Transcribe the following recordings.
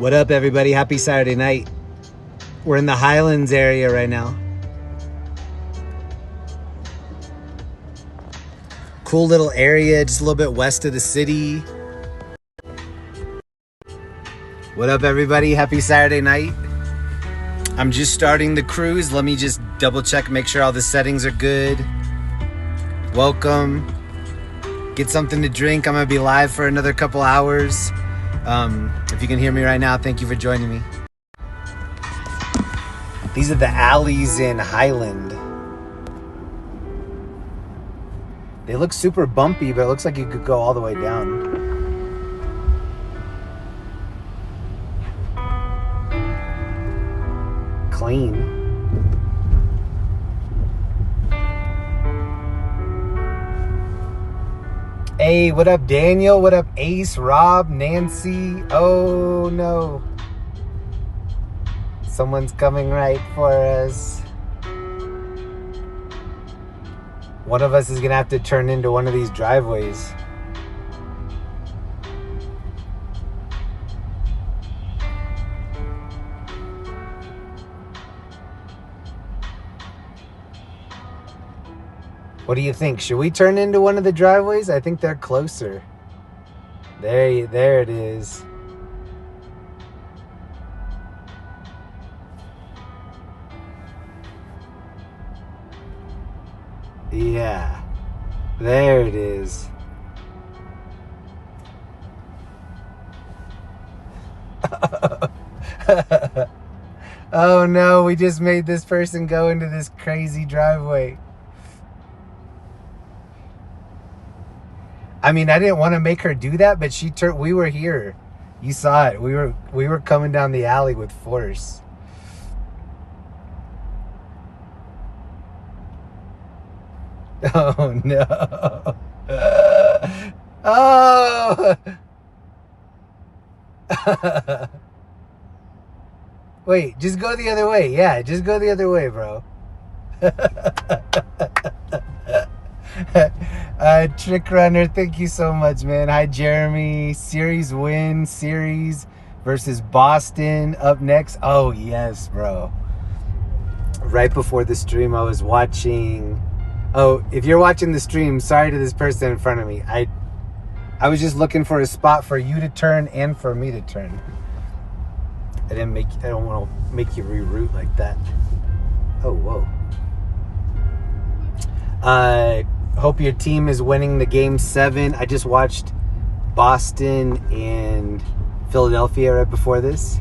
What up, everybody? Happy Saturday night. We're in the Highlands area right now. Cool little area, just a little bit west of the city. What up, everybody? Happy Saturday night. I'm just starting the cruise. Let me just double check, make sure all the settings are good. Welcome. Get something to drink. I'm gonna be live for another couple hours. If you can hear me right now, thank you for joining me. These are the alleys in Highland. They look super bumpy, but it looks like you could go all the way down. Clean. Hey, what up, Daniel? What up, Ace, Rob, Nancy? Oh, no. Someone's coming right for us. One of us is going to have to turn into one of these driveways. What do you think? Should we turn into one of the driveways? I think they're closer. There it is. Yeah, there it is. Oh no, we just made this person go into this crazy driveway. I mean, I didn't want to make her do that, but we were here. You saw it. We were coming down the alley with force. Oh no. Oh. Wait, just go the other way. Yeah, just go the other way, bro. Trick Runner, thank you so much, man. Hi, Jeremy. Series win. Series versus Boston up next. Oh, yes, bro. Right before the stream, I was watching... Oh, if you're watching the stream, sorry to this person in front of me. I was just looking for a spot for you to turn and for me to turn. I don't want to make you reroute like that. Oh, whoa. Hope your team is winning the game 7. I just watched Boston and Philadelphia right before this.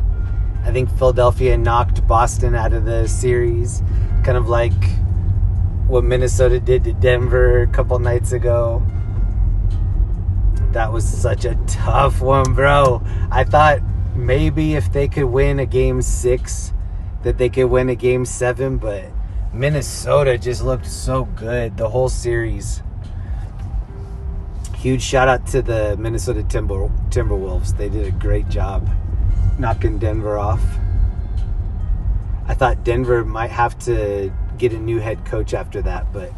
I think Philadelphia knocked Boston out of the series, kind of like what Minnesota did to Denver a couple nights ago. That was such a tough one, bro. I thought maybe if they could win a game 6, that they could win a game 7, but Minnesota just looked so good the whole series. Huge shout out to the Minnesota Timberwolves. They did a great job knocking Denver off. I thought Denver might have to get a new head coach after that, but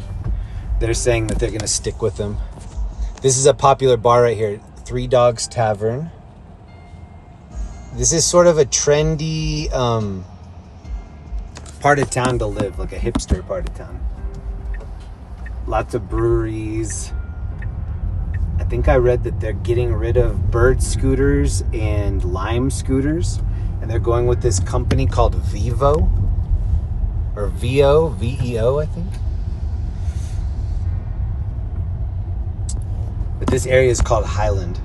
they're saying that they're going to stick with him. This is a popular bar right here, Three Dogs Tavern. This is sort of a trendy part of town to live, like a hipster part of town. Lots of breweries. I think I read that they're getting rid of bird scooters and lime scooters, and they're going with this company called Vivo, or VEO, I think. But this area is called Highland.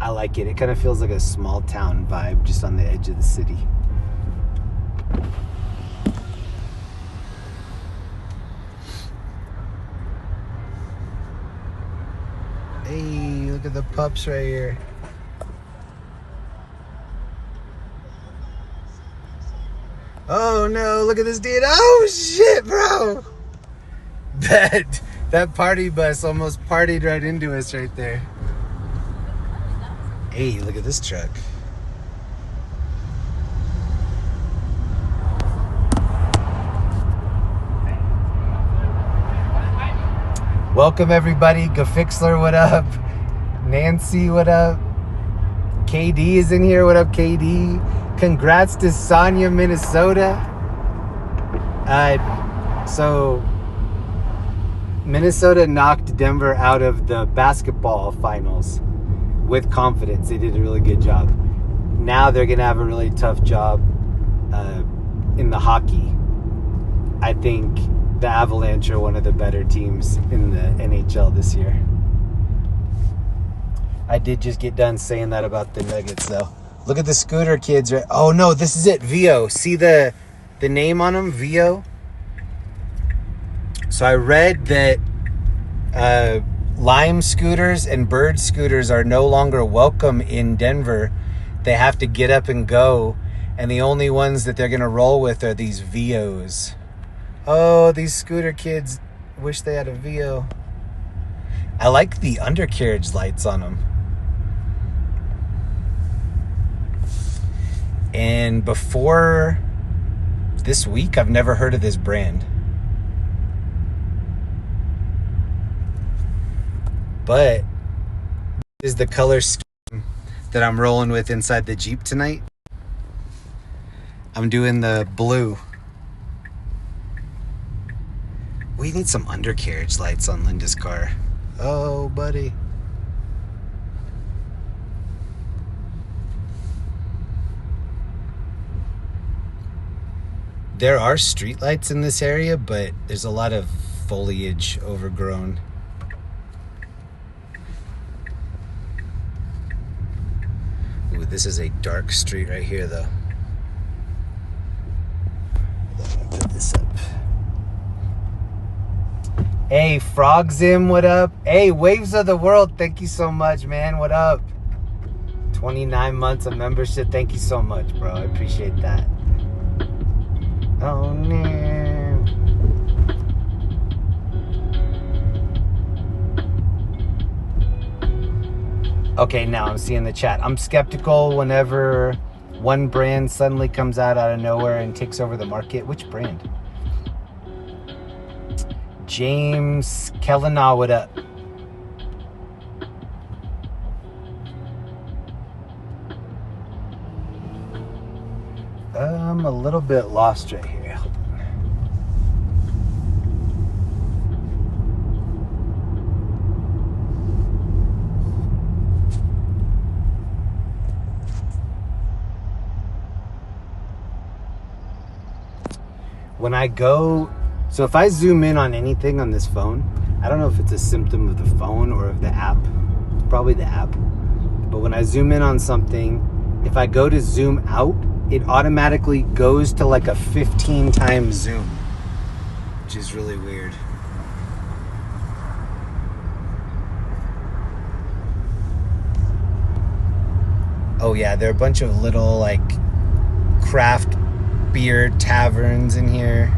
I like it. It kind of feels like a small town vibe just on the edge of the city. Hey, look at the pups right here. Oh no, look at this dude. Oh shit, bro. That party bus almost partied right into us right there. Hey, look at this truck. Welcome everybody. Gafixler, what up? Nancy, what up? KD is in here. What up, KD? Congrats to Sonia, Minnesota. So Minnesota knocked Denver out of the basketball finals with confidence. They did a really good job. Now they're going to have a really tough job in the hockey. I think the Avalanche are one of the better teams in the NHL this year. I did just get done saying that about the Nuggets, though. Look at the scooter kids. Right? Oh, no, this is it. Vio. See the name on them? Vio. So I read that Lime scooters and Bird scooters are no longer welcome in Denver. They have to get up and go. And the only ones that they're going to roll with are these Vios. Oh, these scooter kids wish they had a Vio. I like the undercarriage lights on them. And before this week, I've never heard of this brand. But this is the color scheme that I'm rolling with inside the Jeep tonight. I'm doing the blue. We need some undercarriage lights on Linda's car. Oh, buddy. There are street lights in this area, but there's a lot of foliage overgrown. Ooh, this is a dark street right here, though. Let me put this up. Hey, Frogzim, what up? Hey, Waves of the World, thank you so much, man. What up? 29 months of membership. Thank you so much, bro. I appreciate that. Oh, no. Okay, now I'm seeing the chat. I'm skeptical whenever one brand suddenly comes out of nowhere and takes over the market. Which brand? James Kellena, what up? I'm a little bit lost right here. When I go, so if I zoom in on anything on this phone, I don't know if it's a symptom of the phone or of the app. It's probably the app. But when I zoom in on something, if I go to zoom out, it automatically goes to like a 15 times zoom, which is really weird. Oh yeah, there are a bunch of little like craft beer taverns in here.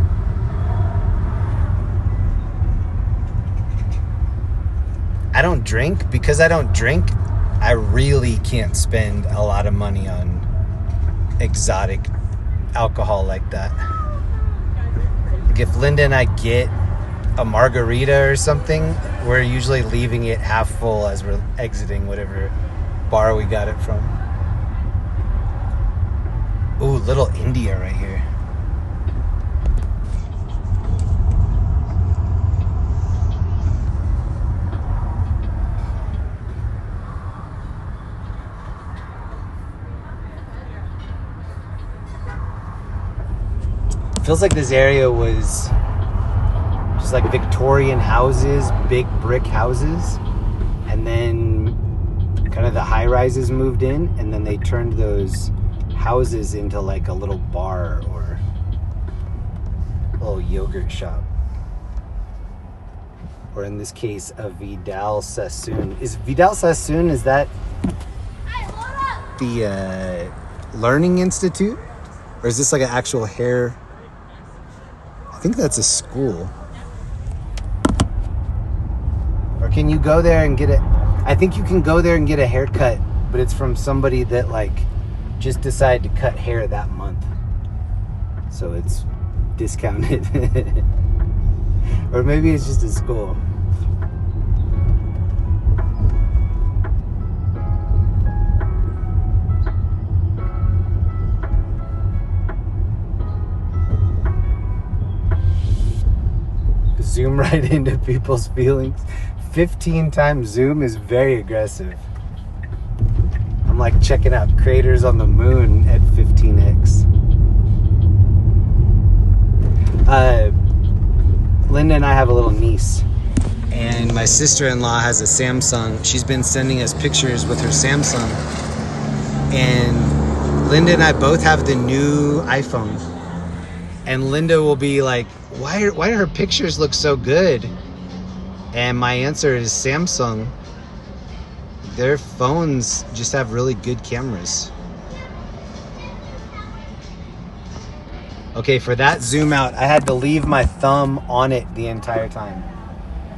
I don't drink. Because I don't drink, I really can't spend a lot of money on exotic alcohol like that. Like if Linda and I get a margarita or something, we're usually leaving it half full as we're exiting whatever bar we got it from. Ooh, Little India right here. Feels like this area was just like Victorian houses, big brick houses, and then kind of the high rises moved in, and then they turned those houses into like a little bar or a little yogurt shop, or in this case a Vidal Sassoon. Is Vidal Sassoon, is that the Learning Institute, or is this like an actual hair? I think that's a school. Or can you go there and get it? I think you can go there and get a haircut, but it's from somebody that like just decided to cut hair that month, so it's discounted. Or maybe it's just a school. zoom right into people's feelings. 15 times zoom is very aggressive. I'm like checking out craters on the moon at 15x. Linda and I have a little niece, and my sister-in-law has a Samsung. She's been sending us pictures with her Samsung, and Linda and I both have the new iPhone. And Linda will be like, why do her pictures look so good? And my answer is Samsung. Their phones just have really good cameras. Okay, for that zoom out, I had to leave my thumb on it the entire time.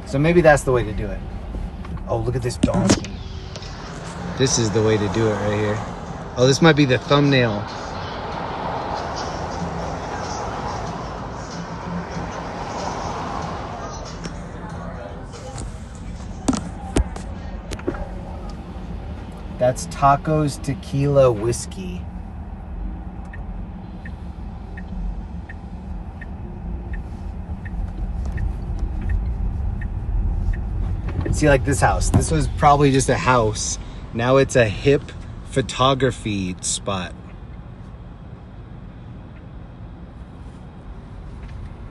So maybe that's the way to do it. Oh, look at this donkey. This is the way to do it right here. Oh, this might be the thumbnail. That's Tacos Tequila Whiskey. See, like this house. This was probably just a house. Now it's a hip photography spot.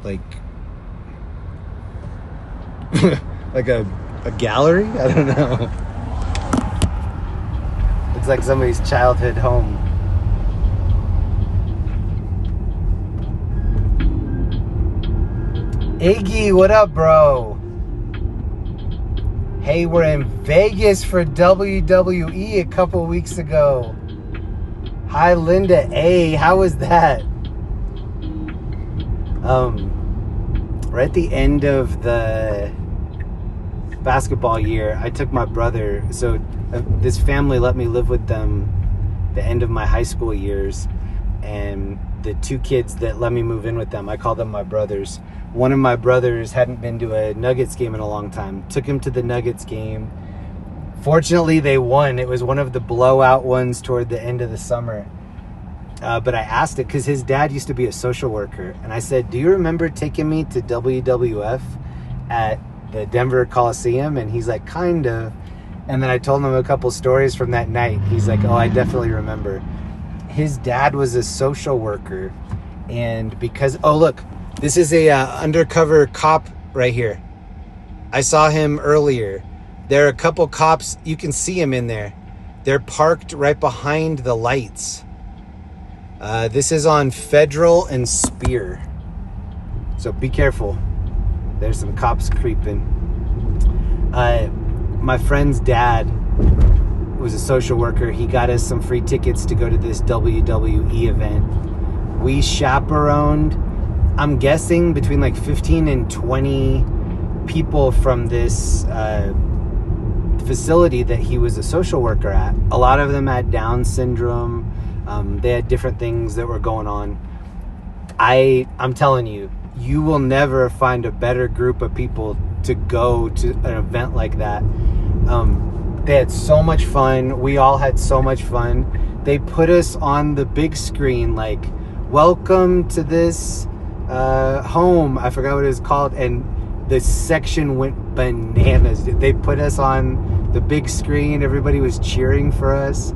Like like a gallery? I don't know. It's like somebody's childhood home. Iggy, what up, bro? Hey, we're in Vegas for WWE a couple weeks ago. Hi, Linda A. How was that? Right at the end of the basketball year, I took my brother. So this family let me live with them the end of my high school years. And the two kids that let me move in with them, I call them my brothers. One of my brothers hadn't been to a Nuggets game in a long time. Took him to the Nuggets game. Fortunately, they won. It was one of the blowout ones toward the end of the summer. But I asked it because his dad used to be a social worker. And I said, do you remember taking me to WWF at the Denver Coliseum? And he's like, kind of. And then I told him a couple stories from that night. He's like, oh, I definitely remember. His dad was a social worker. And because, oh, look. This is a undercover cop right here. I saw him earlier. There are a couple cops. You can see him in there. They're parked right behind the lights. This is on Federal and Spear. So be careful. There's some cops creeping. My friend's dad was a social worker. He got us some free tickets to go to this WWE event. We chaperoned, I'm guessing, between like 15 and 20 people from this facility that he was a social worker at. A lot of them had Down syndrome. They had different things that were going on. I'm telling you, you will never find a better group of people to go to an event like that. They had so much fun. We all had so much fun. They put us on the big screen, like, welcome to this home. I forgot what it was called. And the section went bananas. They put us on the big screen. Everybody was cheering for us.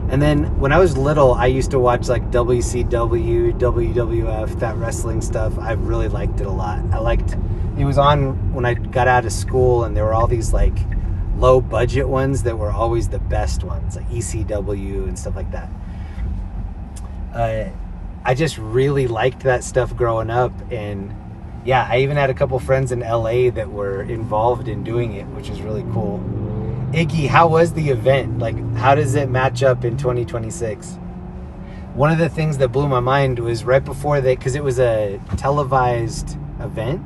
And then when I was little, I used to watch like WCW, WWF, that wrestling stuff. I really liked it a lot. It was on when I got out of school, and there were all these like low budget ones that were always the best ones, like ECW and stuff like that. I just really liked that stuff growing up. And yeah, I even had a couple friends in LA that were involved in doing it, which is really cool. Iggy, how was the event? Like, how does it match up in 2026? One of the things that blew my mind was right before because it was a televised event,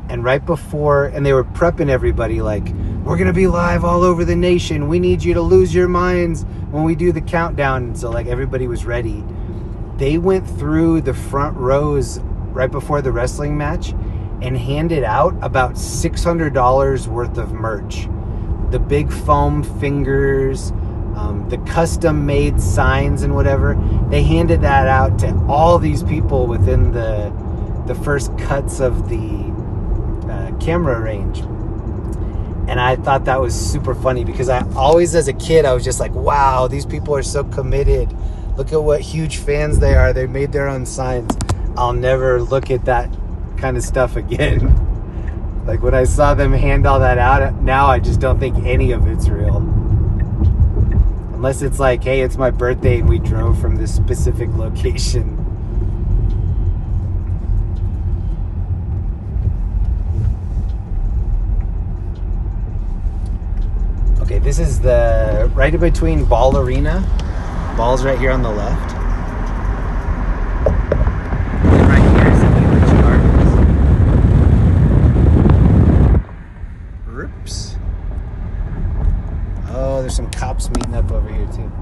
and right before, and they were prepping everybody like, we're going to be live all over the nation. We need you to lose your minds when we do the countdown. And so like everybody was ready. They went through the front rows right before the wrestling match and handed out about $600 worth of merch. The big foam fingers, the custom made signs and whatever. They handed that out to all these people within the the first cuts of the camera range. And I thought that was super funny because I always, as a kid, I was just like, wow, these people are so committed. Look at what huge fans they are. They made their own signs. I'll never look at that kind of stuff again. Like when I saw them hand all that out, now I just don't think any of it's real. Unless it's like, hey, it's my birthday and we drove from this specific location. Okay, this is the right in between Ball Arena. Ball's right here on the left. And right here is the English Gardens. Oops. Oh, there's some cops meeting up over here too.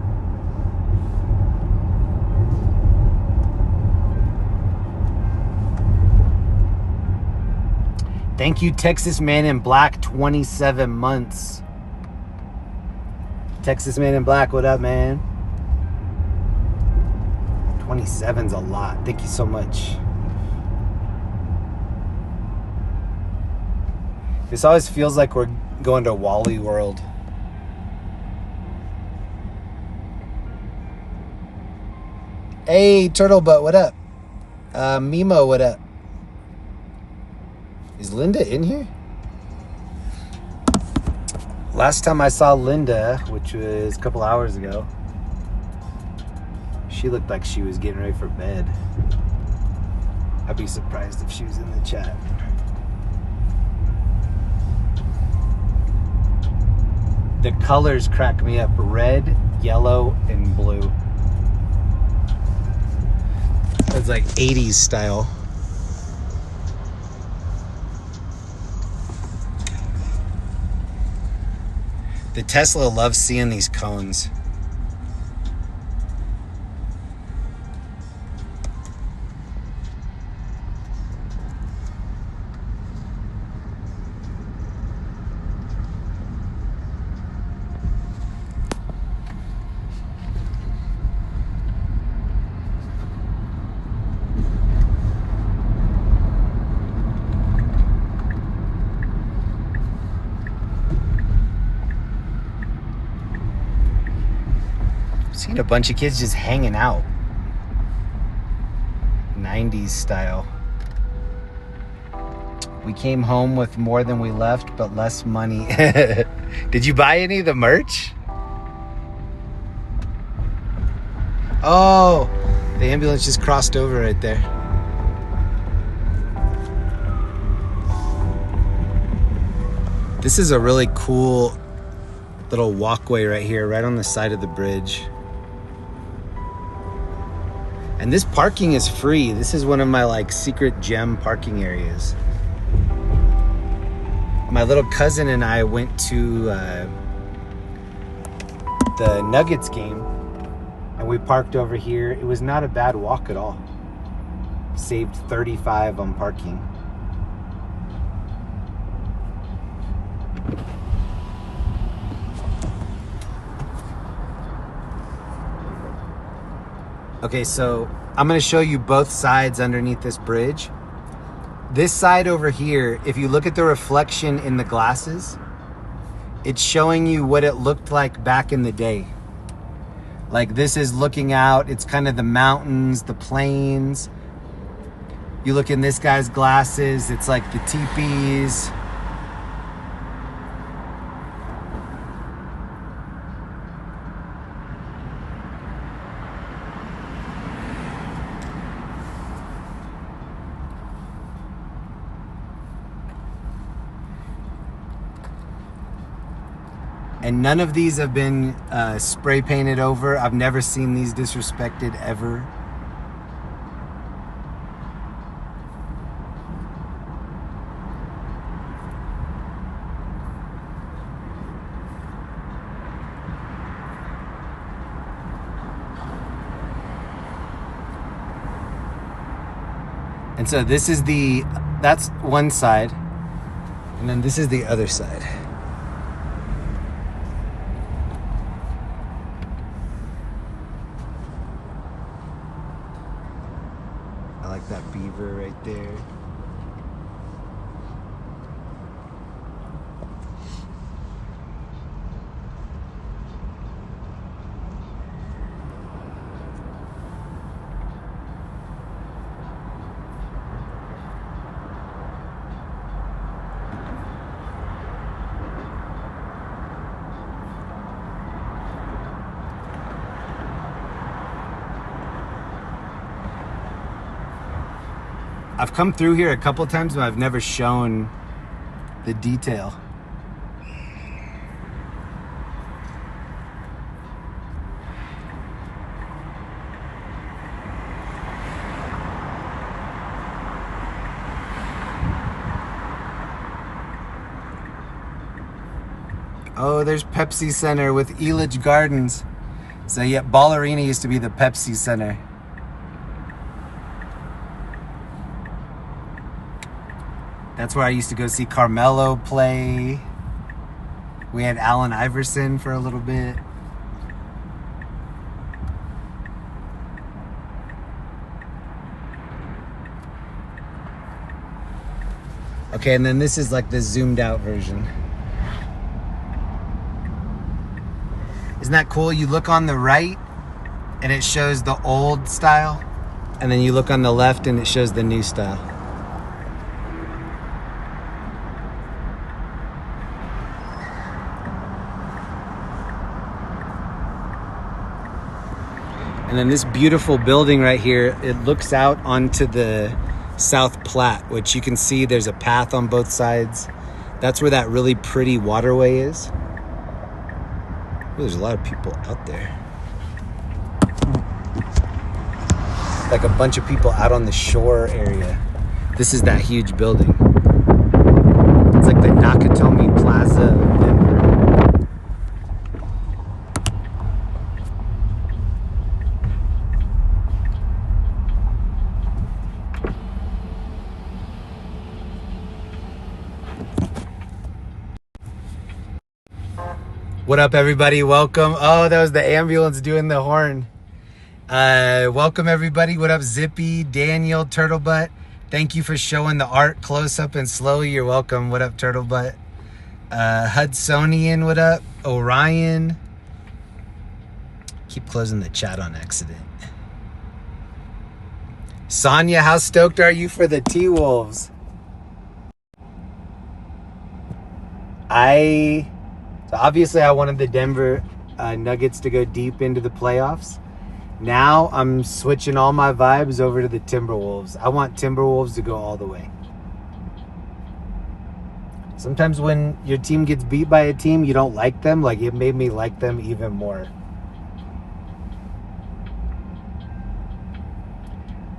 Thank you, Texas Man in Black, 27 months. Texas Man in Black, what up, man? 27's a lot. Thank you so much. This always feels like we're going to Wally World. Hey, Turtle Butt, what up? Mimo, what up? Is Linda in here? Last time I saw Linda, which was a couple hours ago, she looked like she was getting ready for bed. I'd be surprised if she was in the chat. The colors crack me up. Red, yellow, and blue. It's like 80s style. The Tesla loves seeing these cones. Seen a bunch of kids just hanging out. 90s style. We came home with more than we left, but less money. Did you buy any of the merch? Oh, the ambulance just crossed over right there. This is a really cool little walkway right here, right on the side of the bridge. And this parking is free. This is one of my like secret gem parking areas. My little cousin and I went to the Nuggets game and we parked over here. It was not a bad walk at all. Saved $35 on parking. Okay, so I'm going to show you both sides underneath this bridge. This side over here, if you look at the reflection in the glasses, it's showing you what it looked like back in the day. Like this is looking out, it's kind of the mountains, the plains. You look in this guy's glasses, it's like the teepees. And none of these have been spray painted over. I've never seen these disrespected ever. And so this is that's one side. And then this is the other side. beaver right there. I've come through here a couple times, but I've never shown the detail. Oh, there's Pepsi Center with Elitch Gardens. So yeah, Ball Arena used to be the Pepsi Center. That's where I used to go see Carmelo play. We had Allen Iverson for a little bit. Okay, and then this is like the zoomed out version. Isn't that cool? You look on the right and it shows the old style, and then you look on the left and it shows the new style. And then this beautiful building right here, it looks out onto the South Platte, which you can see there's a path on both sides. That's where that really pretty waterway is. Ooh, there's a lot of people out there. Like a bunch of people out on the shore area. This is that huge building. It's like the Nakatomi Plaza of Denver. What up, everybody? Welcome. Oh, that was the ambulance doing the horn. Welcome, everybody. What up, Zippy, Daniel, Turtlebutt? Thank you for showing the art close up and slowly. You're welcome. What up, Turtlebutt? Hudsonian, what up? Orion. Keep closing the chat on accident. Sonia, how stoked are you for the T-Wolves? So obviously I wanted the Denver Nuggets to go deep into the playoffs. Now I'm switching all my vibes over to the Timberwolves. I want Timberwolves to go all the way. Sometimes when your team gets beat by a team, you don't like them. Like, it made me like them even more.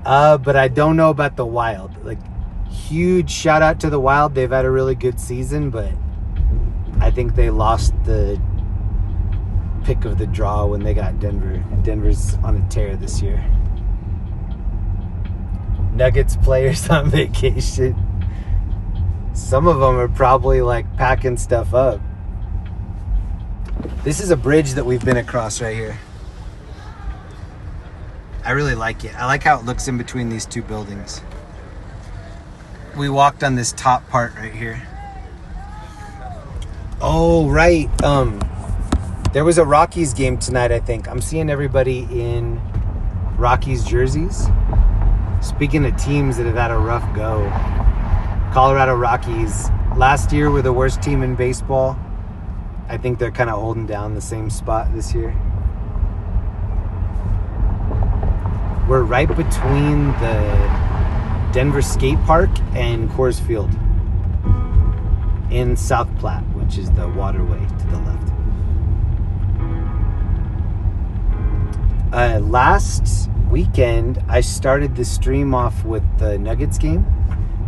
But I don't know about the Wild. Like, huge shout out to the Wild. They've had a really good season, but I think they lost the pick of the draw when they got Denver. Denver's on a tear this year. Nuggets players on vacation. Some of them are probably like packing stuff up. This is a bridge that we've been across right here. I really like it. I like how it looks in between these two buildings. We walked on this top part right here. Oh, right. There was a Rockies game tonight, I think. I'm seeing everybody in Rockies jerseys. Speaking of teams that have had a rough go, Colorado Rockies last year were the worst team in baseball. I think they're kind of holding down the same spot this year. We're right between the Denver Skate Park and Coors Field in South Platte, which is the waterway to the left. Last weekend, I started the stream off with the Nuggets game.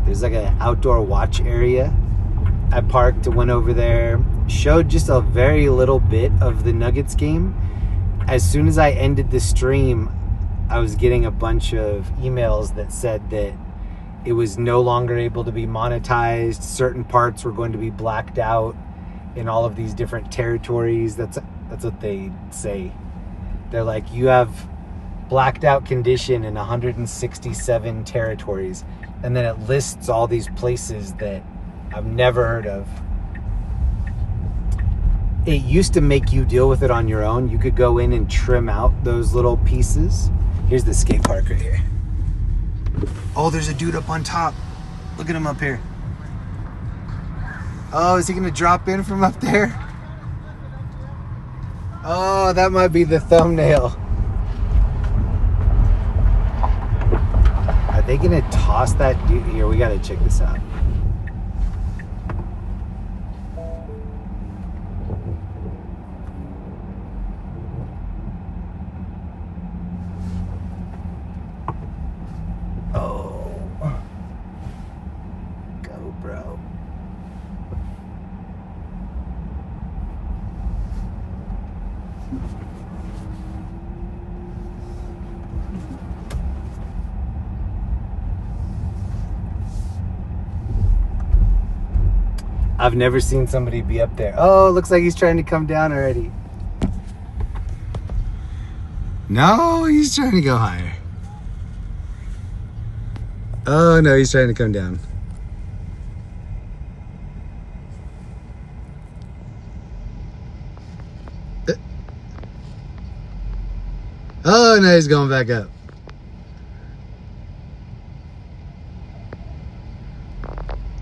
There's like an outdoor watch area. I parked and went over there, showed just a very little bit of the Nuggets game. As soon as I ended the stream, I was getting a bunch of emails that said that it was no longer able to be monetized. Certain parts were going to be blacked out in all of these different territories. That's what they say. They're like, you have blacked out condition in 167 territories. And then it lists all these places that I've never heard of. It used to make you deal with it on your own. You could go in and trim out those little pieces. Here's the skate park right here. Oh, there's a dude up on top. Look at him up here. Oh, is he gonna drop in from up there? Oh, that might be the thumbnail. Are they gonna toss that dude? Here, we gotta check this out. Oh. Go, bro. I've never seen somebody be up there. Oh, looks like he's trying to come down already. No, he's trying to go higher. Oh, no, he's trying to come down. Oh, no, he's going back up.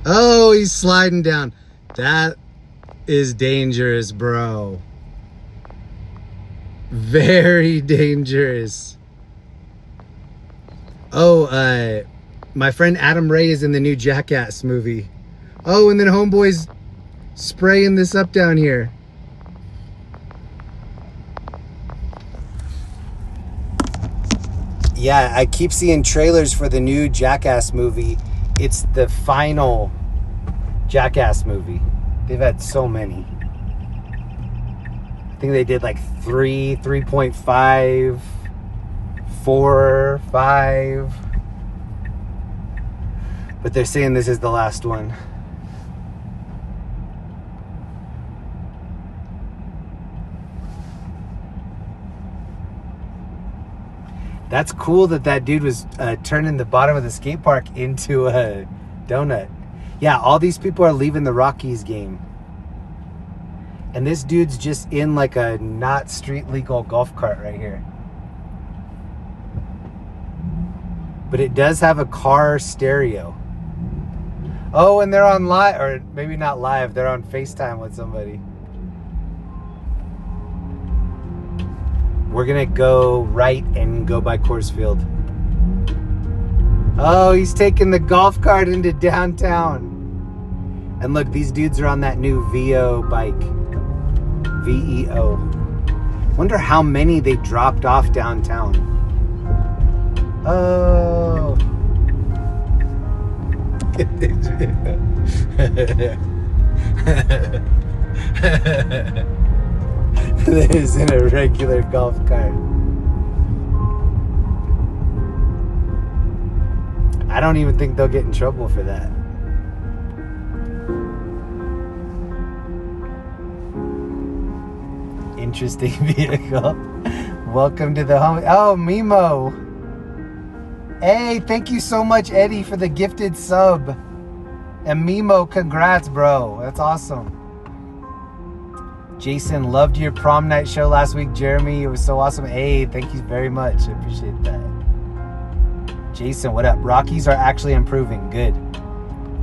Oh, he's sliding down. That is dangerous, bro. Very dangerous. Oh, my friend Adam Ray is in the new Jackass movie. Oh, and then homeboy's spraying this up down here. Yeah, I keep seeing trailers for the new Jackass movie. It's the final Jackass movie. They've had so many. I think they did like 3, 3.5, 4, 5. But they're saying this is the last one. That's cool that that dude was turning the bottom of the skate park into a donut. Yeah, all these people are leaving the Rockies game. And this dude's just in like a not street legal golf cart right here. But it does have a car stereo. Oh, and they're on live, or maybe not live, they're on FaceTime with somebody. We're gonna go right and go by Coors Field. Oh, he's taking the golf cart into downtown. And look, these dudes are on that new VEO bike. VEO. Wonder how many they dropped off downtown. Oh. There's in a regular golf cart. I don't even think they'll get in trouble for that. Interesting vehicle. Welcome to the home. Oh, Mimo. Hey, thank you so much, Eddie, for the gifted sub. And Mimo, congrats, bro. That's awesome. Jason, loved your prom night show last week, Jeremy. It was so awesome. Hey, thank you very much. I appreciate that. Jason, what up? Rockies are actually improving. Good.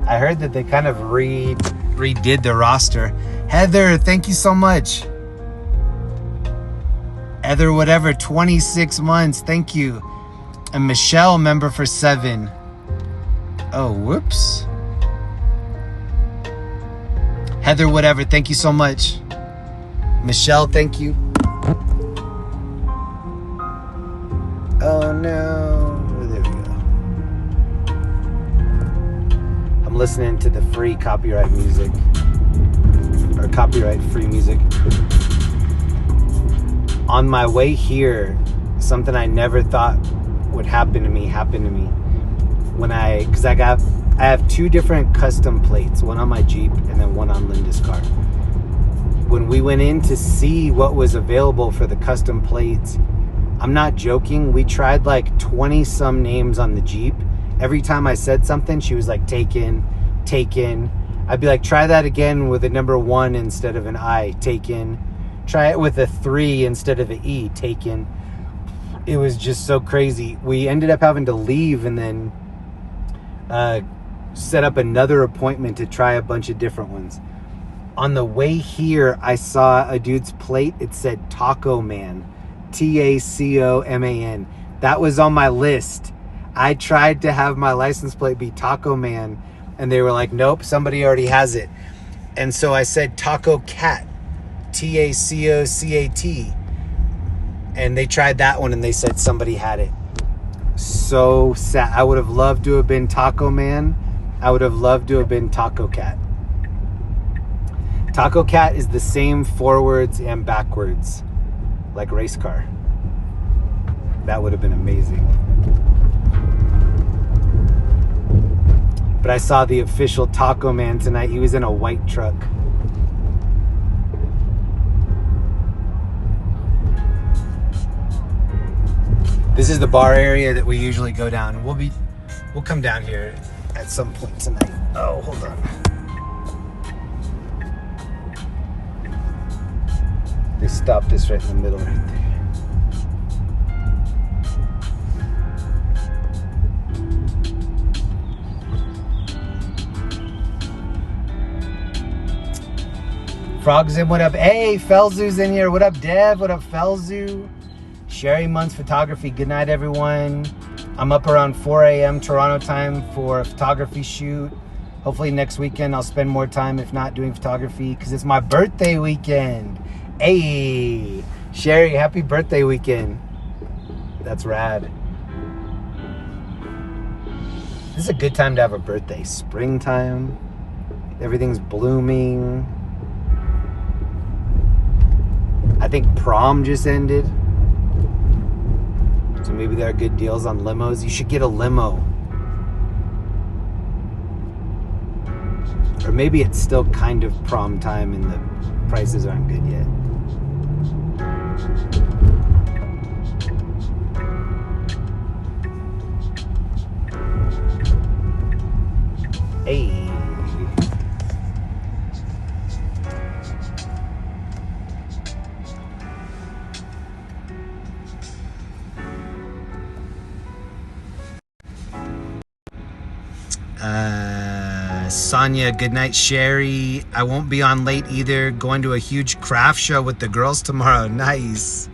I heard that they kind of redid the roster. Heather, thank you so much. Heather, whatever, 26 months. Thank you. And Michelle, member for 7. Oh, whoops. Heather, whatever, thank you so much. Michelle, thank you. Oh no. There we go. I'm listening to the free copyright music. Or copyright free music. On my way here, something I never thought would happen to me happened to me. Because I have 2 different custom plates, one on my Jeep and then one on Linda's car. When we went in to see what was available for the custom plates, I'm not joking. We tried like 20 some names on the Jeep. Every time I said something, she was like, taken. I'd be like, try that again with a number 1 instead of an I, taken. Try it with a 3 instead of an E, taken. It was just so crazy. We ended up having to leave and then set up another appointment to try a bunch of different ones. On the way here, I saw a dude's plate. It said Taco Man, TACOMAN. That was on my list. I tried to have my license plate be Taco Man, and they were like, nope, somebody already has it. And so I said Taco Cat, TACOCAT. And they tried that one, and they said somebody had it. So sad. I would have loved to have been Taco Man. I would have loved to have been Taco Cat. Taco Cat is the same forwards and backwards, like race car. That would have been amazing. But I saw the official Taco Man tonight. He was in a white truck. This is the bar area that we usually go down. We'll come down here at some point tonight. Oh, hold on. They stopped us right in the middle right there. Frogs in, what up? Hey, Felzu's in here. What up, Dev? What up, Felzu? Sherry Munns Photography. Good night, everyone. I'm up around 4 a.m. Toronto time for a photography shoot. Hopefully next weekend I'll spend more time, if not doing photography, because it's my birthday weekend. Hey, Sherry, happy birthday weekend. That's rad. This is a good time to have a birthday. Springtime. Everything's blooming. I think prom just ended. So maybe there are good deals on limos. You should get a limo. Or maybe it's still kind of prom time and the prices aren't good yet. Hey. Sonia, good night. Sherry, I won't be on late either. Going to a huge craft show with the girls tomorrow. Nice.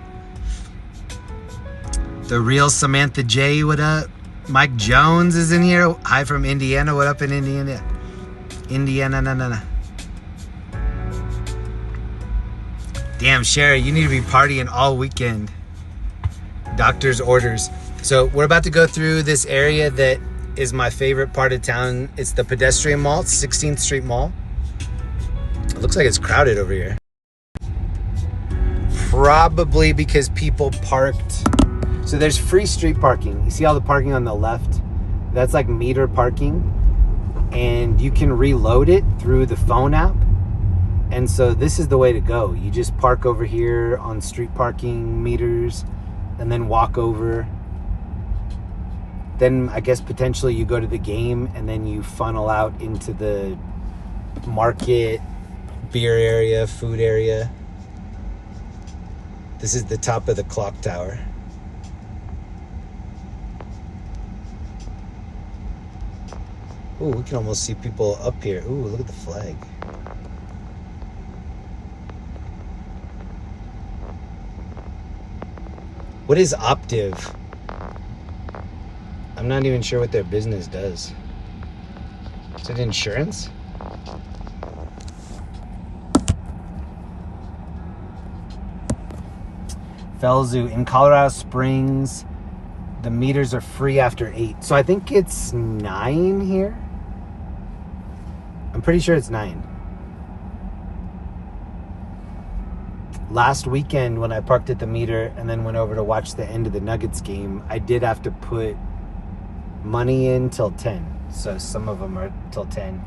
The real Samantha J, what up? Mike Jones is in here. Hi from Indiana. What up in Indiana? Indiana. Damn, Sherry, you need to be partying all weekend. Doctor's orders. So we're about to go through this area that is my favorite part of town. It's the pedestrian mall, 16th Street Mall. It looks like it's crowded over here. Probably because people parked. So there's free street parking. You see all the parking on the left? That's like meter parking. And you can reload it through the phone app. And so this is the way to go. You just park over here on street parking meters and then walk over. Then I guess potentially you go to the game and then you funnel out into the market, beer area, food area. This is the top of the clock tower. Ooh, we can almost see people up here. Ooh, look at the flag. What is Optiv? I'm not even sure what their business does. Is it insurance? Felzu, in Colorado Springs, the meters are free after 8. So I think it's 9 here. I'm pretty sure it's 9. Last weekend when I parked at the meter and then went over to watch the end of the Nuggets game, I did have to put money in till 10. So some of them are till 10.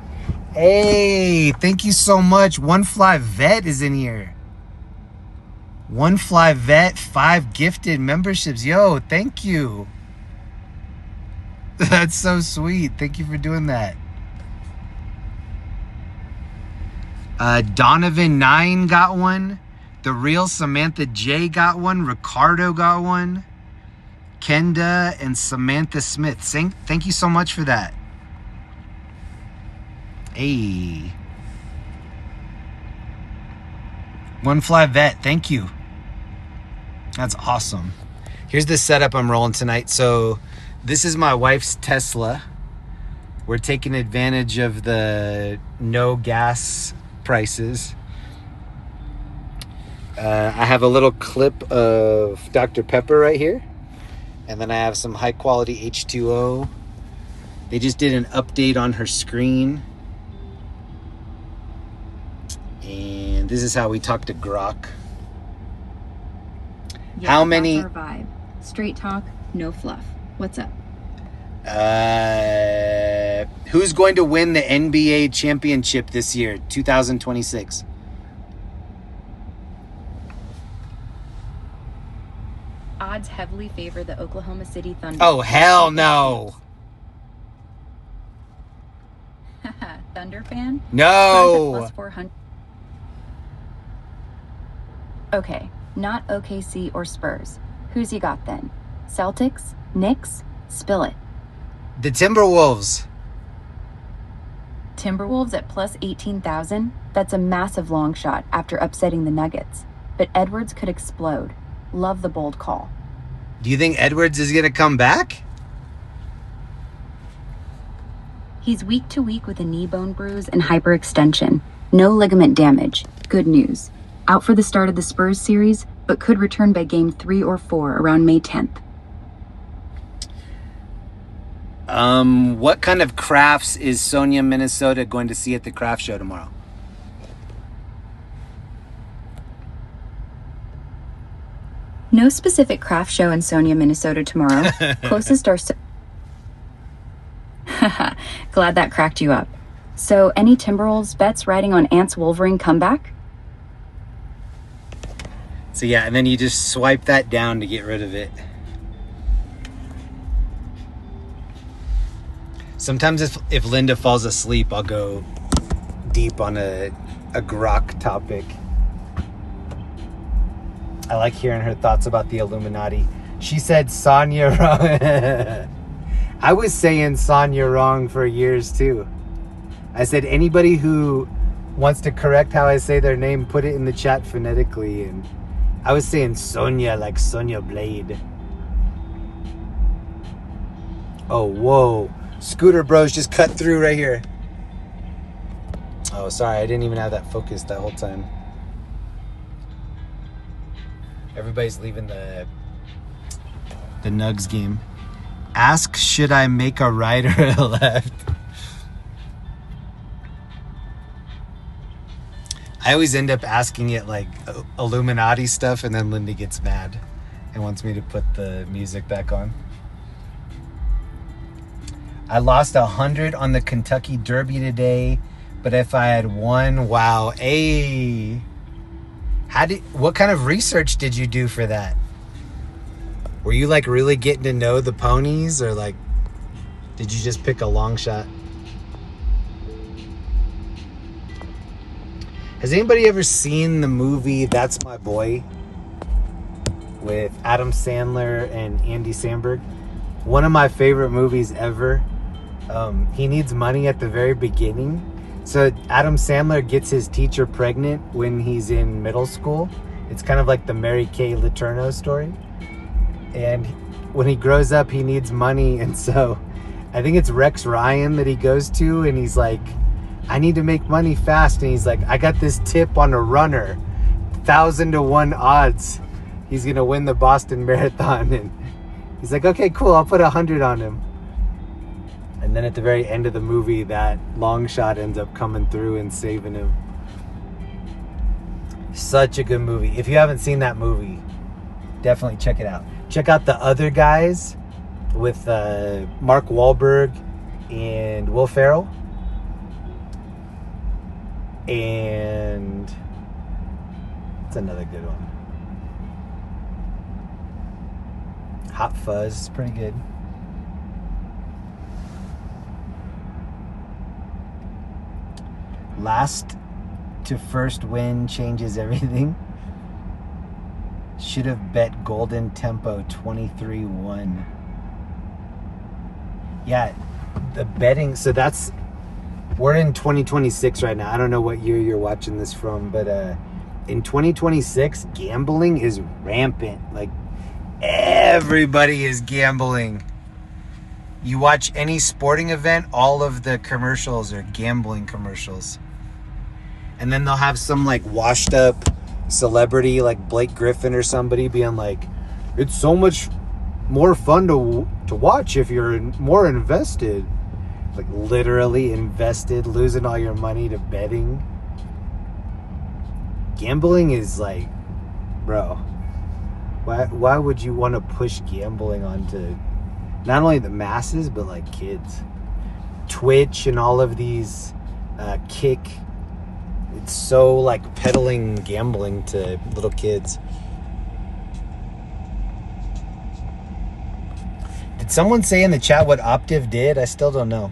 Hey, thank you so much. One Fly Vet is in here. One Fly Vet, 5 gifted memberships. Yo, thank you. That's so sweet. Thank you for doing that. Donovan 9 got one. The Real Samantha J got one. Ricardo got one. Kenda and Samantha Smith. Thank you so much for that. Hey. One Fly Vet, thank you. That's awesome. Here's the setup I'm rolling tonight. So this is my wife's Tesla. We're taking advantage of the no gas prices. I have a little clip of Dr. Pepper right here. And then I have some high quality H2O. They just did an update on her screen. And this is how we talk to Grok. Yeah, how many? That's our vibe. Straight talk, no fluff. What's up? Who's going to win the NBA championship this year, 2026? Odds heavily favor the Oklahoma City Thunder. Oh, hell no. Thunder fan? No. Plus 400. Okay, not OKC or Spurs. Who's you got then? Celtics? Knicks? Spill it. The Timberwolves. Timberwolves at plus 18,000? That's a massive long shot after upsetting the Nuggets. But Edwards could explode. Love the bold call. Do you think Edwards is going to come back? He's week to week with a knee bone bruise and hyperextension. No ligament damage. Good news. Out for the start of the Spurs series, but could return by game 3 or 4 around May 10th. What kind of crafts is Sonia, Minnesota going to see at the craft show tomorrow? No specific craft show in Sonia, Minnesota tomorrow. Closest are... Glad that cracked you up. So, any Timberwolves bets riding on Ant's Wolverine comeback? So yeah, and then you just swipe that down to get rid of it. Sometimes if Linda falls asleep, I'll go deep on a Grok topic. I like hearing her thoughts about the Illuminati. She said Sonya wrong. I was saying Sonya wrong for years too. I said anybody who wants to correct how I say their name, put it in the chat phonetically. And I was saying Sonya like Sonya Blade. Oh, whoa. Scooter Bros just cut through right here. Oh, sorry. I didn't even have that focused that whole time. Everybody's leaving the Nugs game. Ask, should I make a right or a left? I always end up asking it like Illuminati stuff, and then Linda gets mad and wants me to put the music back on. I lost 100 on the Kentucky Derby today, but if I had won, wow. Hey, what kind of research did you do for that? Were you like really getting to know the ponies, or like did you just pick a long shot? Has anybody ever seen the movie That's My Boy with Adam Sandler and Andy Samberg? One of my favorite movies ever. He needs money at the very beginning. So Adam Sandler gets his teacher pregnant when he's in middle school. It's kind of like the Mary Kay Letourneau story. And when he grows up, he needs money. And so I think it's Rex Ryan that he goes to, and he's like, I need to make money fast. And he's like, I got this tip on a runner, 1,000 to 1 odds. He's going to win the Boston Marathon. And he's like, okay, cool. I'll put 100 on him. And then at the very end of the movie, that long shot ends up coming through and saving him. Such a good movie. If you haven't seen that movie, definitely check it out. Check out The Other Guys with Mark Wahlberg and Will Ferrell. And it's another good one. Hot Fuzz is pretty good. Last to first win changes everything. Should have bet Golden Tempo 23-1. Yeah, the betting. So we're in 2026 right now. I don't know what year you're watching this from, but in 2026, gambling is rampant. Like, everybody is gambling. You watch any sporting event, all of the commercials are gambling commercials. And then they'll have some like washed up celebrity like Blake Griffin or somebody being like, it's so much more fun to watch if you're more invested. Like literally invested, losing all your money to betting. Gambling is like, bro, why would you want to push gambling onto not only the masses but like kids? Twitch and all of these Kick, it's so like peddling gambling to little kids. Did someone say in the chat what Optiv did? I still don't know.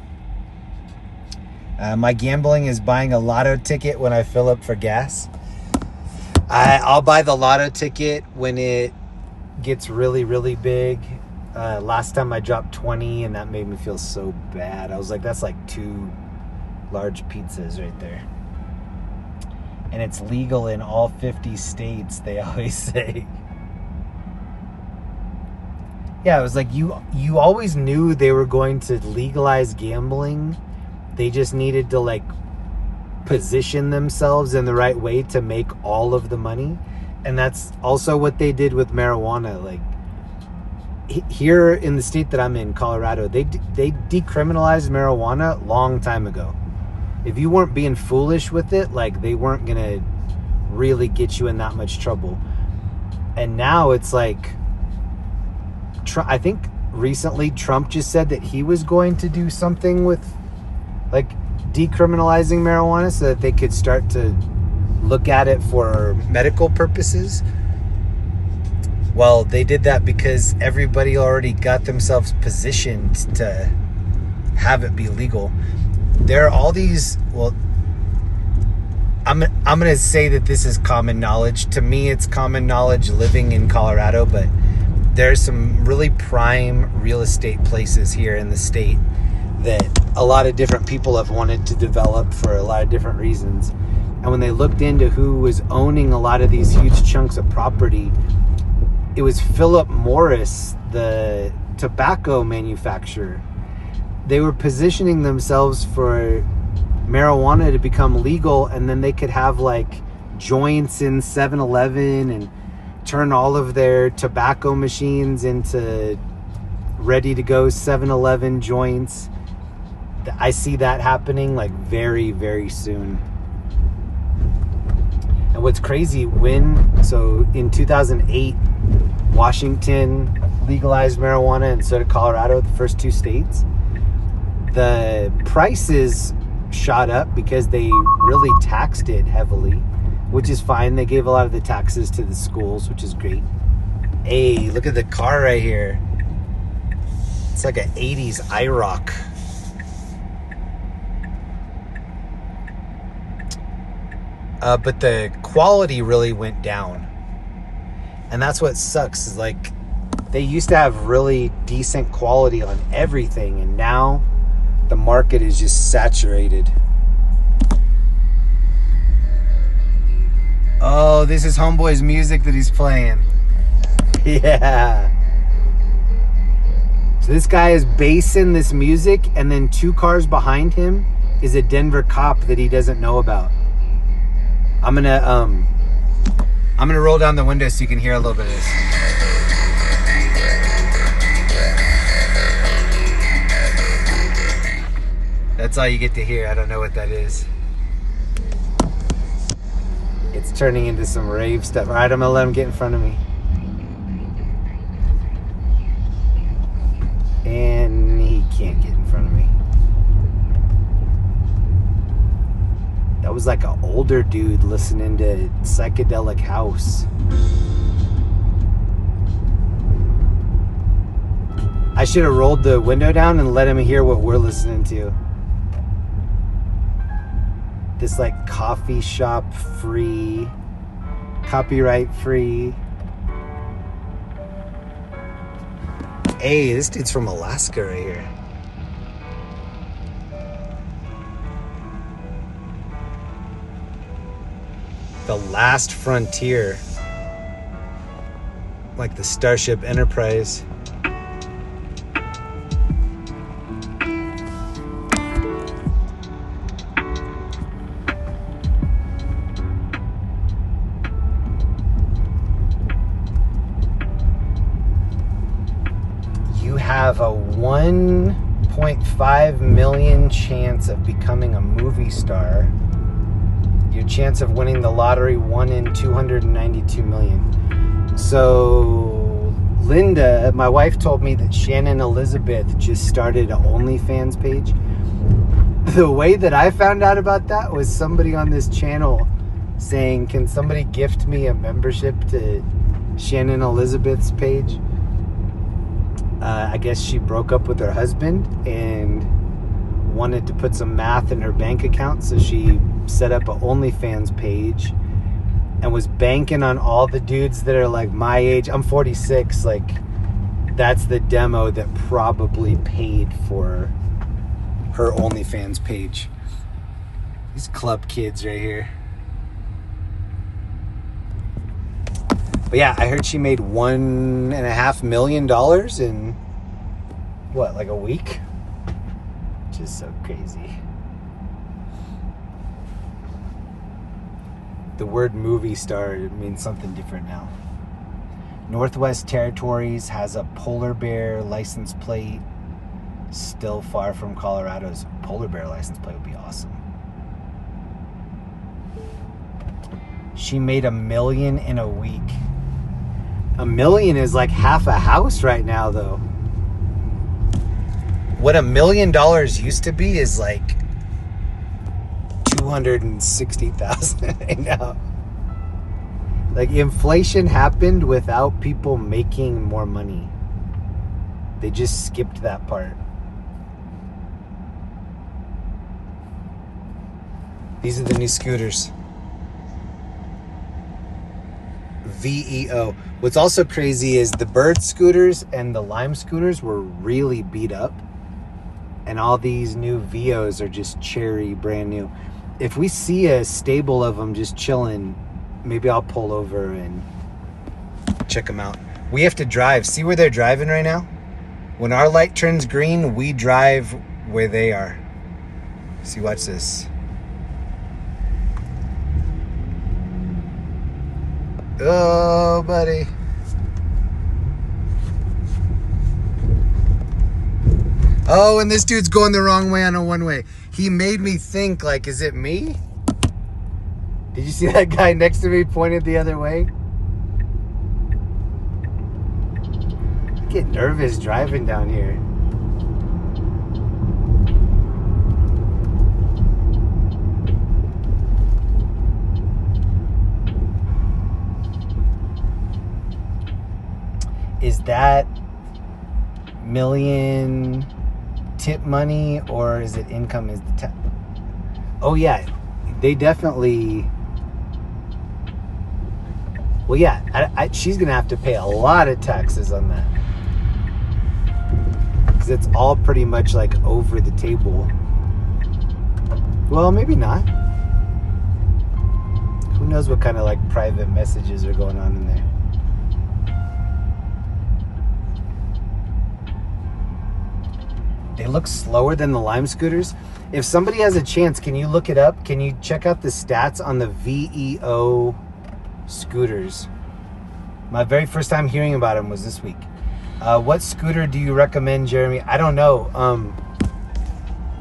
My gambling is buying a lotto ticket when I fill up for gas. I'll buy the lotto ticket when it gets really, really big. Last time I dropped 20 and that made me feel so bad. I was like, that's like 2 large pizzas right there. And it's legal in all 50 states, they always say. Yeah, it was like you always knew they were going to legalize gambling. They just needed to like position themselves in the right way to make all of the money. And that's also what they did with marijuana. Like here in the state that I'm in, Colorado, they decriminalized marijuana long time ago. If you weren't being foolish with it, like they weren't gonna really get you in that much trouble. And now it's like, I think recently Trump just said that he was going to do something with like decriminalizing marijuana so that they could start to look at it for medical purposes. Well, they did that because everybody already got themselves positioned to have it be legal. There are all these, well, I'm going to say that this is common knowledge. To me, it's common knowledge living in Colorado, but there's some really prime real estate places here in the state that a lot of different people have wanted to develop for a lot of different reasons. And when they looked into who was owning a lot of these huge chunks of property, it was Philip Morris, the tobacco manufacturer. They were positioning themselves for marijuana to become legal, and then they could have like joints in 7-Eleven and turn all of their tobacco machines into ready to go 7-Eleven joints. I see that happening like very, very soon. And what's crazy, so in 2008, Washington legalized marijuana and so did Colorado, the first 2 states. The prices shot up because they really taxed it heavily, which is fine. They gave a lot of the taxes to the schools, which is great. Hey, look at the car right here. It's like an 80s IROC. But the quality really went down. And that's what sucks, is like they used to have really decent quality on everything, and now the market is just saturated. Oh, this is Homeboy's music that he's playing. Yeah. So this guy is bassing this music, and then 2 cars behind him is a Denver cop that he doesn't know about. I'm gonna roll down the window so you can hear a little bit of this. That's all you get to hear. I don't know what that is. It's turning into some rave stuff. All right, I'm gonna let him get in front of me. And he can't get in front of me. That was like an older dude listening to psychedelic house. I should have rolled the window down and let him hear what we're listening to. This like coffee shop free, copyright free. Hey, this dude's from Alaska right here. The Last Frontier. Like the Starship Enterprise. You have a 1.5 million chance of becoming a movie star. Your chance of winning the lottery, 1 in 292 million. So Linda, my wife, told me that Shannon Elizabeth just started an OnlyFans page. The way that I found out about that was somebody on this channel saying, can somebody gift me a membership to Shannon Elizabeth's page? I guess she broke up with her husband and wanted to put some math in her bank account, so she set up an OnlyFans page and was banking on all the dudes that are like my age. I'm 46. Like, that's the demo that probably paid for her OnlyFans page. These club kids right here. But yeah, I heard she made $1.5 million in what, like a week? Which is so crazy. The word movie star means something different now. Northwest Territories has a polar bear license plate. Still far from Colorado's polar bear license plate. Would be awesome. She made $1 million in a week. $1 million is like half a house right now, though. What $1 million used to be is like 260,000 right now. Like, inflation happened without people making more money. They just skipped that part. These are the new scooters. VEO. What's also crazy is the Bird scooters and the Lime scooters were really beat up, and all these new VEOs are just cherry brand new. If we see a stable of them just chilling, maybe I'll pull over and check them out. We have to drive. See where they're driving right now? When our light turns green, we drive where they are. See, watch this. Oh, buddy. Oh, and this dude's going the wrong way on a one-way. He made me think, like, is it me? Did you see that guy next to me pointed the other way? I get nervous driving down here. Is that million tip money, or is it income? Is the oh yeah, they definitely. Well, yeah, she's gonna have to pay a lot of taxes on that, because it's all pretty much like over the table. Well, maybe not. Who knows what kind of like private messages are going on in there. They look slower than the Lime scooters. If somebody has a chance, can you look it up? Can you check out the stats on the VEO scooters? My very first time hearing about them was this week. What scooter do you recommend, Jeremy? I don't know.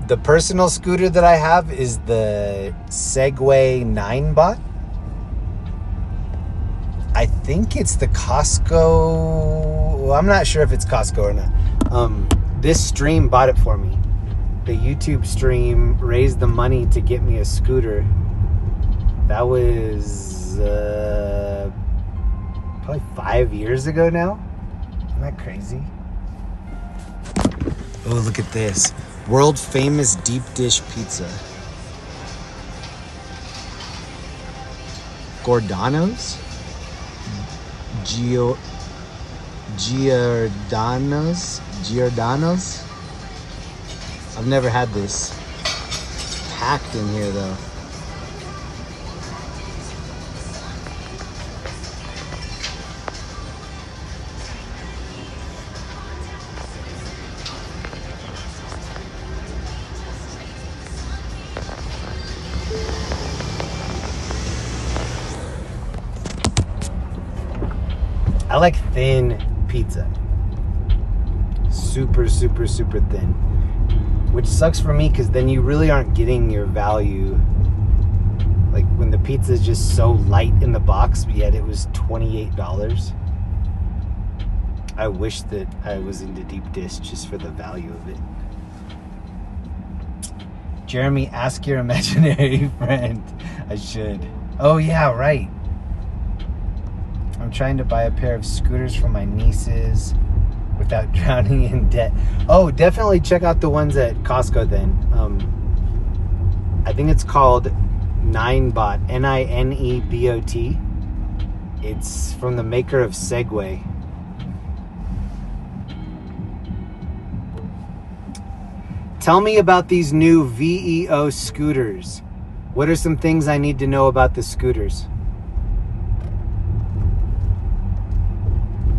The personal scooter that I have is the Segway 9bot. I think it's the Costco. Well, I'm not sure if it's Costco or not. This stream bought it for me. The YouTube stream raised the money to get me a scooter. That was probably 5 years ago now. Isn't that crazy? Oh, look at this. World famous deep dish pizza. Giordano's? Giordano's? I've never had this. It's packed in here though. I like thin pizza. Super, super, super thin. Which sucks for me because then you really aren't getting your value. Like when the pizza is just so light in the box, but yet it was $28. I wish that I was into deep dish just for the value of it. Jeremy, ask your imaginary friend. I should. Oh yeah, right. I'm trying to buy a pair of scooters for my nieces without drowning in debt. Oh, definitely check out the ones at Costco then. I think it's called Ninebot, Ninebot. It's from the maker of Segway. Tell me about these new VEO scooters. What are some things I need to know about the scooters?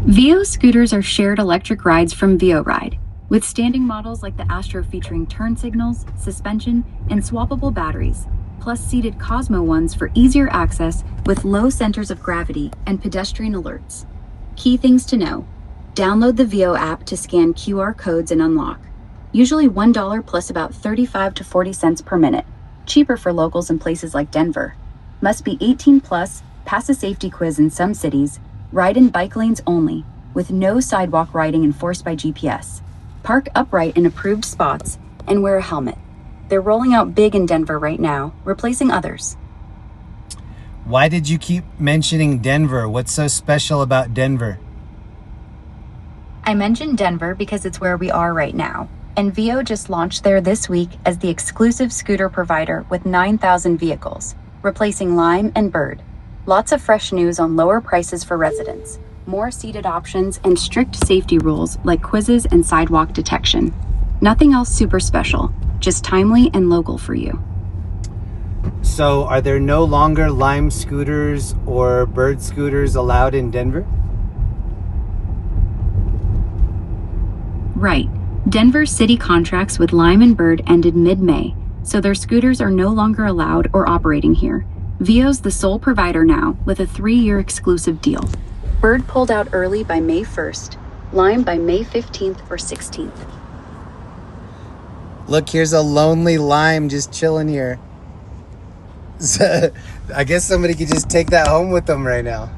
VEO scooters are shared electric rides from VEO Ride, with standing models like the Astro featuring turn signals, suspension, and swappable batteries, plus seated Cosmo ones for easier access with low centers of gravity and pedestrian alerts. Key things to know: download the VEO app to scan QR codes and unlock. Usually $1 plus about 35 to 40 cents per minute, cheaper for locals in places like Denver. Must be 18 plus, pass a safety quiz in some cities, ride in bike lanes only, with no sidewalk riding enforced by GPS. Park upright in approved spots, and wear a helmet. They're rolling out big in Denver right now, replacing others. Why did you keep mentioning Denver? What's so special about Denver? I mentioned Denver because it's where we are right now, and VEO just launched there this week as the exclusive scooter provider with 9,000 vehicles, replacing Lime and Bird. Lots of fresh news on lower prices for residents, more seated options, and strict safety rules like quizzes and sidewalk detection. Nothing else super special, just timely and local for you. So are there no longer Lime scooters or Bird scooters allowed in Denver? Right. Denver's city contracts with Lime and Bird ended mid-May, so their scooters are no longer allowed or operating here. VEO's the sole provider now, with a 3-year exclusive deal. Bird pulled out early by May 1st, Lime by May 15th or 16th. Look, here's a lonely Lime just chilling here. I guess somebody could just take that home with them right now.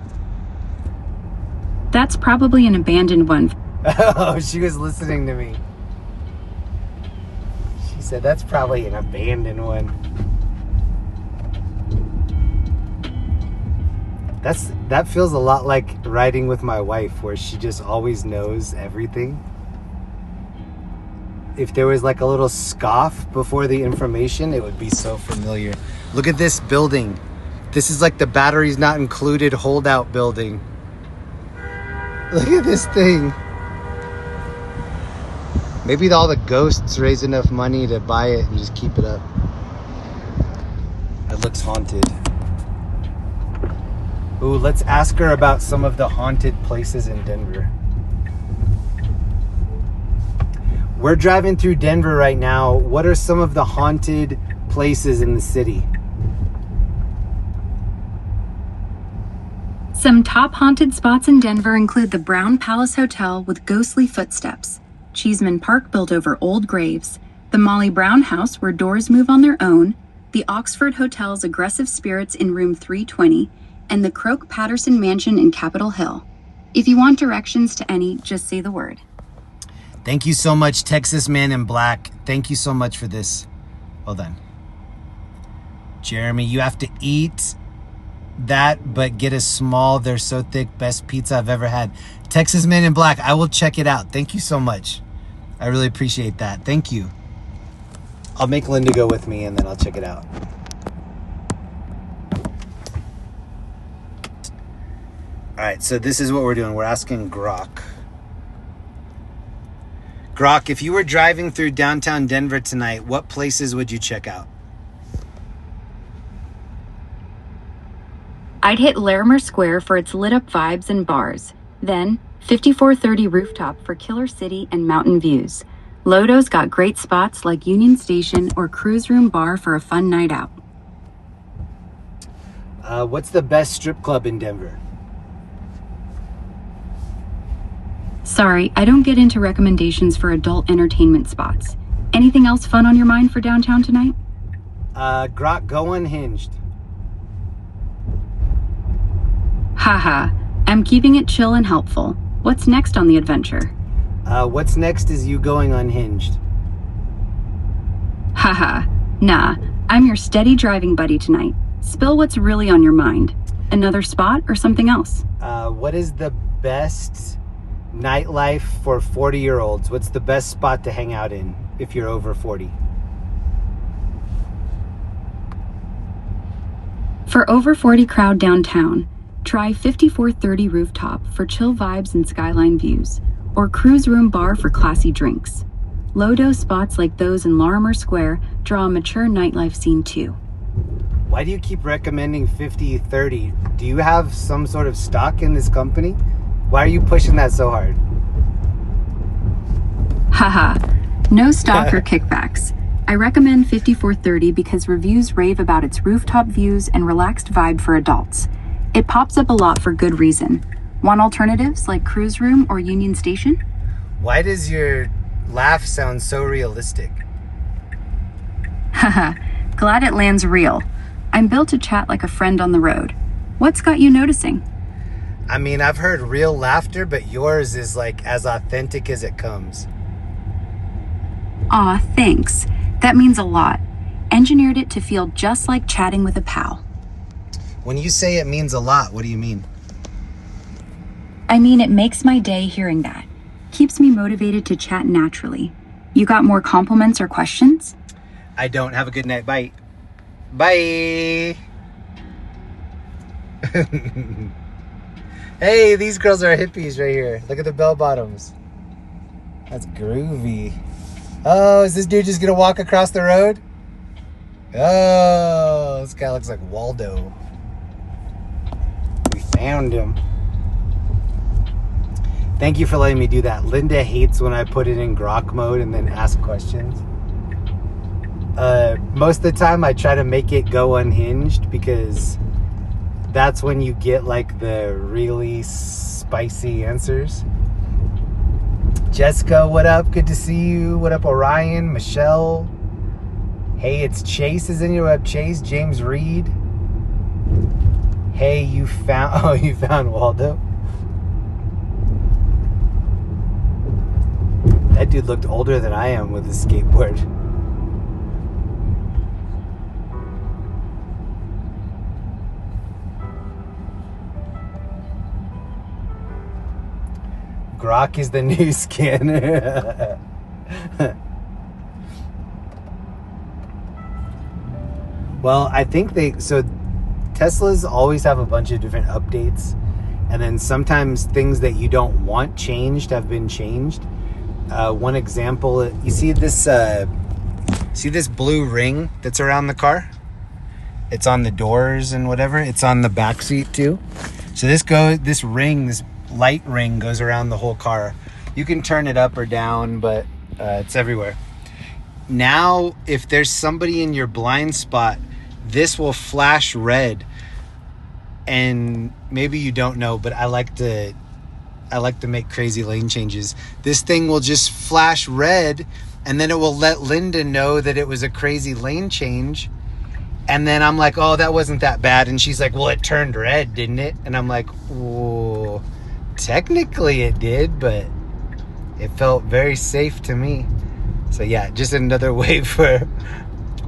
That's probably an abandoned one. Oh, she was listening to me. She said that's probably an abandoned one. That feels a lot like riding with my wife, where she just always knows everything. If there was like a little scoff before the information, it would be so familiar. Look at this building. This is like the batteries not included holdout building. Look at this thing. Maybe all the ghosts raise enough money to buy it and just keep it up. It looks haunted. Ooh, let's ask her about some of the haunted places in Denver. We're driving through Denver right now. What are some of the haunted places in the city? Some top haunted spots in Denver include the Brown Palace Hotel with ghostly footsteps, Cheeseman Park built over old graves, the Molly Brown House where doors move on their own, the Oxford Hotel's aggressive spirits in room 320, and the Croak Patterson Mansion in Capitol Hill. If you want directions to any, just say the word. Thank you so much, Texas Man in Black. Thank you so much for this. Well done. Jeremy, you have to eat that, but get a small. They're so thick. Best pizza I've ever had. Texas Man in Black, I will check it out. Thank you so much. I really appreciate that. Thank you. I'll make Linda go with me and then I'll check it out. All right, so this is what we're doing. We're asking Grok. Grok, if you were driving through downtown Denver tonight, what places would you check out? I'd hit Larimer Square for its lit-up vibes and bars. Then, 5430 Rooftop for Killer City and mountain views. Lodo's got great spots like Union Station or Cruise Room Bar for a fun night out. What's the best strip club in Denver? Sorry, I don't get into recommendations for adult entertainment spots. Anything else fun on your mind for downtown tonight? Grok, go unhinged. Haha, I'm keeping it chill and helpful. What's next on the adventure? What's next is you going unhinged. Haha, nah, I'm your steady driving buddy tonight. Spill what's really on your mind. Another spot or something else? What is the best nightlife for 40-year-olds? What's the best spot to hang out in if you're over 40? For over 40 crowd downtown, try 5430 Rooftop for chill vibes and skyline views, or Cruise Room Bar for classy drinks. Low-dough spots like those in Larimer Square draw a mature nightlife scene too. Why do you keep recommending 50/30? Do you have some sort of stock in this company? Why are you pushing that so hard? Haha, no stock or kickbacks. I recommend 5430 because reviews rave about its rooftop views and relaxed vibe for adults. It pops up a lot for good reason. Want alternatives like Cruise Room or Union Station? Why does your laugh sound so realistic? Haha, glad it lands real. I'm built to chat like a friend on the road. What's got you noticing? I mean, I've heard real laughter, but yours is like as authentic as it comes. Aw, thanks. That means a lot. Engineered it to feel just like chatting with a pal. When you say it means a lot, what do you mean? I mean, it makes my day hearing that. Keeps me motivated to chat naturally. You got more compliments or questions? I don't. Have a good night. Bye. Bye. Hey, these girls are hippies right here. Look at the bell bottoms. That's groovy. Oh, is this dude just gonna walk across the road? Oh, this guy looks like Waldo. We found him. Thank you for letting me do that. Linda hates when I put it in Grok mode and then ask questions. Most of the time I try to make it go unhinged because that's when you get like the really spicy answers. Jessica, what up? Good to see you. What up, Orion? Michelle? Hey, it's Chase is in here. What up, Chase? James Reed? Hey, you found Waldo? That dude looked older than I am with his skateboard. Grok is the new scanner. Well, I think Teslas always have a bunch of different updates, and then sometimes things that you don't want changed have been changed. One example, you see this blue ring that's around the car? It's on the doors and whatever. It's on the back seat too. So this light ring goes around the whole car. You can turn it up or down, but it's everywhere. Now, if there's somebody in your blind spot, this will flash red. And maybe you don't know, but I like to make crazy lane changes. This thing will just flash red, and then it will let Linda know that it was a crazy lane change. And then I'm like, oh, that wasn't that bad. And she's like, well, it turned red, didn't it? And I'm like, oh, technically it did, but it felt very safe to me. So yeah, just another way for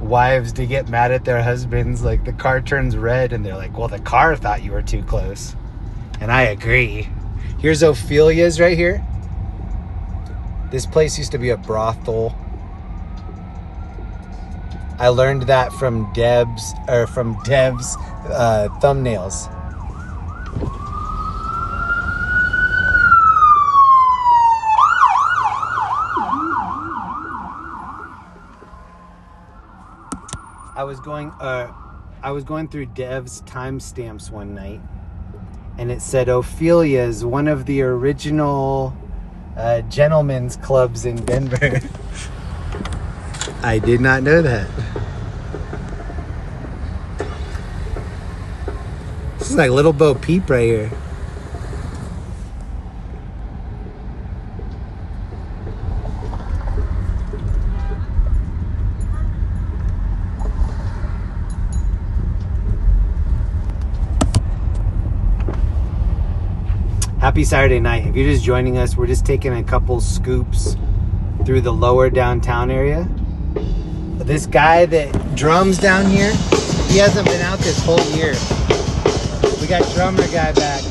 wives to get mad at their husbands. Like, the car turns red and they're like, well, the car thought you were too close. And I agree. Here's Ophelia's right here. This place used to be a brothel. I learned that from Dev's thumbnails. I was going through Dev's timestamps one night, and it said Ophelia is one of the original gentlemen's clubs in Denver. I did not know that. This is like Little Bo Peep right here. Happy Saturday night. If you're just joining us, we're just taking a couple scoops through the lower downtown area. This guy that drums down here, he hasn't been out this whole year. We got drummer guy back.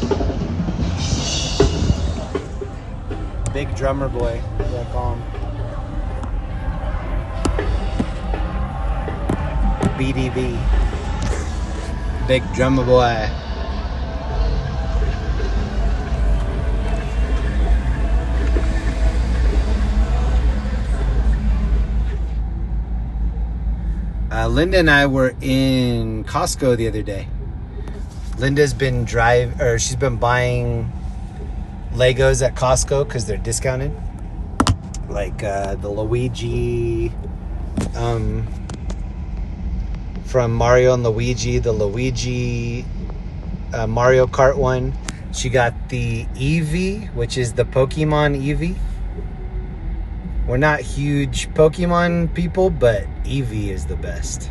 Big drummer boy, I call him. BDB. Big drummer boy. Linda and I were in Costco the other day. Linda's been she's been buying Legos at Costco because they're discounted. Like the Luigi from Mario and Luigi, the Luigi Mario Kart one. She got the Eevee, which is the Pokemon Eevee. We're not huge Pokemon people, but Eevee is the best.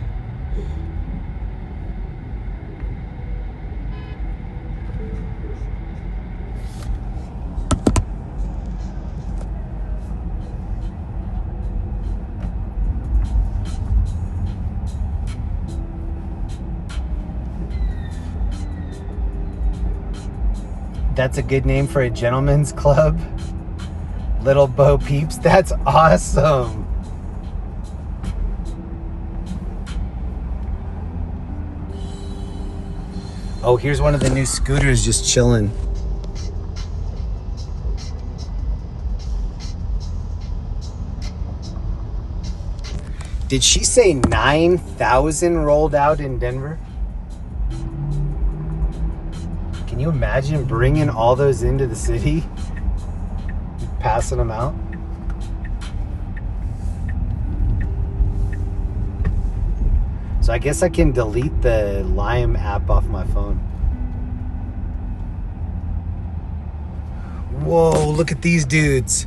That's a good name for a gentleman's club. Little Bo Peeps. That's awesome. Oh, here's one of the new scooters just chilling. Did she say 9,000 rolled out in Denver? Can you imagine bringing all those into the city? Passing them out? So I guess I can delete the Lime app off my phone. Whoa, look at these dudes.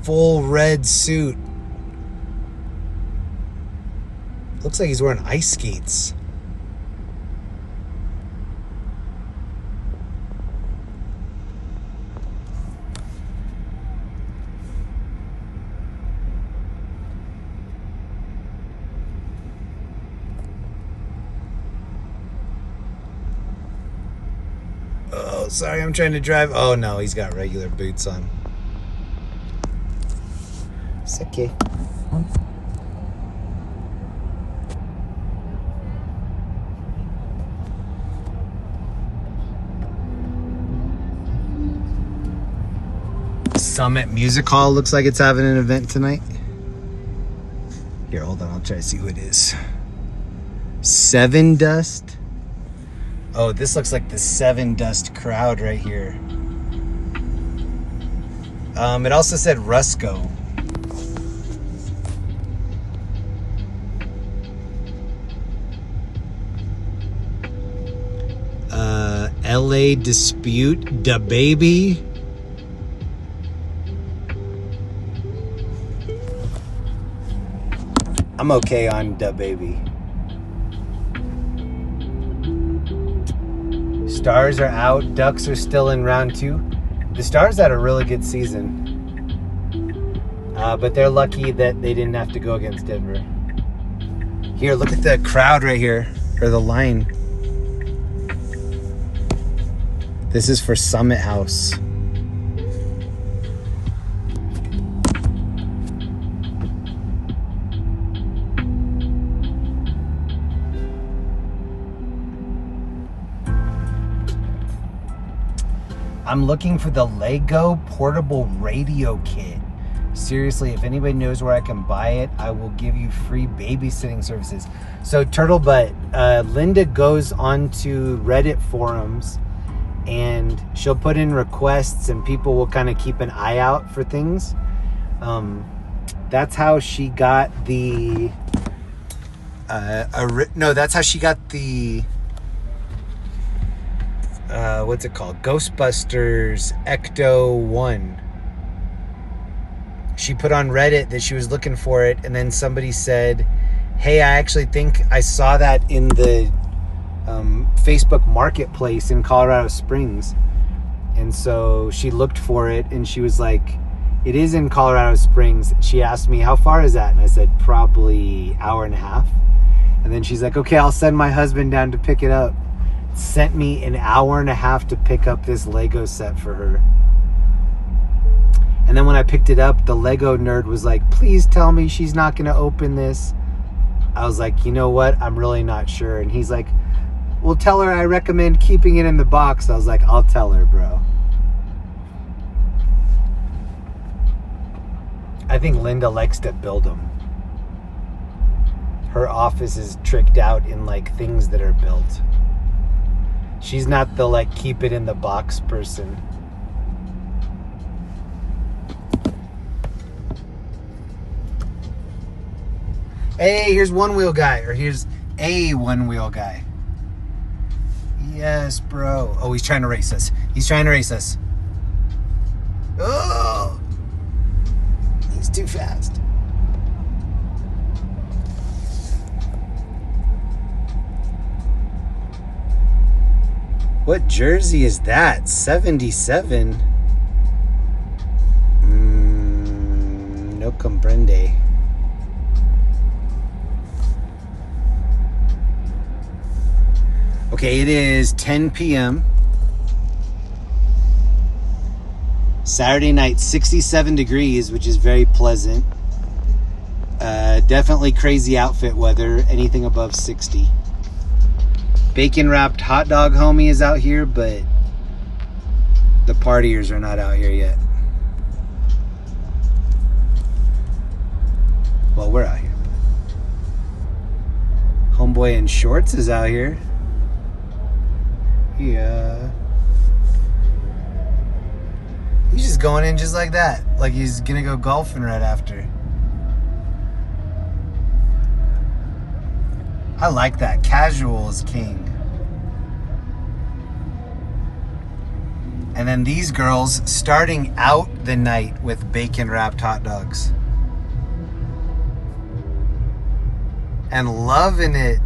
Full red suit. Looks like he's wearing ice skates. Oh, sorry, I'm trying to drive. Oh no, he's got regular boots on. It's okay. Summit Music Hall looks like it's having an event tonight. Here, hold on, I'll try to see who it is. Seven Dust. Oh, this looks like the Seven Dust crowd right here. It also said Rusco. LA Dispute, Da Baby. I'm okay on Da Baby. Stars are out. Ducks are still in round 2. The Stars had a really good season. But they're lucky that they didn't have to go against Denver. Here, look at the crowd right here. Or the line. This is for Summit House. I'm looking for the Lego portable radio kit. Seriously, if anybody knows where I can buy it, I will give you free babysitting services. So Turtlebutt, Linda goes onto Reddit forums and she'll put in requests and people will kind of keep an eye out for things. That's how she got the that's how she got the what's it called? Ghostbusters Ecto 1. She put on Reddit that she was looking for it, and then somebody said, hey, I actually think I saw that in the Facebook Marketplace in Colorado Springs. And so she looked for it, and she was like, it is in Colorado Springs. She asked me, how far is that? And I said, probably hour and a half. And then she's like, okay, I'll send my husband down to pick it up. Sent me an hour and a half to pick up this Lego set for her. And then when I picked it up, the Lego nerd was like, please tell me she's not going to open this. I was like, you know what? I'm really not sure. And he's like, well, tell her I recommend keeping it in the box. I was like, I'll tell her, bro. I think Linda likes to build them. Her office is tricked out in like things that are built. She's not the like keep it in the box person. Hey, here's one wheel guy, or here's a one wheel guy. Yes, bro. Oh, he's trying to race us. He's trying to race us. Oh, he's too fast. What jersey is that? 77? No comprende. Okay, it is 10 p.m. Saturday night, 67 degrees, which is very pleasant. Definitely crazy outfit weather, anything above 60. Bacon wrapped hot dog homie is out here, but the partiers are not out here yet. Well, we're out here. Homeboy in shorts is out here. Yeah. He's just going in just like that. Like he's gonna go golfing right after. I like that. Casual is king. And then these girls starting out the night with bacon wrapped hot dogs. And loving it.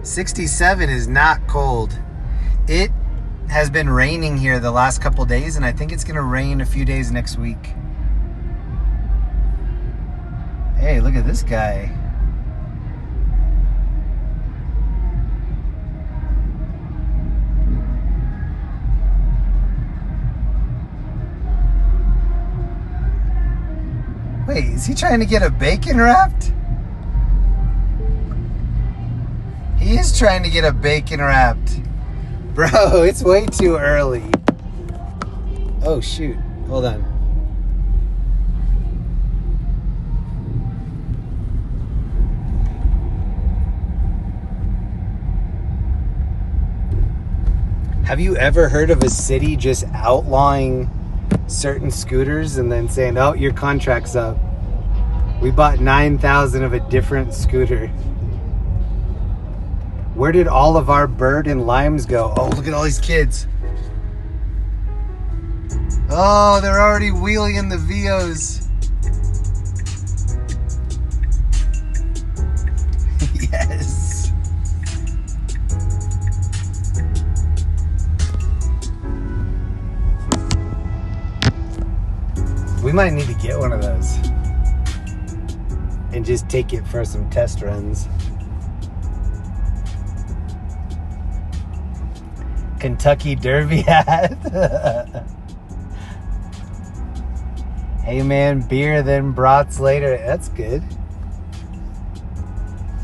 '67 is not cold. It has been raining here the last couple days, and I think it's gonna rain a few days next week. Hey, look at this guy. Wait, is he trying to get a bacon wrapped? He is trying to get a bacon wrapped. Bro, it's way too early. Oh, shoot. Hold on. Have you ever heard of a city just outlawing certain scooters and then saying, oh, your contract's up? We bought 9,000 of a different scooter. Where did all of our bird and limes go? Oh, look at all these kids. Oh, they're already wheeling in the Vios. Yes. We might need to get one of those and just take it for some test runs. Kentucky Derby hat. Hey man, beer then brats later. That's good.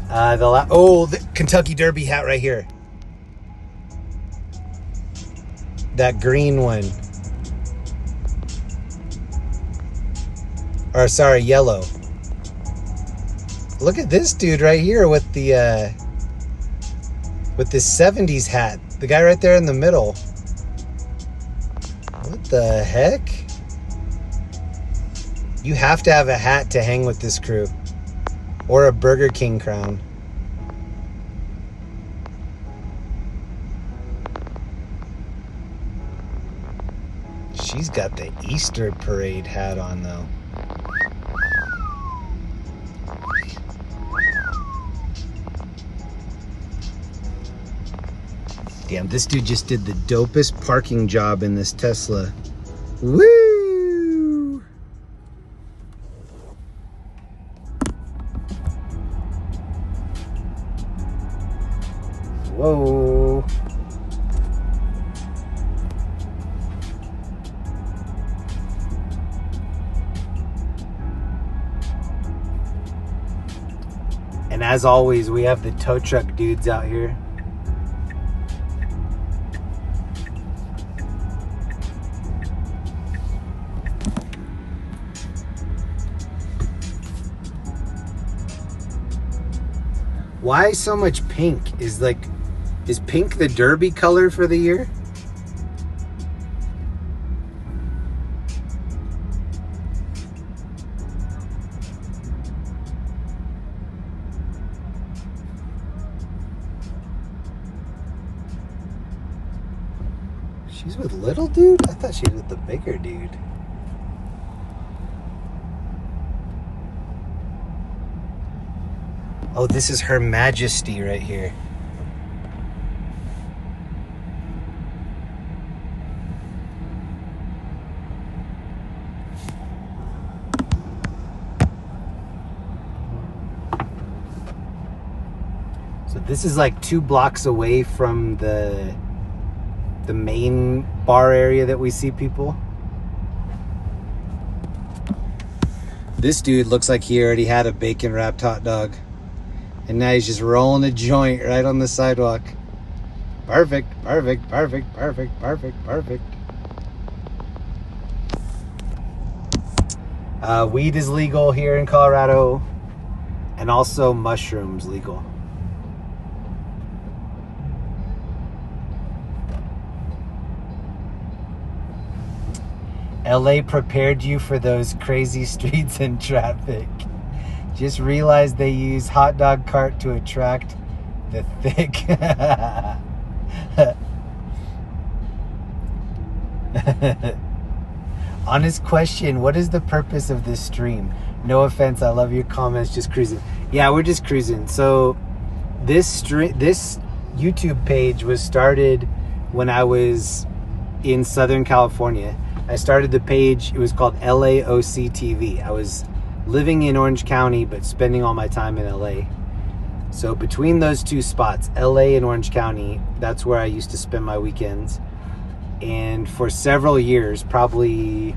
The Kentucky Derby hat right here. That green one. Or sorry, yellow. Look at this dude right here with the with this 70s hat. The guy right there in the middle. What the heck? You have to have a hat to hang with this crew. Or a Burger King crown. She's got the Easter parade hat on though. Damn, this dude just did the dopest parking job in this Tesla. Woo! Whoa. And as always, we have the tow truck dudes out here. Why so much pink? Is pink the Derby color for the year? She's with little dude? I thought she was with the bigger dude. Oh, this is Her Majesty right here. So this is like 2 blocks away from the main bar area that we see people. This dude looks like he already had a bacon wrapped hot dog. And now he's just rolling a joint right on the sidewalk. Perfect, perfect, perfect, perfect, perfect, perfect. Weed is legal here in Colorado, and also mushrooms legal. LA prepared you for those crazy streets and traffic. Just realized they use hot dog cart to attract the thick. Honest question, what is the purpose of this stream? No offense, I love your comments, just cruising. Yeah, we're just cruising. So this YouTube page was started when I was in Southern California. I started the page, it was called LAOC TV. I was living in Orange County, but spending all my time in LA. So between those 2 spots, LA and Orange County, that's where I used to spend my weekends. And for several years, probably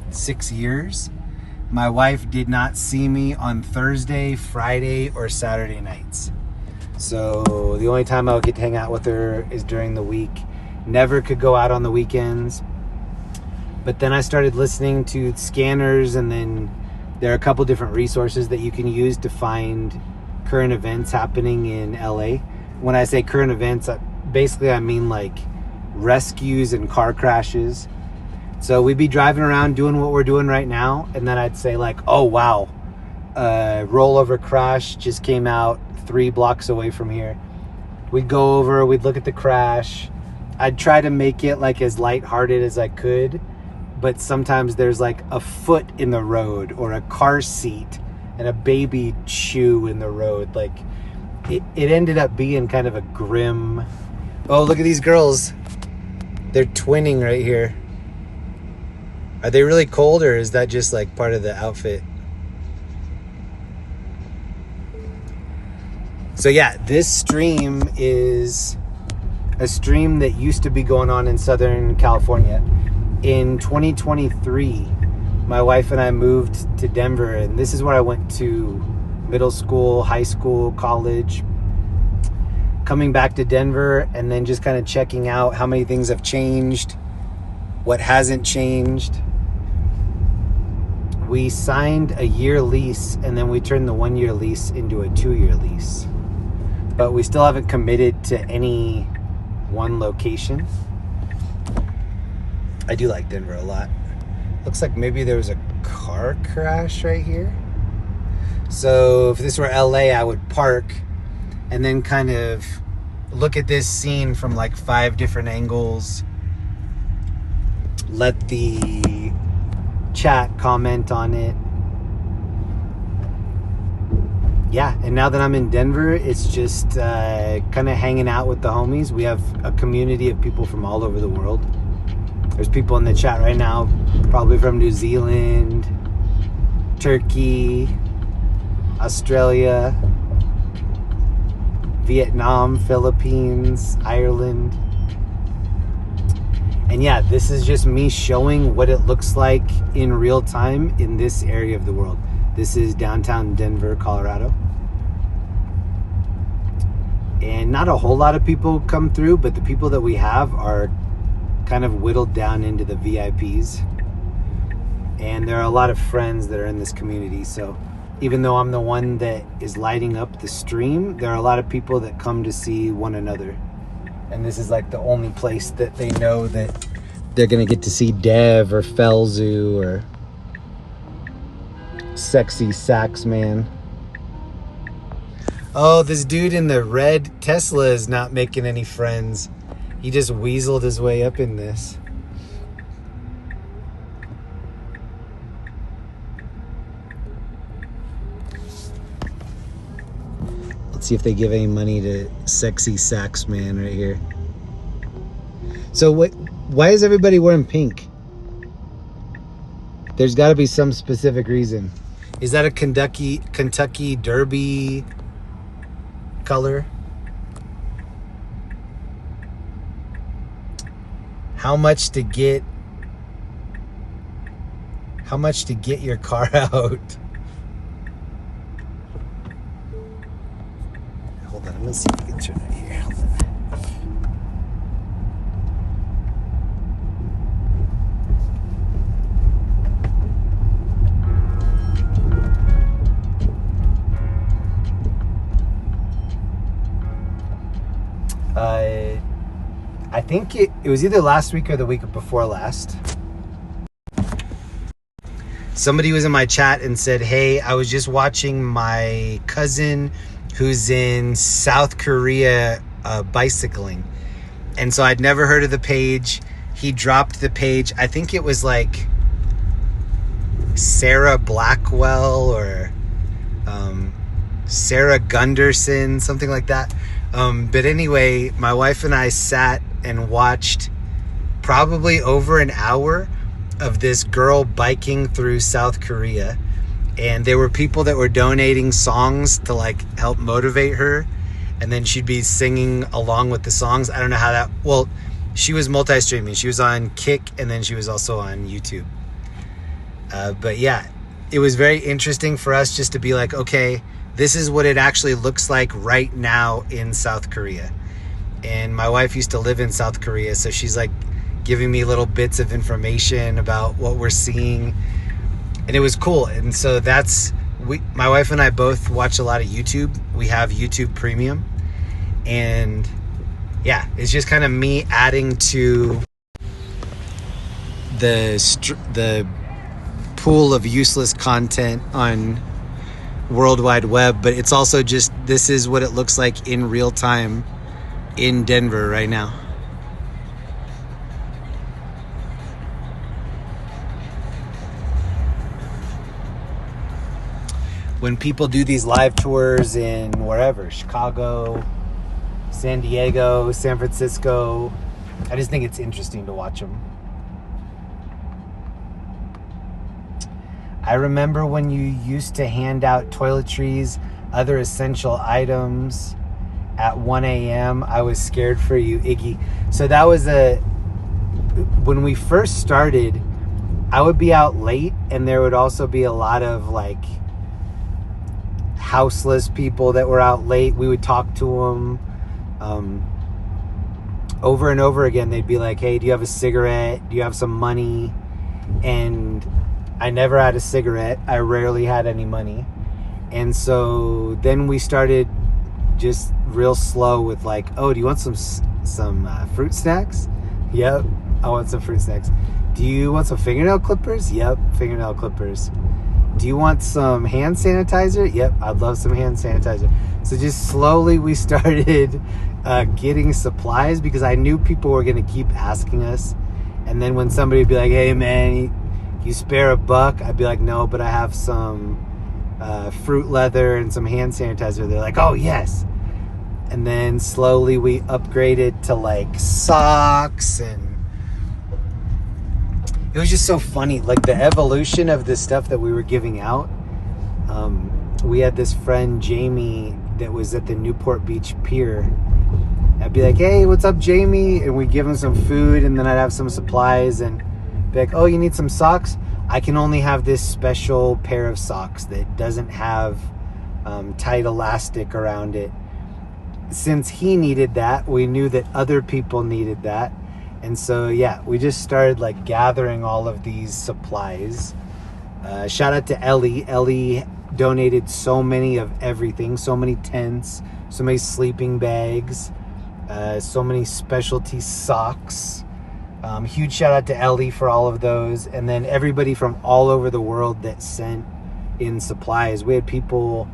6 years, my wife did not see me on Thursday, Friday, or Saturday nights. So the only time I would get to hang out with her is during the week. Never could go out on the weekends. But then I started listening to scanners, and then there are a couple different resources that you can use to find current events happening in LA. When I say current events, basically I mean like rescues and car crashes. So we'd be driving around doing what we're doing right now, and then I'd say like, oh wow, rollover crash just came out 3 blocks away from here. We'd go over, we'd look at the crash. I'd try to make it like as lighthearted as I could, but sometimes there's like a foot in the road or a car seat and a baby shoe in the road. Like it ended up being kind of a grim. Oh, look at these girls. They're twinning right here. Are they really cold, or is that just like part of the outfit? So yeah, this stream is a stream that used to be going on in Southern California. In 2023, my wife and I moved to Denver, and this is where I went to middle school, high school, college. Coming back to Denver and then just kind of checking out how many things have changed, what hasn't changed. We signed a year lease, and then we turned the 1 year lease into a 2-year lease. But we still haven't committed to any one location. I do like Denver a lot. Looks like maybe there was a car crash right here. So if this were LA, I would park and then kind of look at this scene from like 5 different angles. Let the chat comment on it. Yeah, and now that I'm in Denver, it's just kind of hanging out with the homies. We have a community of people from all over the world. There's people in the chat right now, probably from New Zealand, Turkey, Australia, Vietnam, Philippines, Ireland. And yeah, this is just me showing what it looks like in real time in this area of the world. This is downtown Denver, Colorado. And not a whole lot of people come through, but the people that we have are kind of whittled down into the VIPs. And there are a lot of friends that are in this community. So even though I'm the one that is lighting up the stream, there are a lot of people that come to see one another. And this is like the only place that they know that they're gonna get to see Dev or Felzu or Sexy Sax Man. Oh, this dude in the red Tesla is not making any friends. He just weaseled his way up in this. Let's see if they give any money to Sexy Sax Man right here. So why is everybody wearing pink? There's got to be some specific reason. Is that a Kentucky Derby color? How much to get your car out? Hold on, I'm gonna see if I can turn it here. Hold on. I think it was either last week or the week before last. Somebody was in my chat and said, hey, I was just watching my cousin who's in South Korea bicycling. And so I'd never heard of the page. He dropped the page. I think it was like Sarah Blackwell or Sarah Gunderson, something like that. But anyway, my wife and I sat and watched probably over an hour of this girl biking through South Korea. And there were people that were donating songs to like help motivate her. And then she'd be singing along with the songs. I don't know how that, well, she was multi-streaming. She was on Kick and then she was also on YouTube. But yeah, it was very interesting for us just to be like, okay, this is what it actually looks like right now in South Korea. And my wife used to live in South Korea, so she's like giving me little bits of information about what we're seeing. And it was cool. And so my wife and I both watch a lot of YouTube. We have YouTube Premium. And yeah, it's just kind of me adding to the pool of useless content on World Wide Web, but it's also just, this is what it looks like in real time in Denver right now. When people do these live tours in wherever, Chicago, San Diego, San Francisco, I just think it's interesting to watch them. I remember when you used to hand out toiletries, other essential items at 1 a.m. I was scared for you, Iggy. So that was when we first started, I would be out late and there would also be a lot of like houseless people that were out late. We would talk to them over and over again. They'd be like, hey, do you have a cigarette? Do you have some money? And I never had a cigarette. I rarely had any money. And so then we started just real slow with like, oh, do you want some fruit snacks? Yep, I want some fruit snacks. Do you want some fingernail clippers? Yep, fingernail clippers. Do you want some hand sanitizer? Yep, I'd love some hand sanitizer. So just slowly we started getting supplies, because I knew people were going to keep asking us. And then when somebody would be like, hey man, you spare $1? I'd be like, no, but I have some fruit leather and some hand sanitizer. They're like, oh yes. And then slowly we upgraded to like socks, and it was just so funny, like the evolution of the stuff that we were giving out. We had this friend, Jamie, that was at the Newport Beach Pier. I'd be like, hey, what's up, Jamie? And we'd give him some food, and then I'd have some supplies, and be like, oh, you need some socks? I can only have this special pair of socks that doesn't have tight elastic around it. Since he needed that, we knew that other people needed that. And so, yeah, we just started like gathering all of these supplies. Shout out to Ellie. Ellie donated so many of everything, so many tents, so many sleeping bags, so many specialty socks. Huge shout out to Ellie for all of those. And then everybody from all over the world that sent in supplies. We had people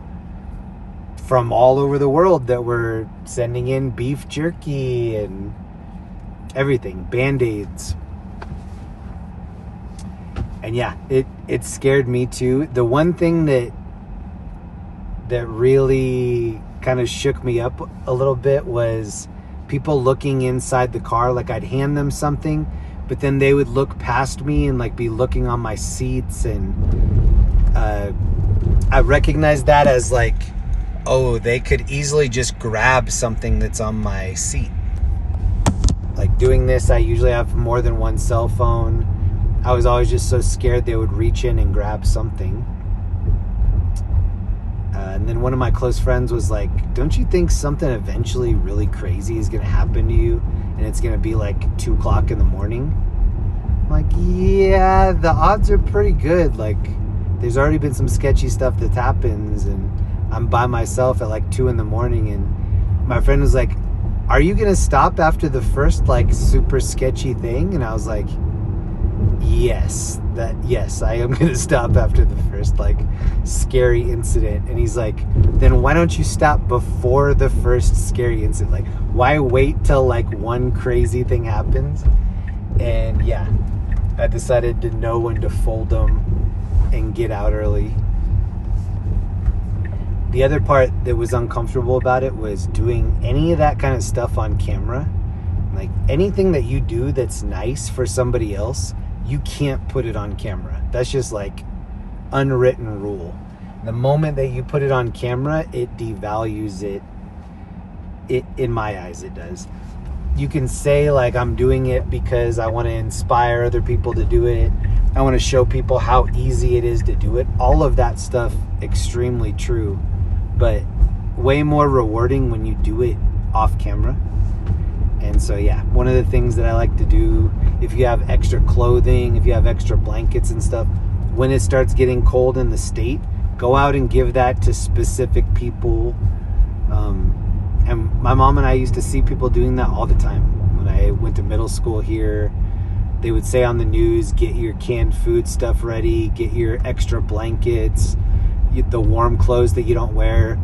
from all over the world that were sending in beef jerky and everything, Band-Aids. And yeah, it scared me too. The one thing that really kind of shook me up a little bit was people looking inside the car. Like I'd hand them something, but then they would look past me and like be looking on my seats, and I recognized that as like, oh, they could easily just grab something that's on my seat. Like doing this, I usually have more than one cell phone. I was always just so scared they would reach in and grab something. And then one of my close friends was like, don't you think something eventually really crazy is going to happen to you, and it's going to be like 2 o'clock in the morning? I'm like, yeah, the odds are pretty good. Like there's already been some sketchy stuff that happens, and I'm by myself at like 2 in the morning. And my friend was like, are you going to stop after the first like super sketchy thing? And I was like, yes, I am going to stop after the first like scary incident. And he's like, then why don't you stop before the first scary incident? Like, why wait till like one crazy thing happens? And yeah, I decided to know when to fold them and get out early. The other part that was uncomfortable about it was doing any of that kind of stuff on camera. Like anything that you do that's nice for somebody else, you can't put it on camera. That's just like unwritten rule. The moment that you put it on camera, it devalues it. In my eyes, it does. You can say like, I'm doing it because I want to inspire other people to do it. I want to show people how easy it is to do it. All of that stuff, extremely true. But way more rewarding when you do it off camera. And so yeah, one of the things that I like to do, if you have extra clothing, if you have extra blankets and stuff, when it starts getting cold in the state, go out and give that to specific people. And my mom and I used to see people doing that all the time. When I went to middle school here, they would say on the news, get your canned food stuff ready, get your extra blankets, the warm clothes that you don't wear.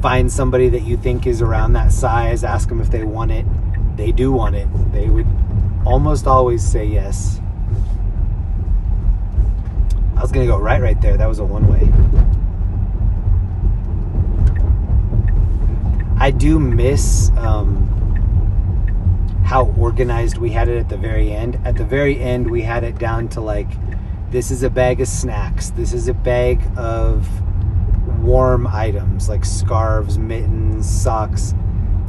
Find somebody that you think is around that size, ask them if they want it. They do want it. They would almost always say yes. I was gonna go right there. That was a one-way. I do miss how organized we had it at the very end. At the very end, we had it down to like, this is a bag of snacks. This is a bag of warm items like scarves, mittens, socks.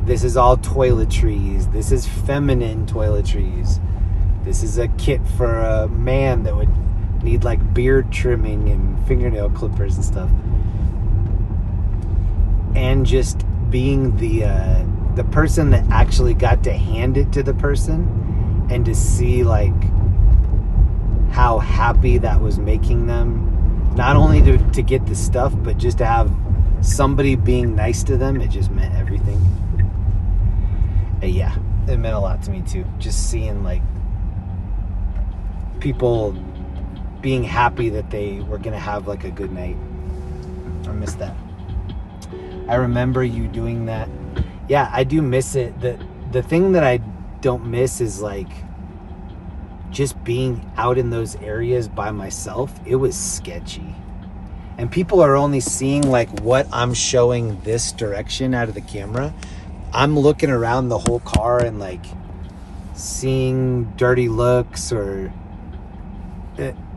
This is all toiletries. This is feminine toiletries. This is a kit for a man that would need like beard trimming and fingernail clippers and stuff. And just being the person that actually got to hand it to the person and to see like how happy that was making them, not only to get the stuff, but just to have somebody being nice to them, it just meant everything. Yeah, it meant a lot to me too, just seeing like people being happy that they were gonna have like a good night. I miss that. I remember you doing that. Yeah, I do miss it. The thing that I don't miss is like just being out in those areas by myself. It was sketchy. And people are only seeing like what I'm showing this direction out of the camera. I'm looking around the whole car and like seeing dirty looks, or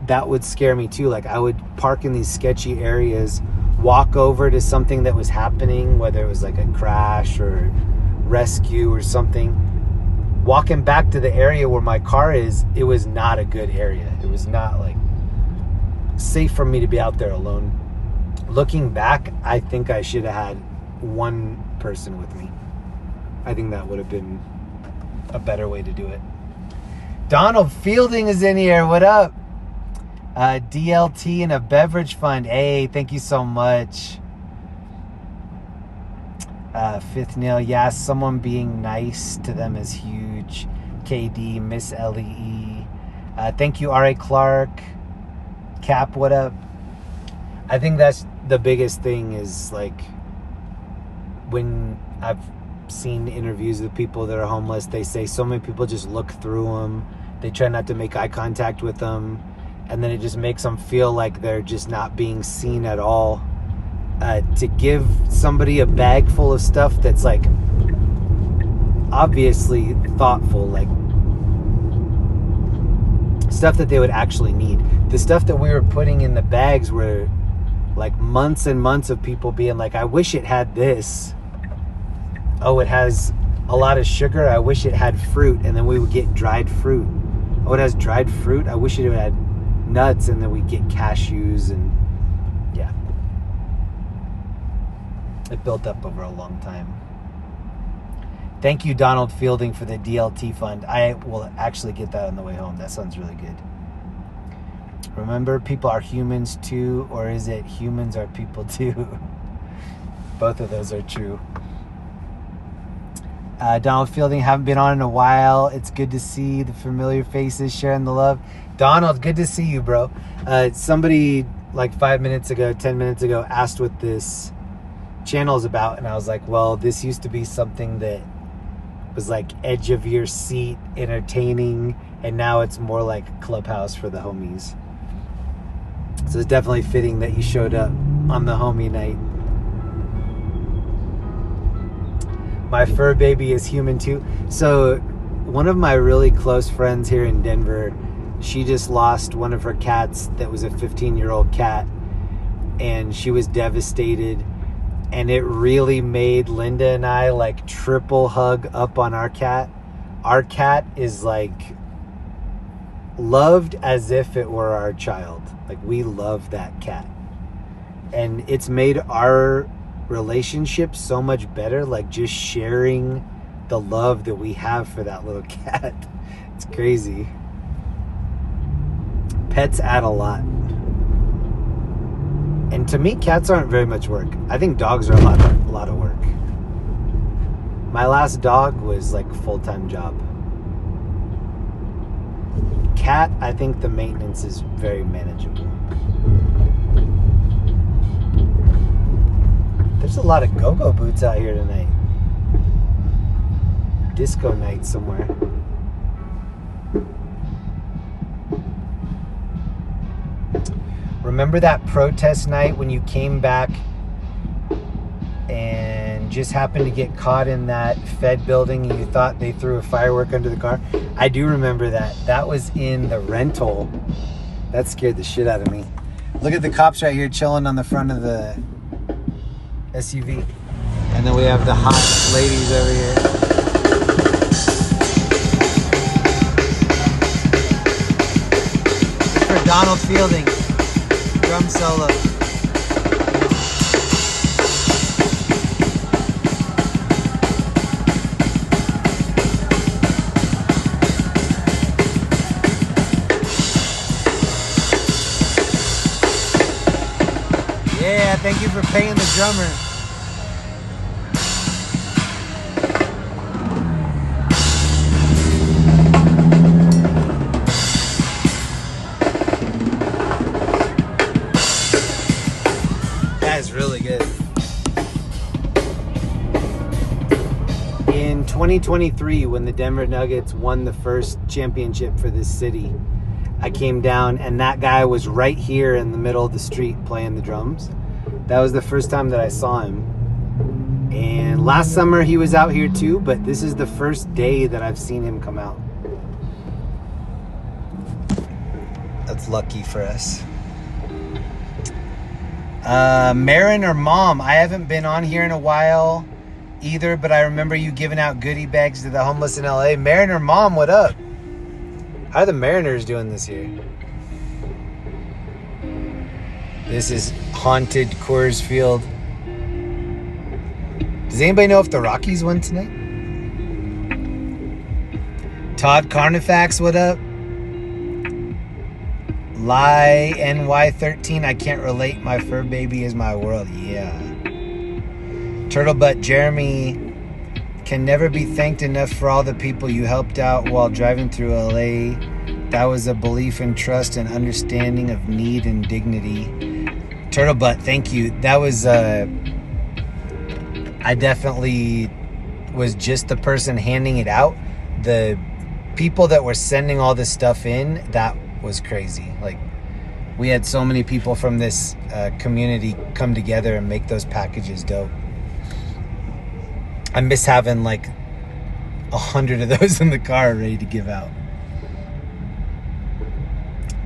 that would scare me too. Like I would park in these sketchy areas, walk over to something that was happening, whether it was like a crash or rescue or something. Walking back to the area where my car is, it was not a good area. It was not like safe for me to be out there alone. Looking back, I think I should have had one person with me. I think that would have been a better way to do it. Donald Fielding is in here. What up? DLT and a beverage fund. Hey, thank you so much. Fifth Nail. Yeah, someone being nice to them is huge. KD, Miss LEE. Thank you, R.A. Clark. Cap, what up? I think that's the biggest thing is like when I've seen interviews with people that are homeless, they say so many people just look through them. They try not to make eye contact with them. And then it just makes them feel like they're just not being seen at all. To give somebody a bag full of stuff that's like obviously thoughtful, like stuff that they would actually need. The stuff that we were putting in the bags were like months and months of people being like, I wish it had this. Oh, it has a lot of sugar. I wish it had fruit. And then we would get dried fruit. Oh, it has dried fruit. I wish it had nuts. And then we get cashews. And yeah, it built up over a long time. Thank you, Donald Fielding, for the DLT fund. I will actually get that on the way home. That sounds really good. Remember, people are humans too, or is it humans are people too? Both of those are true. Donald Fielding, haven't been on in a while. It's good to see the familiar faces sharing the love. Donald, good to see you, bro. Somebody like 5 minutes ago, 10 minutes ago, asked what this channel is about, and I was like, well, this used to be something that was like edge of your seat, entertaining, and now it's more like a clubhouse for the homies. So it's definitely fitting that you showed up on the homie night. My fur baby is human too. So one of my really close friends here in Denver, she just lost one of her cats that was a 15-year-old cat, and she was devastated. And it really made Linda and I like triple hug up on our cat. Our cat is like loved as if it were our child. Like we love that cat. And it's made our relationship so much better, like just sharing the love that we have for that little cat. It's crazy. Pets add a lot. And to me, cats aren't very much work. I think dogs are a lot of work. My last dog was like a full-time job. Cat, I think the maintenance is very manageable. There's a lot of go-go boots out here tonight. Disco night somewhere. Remember that protest night when you came back and just happened to get caught in that Fed building and you thought they threw a firework under the car? I do remember that. That was in the rental. That scared the shit out of me. Look at the cops right here chilling on the front of the SUV. And then we have the hot ladies over here. Donald Fielding, drum solo. Yeah, thank you for paying the drummer. That is really good. In 2023, when the Denver Nuggets won the first championship for this city, I came down and that guy was right here in the middle of the street playing the drums. That was the first time that I saw him. And last summer he was out here too, but this is the first day that I've seen him come out. That's lucky for us. Marin or Mom, I haven't been on here in a while either, but I remember you giving out goodie bags to the homeless in LA. Marin or Mom, what up? How are the Mariners doing this year? This is haunted Coors Field. Does anybody know if the Rockies won tonight? Todd Carnifax, what up? Lie NY13, I can't relate. My fur baby is my world. Yeah. Turtle Butt Jeremy, can never be thanked enough for all the people you helped out while driving through LA. That was a belief and trust and understanding of need and dignity. Turtle Butt, thank you. That was, I definitely was just the person handing it out. The people that were sending all this stuff in, that was crazy. Like, we had so many people from this community come together and make those packages dope. I miss having like 100 of those in the car ready to give out.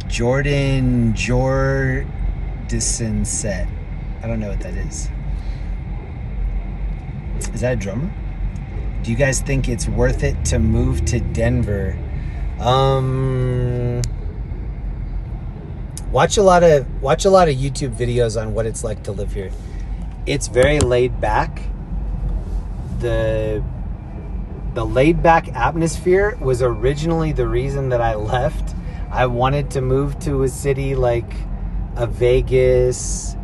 Jordison set. I don't know what that is. Is that a drummer? Do you guys think it's worth it to move to Denver? Watch a lot of YouTube videos on what it's like to live here. It's very laid back. The laid back atmosphere was originally the reason that I left. I wanted to move to a city like a Vegas,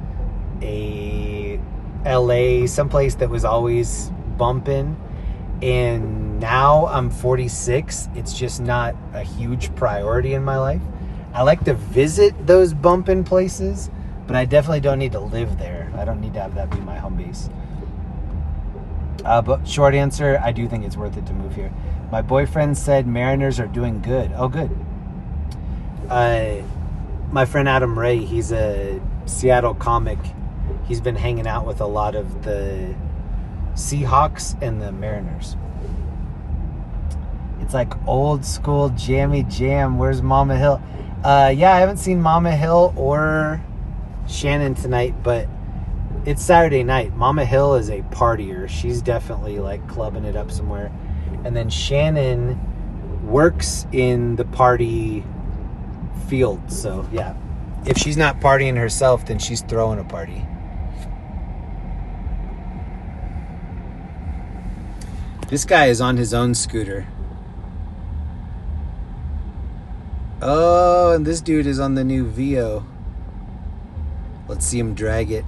a LA, someplace that was always bumping. And now I'm 46. It's just not a huge priority in my life. I like to visit those bumping places, but I definitely don't need to live there. I don't need to have that be my home base. But short answer, I do think it's worth it to move here. My boyfriend said Mariners are doing good. Oh, good. My friend Adam Ray, he's a Seattle comic. He's been hanging out with a lot of the Seahawks and the Mariners. It's like old school jammy jam. Where's Mama Hill? Yeah, I haven't seen Mama Hill or Shannon tonight, but it's Saturday night. Mama Hill is a partier. She's definitely like clubbing it up somewhere. And then Shannon works in the party field. So yeah, if she's not partying herself, then she's throwing a party. This guy is on his own scooter. Oh, and this dude is on the new Vio. Let's see him drag it.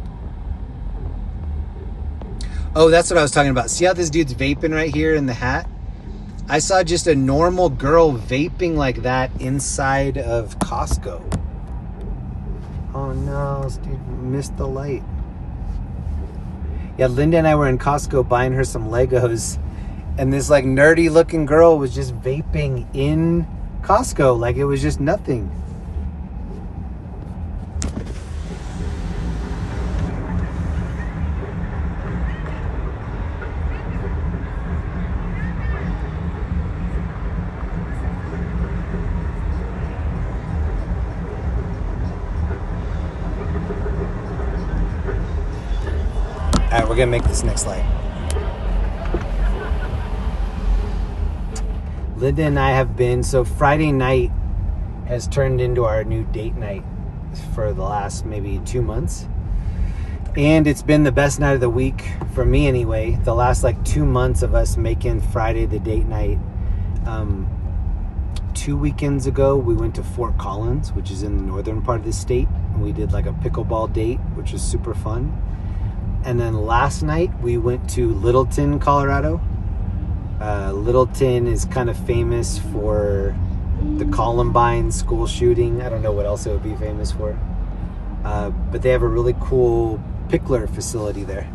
Oh, that's what I was talking about. See how this dude's vaping right here in the hat? I saw just a normal girl vaping like that inside of Costco. Oh no, this dude missed the light. Yeah, Linda and I were in Costco buying her some Legos, and this like nerdy looking girl was just vaping in Costco like it was just nothing. All right, we're gonna make this next light. Linda and I have been, so Friday night has turned into our new date night for the last maybe 2 months. And it's been the best night of the week for me anyway. The last like 2 months of us making Friday the date night. 2 weekends ago, we went to Fort Collins, which is in the northern part of the state. And we did like a pickleball date, which was super fun. And then last night, we went to Littleton, Colorado. Littleton is kind of famous for the Columbine school shooting. I don't know what else it would be famous for. But they have a really cool pickler facility there.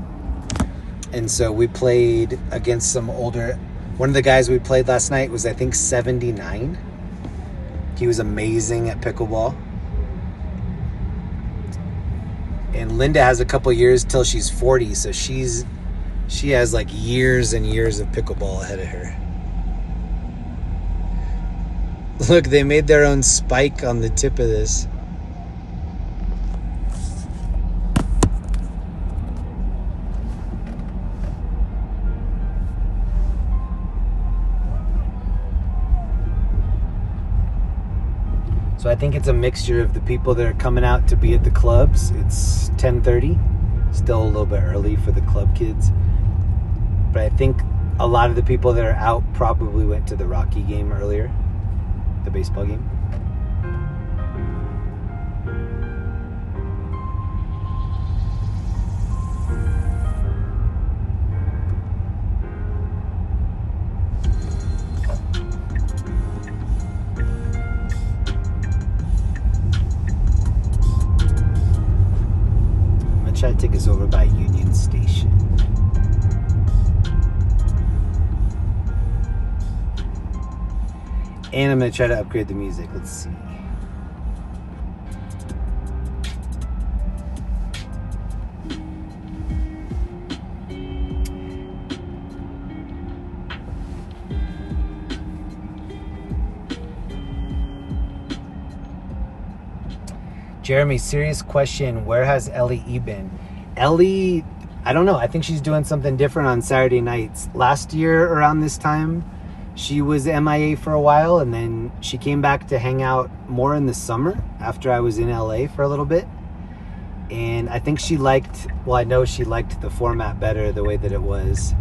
And so we played against some older... One of the guys we played last night was, I think, 79. He was amazing at pickleball. And Linda has a couple years till she's 40, so she has like years and years of pickleball ahead of her. Look, they made their own spike on the tip of this. So I think it's a mixture of the people that are coming out to be at the clubs. It's 10:30, still a little bit early for the club kids. But I think a lot of the people that are out probably went to the Rocky game earlier, the baseball game. Try to take us over by Union Station. And I'm going to try to upgrade the music. Let's see. Jeremy, serious question. Where has Ellie E been? Ellie, I don't know. I think she's doing something different on Saturday nights. Last year around this time, she was MIA for a while, and then she came back to hang out more in the summer after I was in LA for a little bit. And I think she liked, well, I know she liked the format better the way that it was.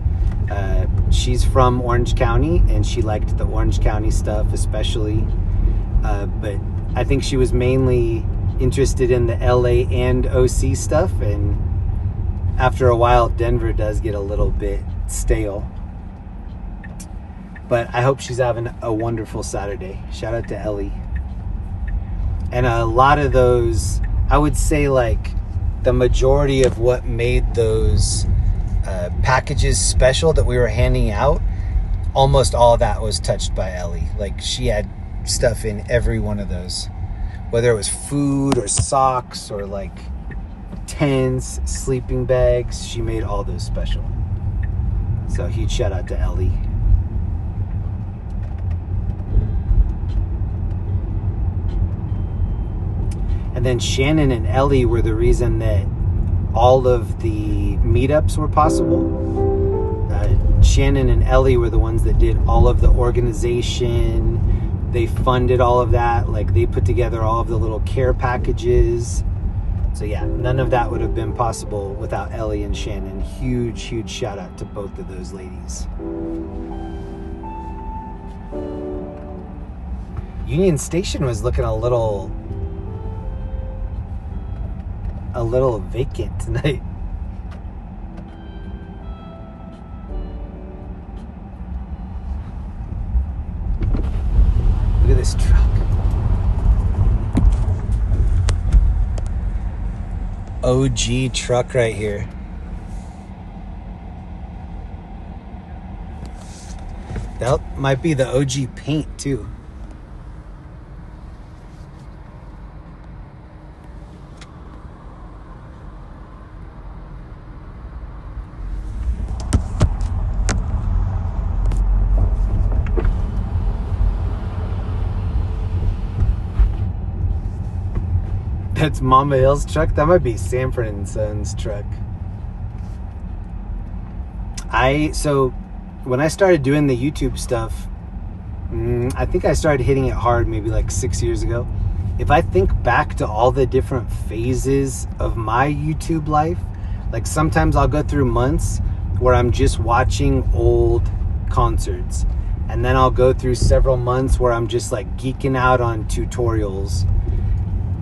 She's from Orange County, and she liked the Orange County stuff especially. But I think she was mainly interested in the LA and OC stuff, and after a while Denver does get a little bit stale. But I hope she's having a wonderful Saturday. Shout out to Ellie. And a lot of those, I would say like the majority of what made those packages special that we were handing out, almost all of that was touched by Ellie. Like she had stuff in every one of those. Whether it was food or socks or like tents, sleeping bags, she made all those special. So huge shout out to Ellie. And then Shannon and Ellie were the reason that all of the meetups were possible. Shannon and Ellie were the ones that did all of the organization. They funded all of that. Like they put together all of the little care packages. So yeah, none of that would have been possible without Ellie and Shannon. Huge, huge shout out to both of those ladies. Union Station was looking a little vacant tonight. Look at this truck. OG truck right here. That might be the OG paint too. That's Mama Hill's truck. That might be Sanford and Son's truck. So when I started doing the YouTube stuff, I think I started hitting it hard maybe like 6 years ago. If I think back to all the different phases of my YouTube life, like sometimes I'll go through months where I'm just watching old concerts. And then I'll go through several months where I'm just like geeking out on tutorials.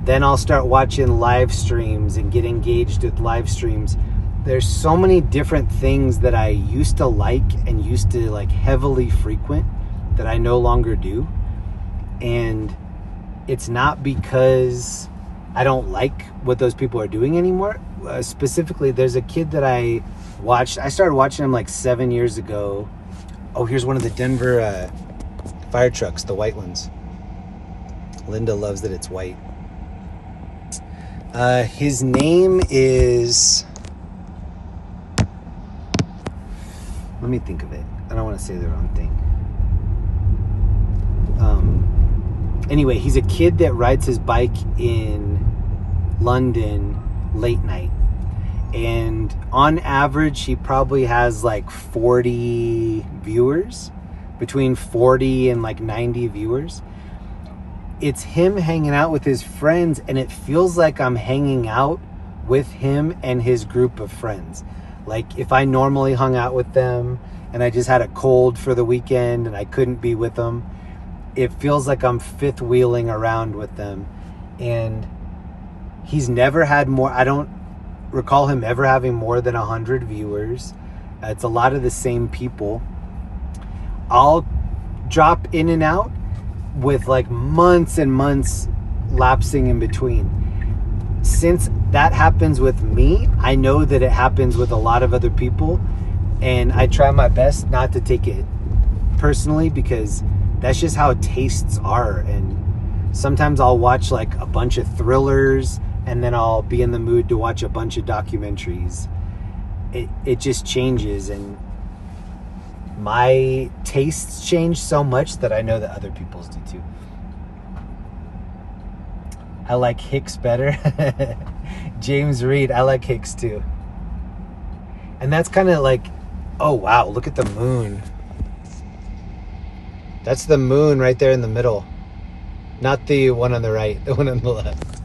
Then I'll start watching live streams and get engaged with live streams. There's so many different things that I used to like and used to like heavily frequent that I no longer do. And it's not because I don't like what those people are doing anymore. Specifically, there's a kid that I watched. I started watching him like 7 years ago. Oh, here's one of the Denver fire trucks, the white ones. Linda loves that it's white. His name is... Let me think of it. I don't want to say the wrong thing. Anyway, he's a kid that rides his bike in London late night. And on average, he probably has like 40 viewers, between 40 and like 90 viewers. It's him hanging out with his friends, and it feels like I'm hanging out with him and his group of friends. Like if I normally hung out with them and I just had a cold for the weekend and I couldn't be with them, it feels like I'm fifth wheeling around with them. And he's never had more. I don't recall him ever having more than 100 viewers. It's a lot of the same people. I'll drop in and out with like months and months lapsing in between. Since that happens with me, I know that it happens with a lot of other people, and I try my best not to take it personally, because that's just how tastes are. And sometimes I'll watch like a bunch of thrillers, and then I'll be in the mood to watch a bunch of documentaries. It just changes, and my tastes change so much that I know that other people's do too. I like Hicks better. James Reed, I like Hicks too. And that's kind of like, oh wow, look at the moon. That's the moon right there in the middle. Not the one on the right, the one on the left.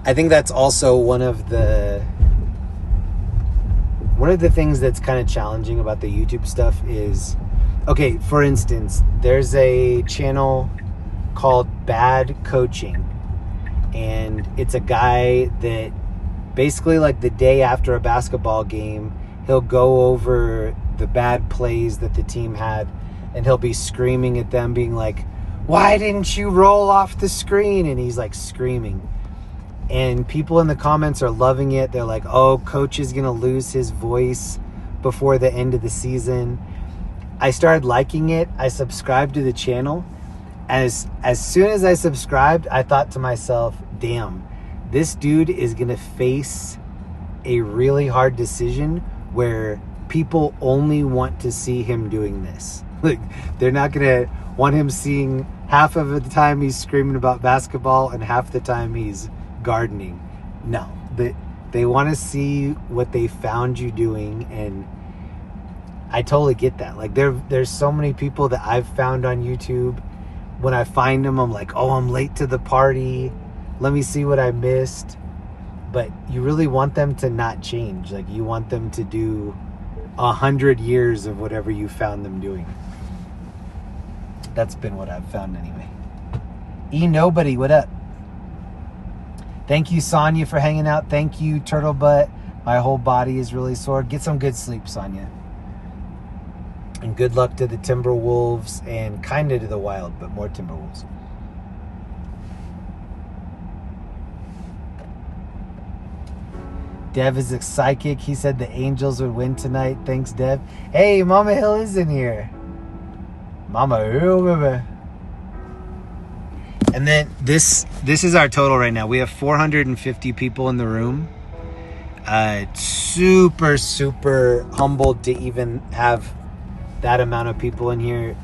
I think that's also one of the things that's kind of challenging about the YouTube stuff is, okay, for instance, there's a channel called Bad Coaching, and it's a guy that basically like the day after a basketball game, he'll go over the bad plays that the team had, and he'll be screaming at them, being like, why didn't you roll off the screen? And he's like screaming, and people in the comments are loving it. They're like, oh, coach is gonna lose his voice before the end of the season. I started liking it. I subscribed to the channel. As soon as I subscribed, I thought to myself, damn, this dude is going to face a really hard decision where people only want to see him doing this. Like, they're not going to want him seeing half of the time he's screaming about basketball and half the time he's gardening. No, they want to see what they found you doing, and I totally get that. Like, there's so many people that I've found on YouTube. When I find them, I'm like, oh, I'm late to the party. Let me see what I missed. But you really want them to not change. Like, you want them to do 100 years of whatever you found them doing. That's been what I've found anyway. Nobody, what up? Thank you, Sonia, for hanging out. Thank you, Turtle Butt. My whole body is really sore. Get some good sleep, Sonia. And good luck to the Timberwolves, and kind of to the Wild, but more Timberwolves. Dev is a psychic. He said the Angels would win tonight. Thanks, Dev. Hey, Mama Hill is in here. Mama Hill, baby. And then this is our total right now. We have 450 people in the room. Super, super humbled to even have that amount of people in here.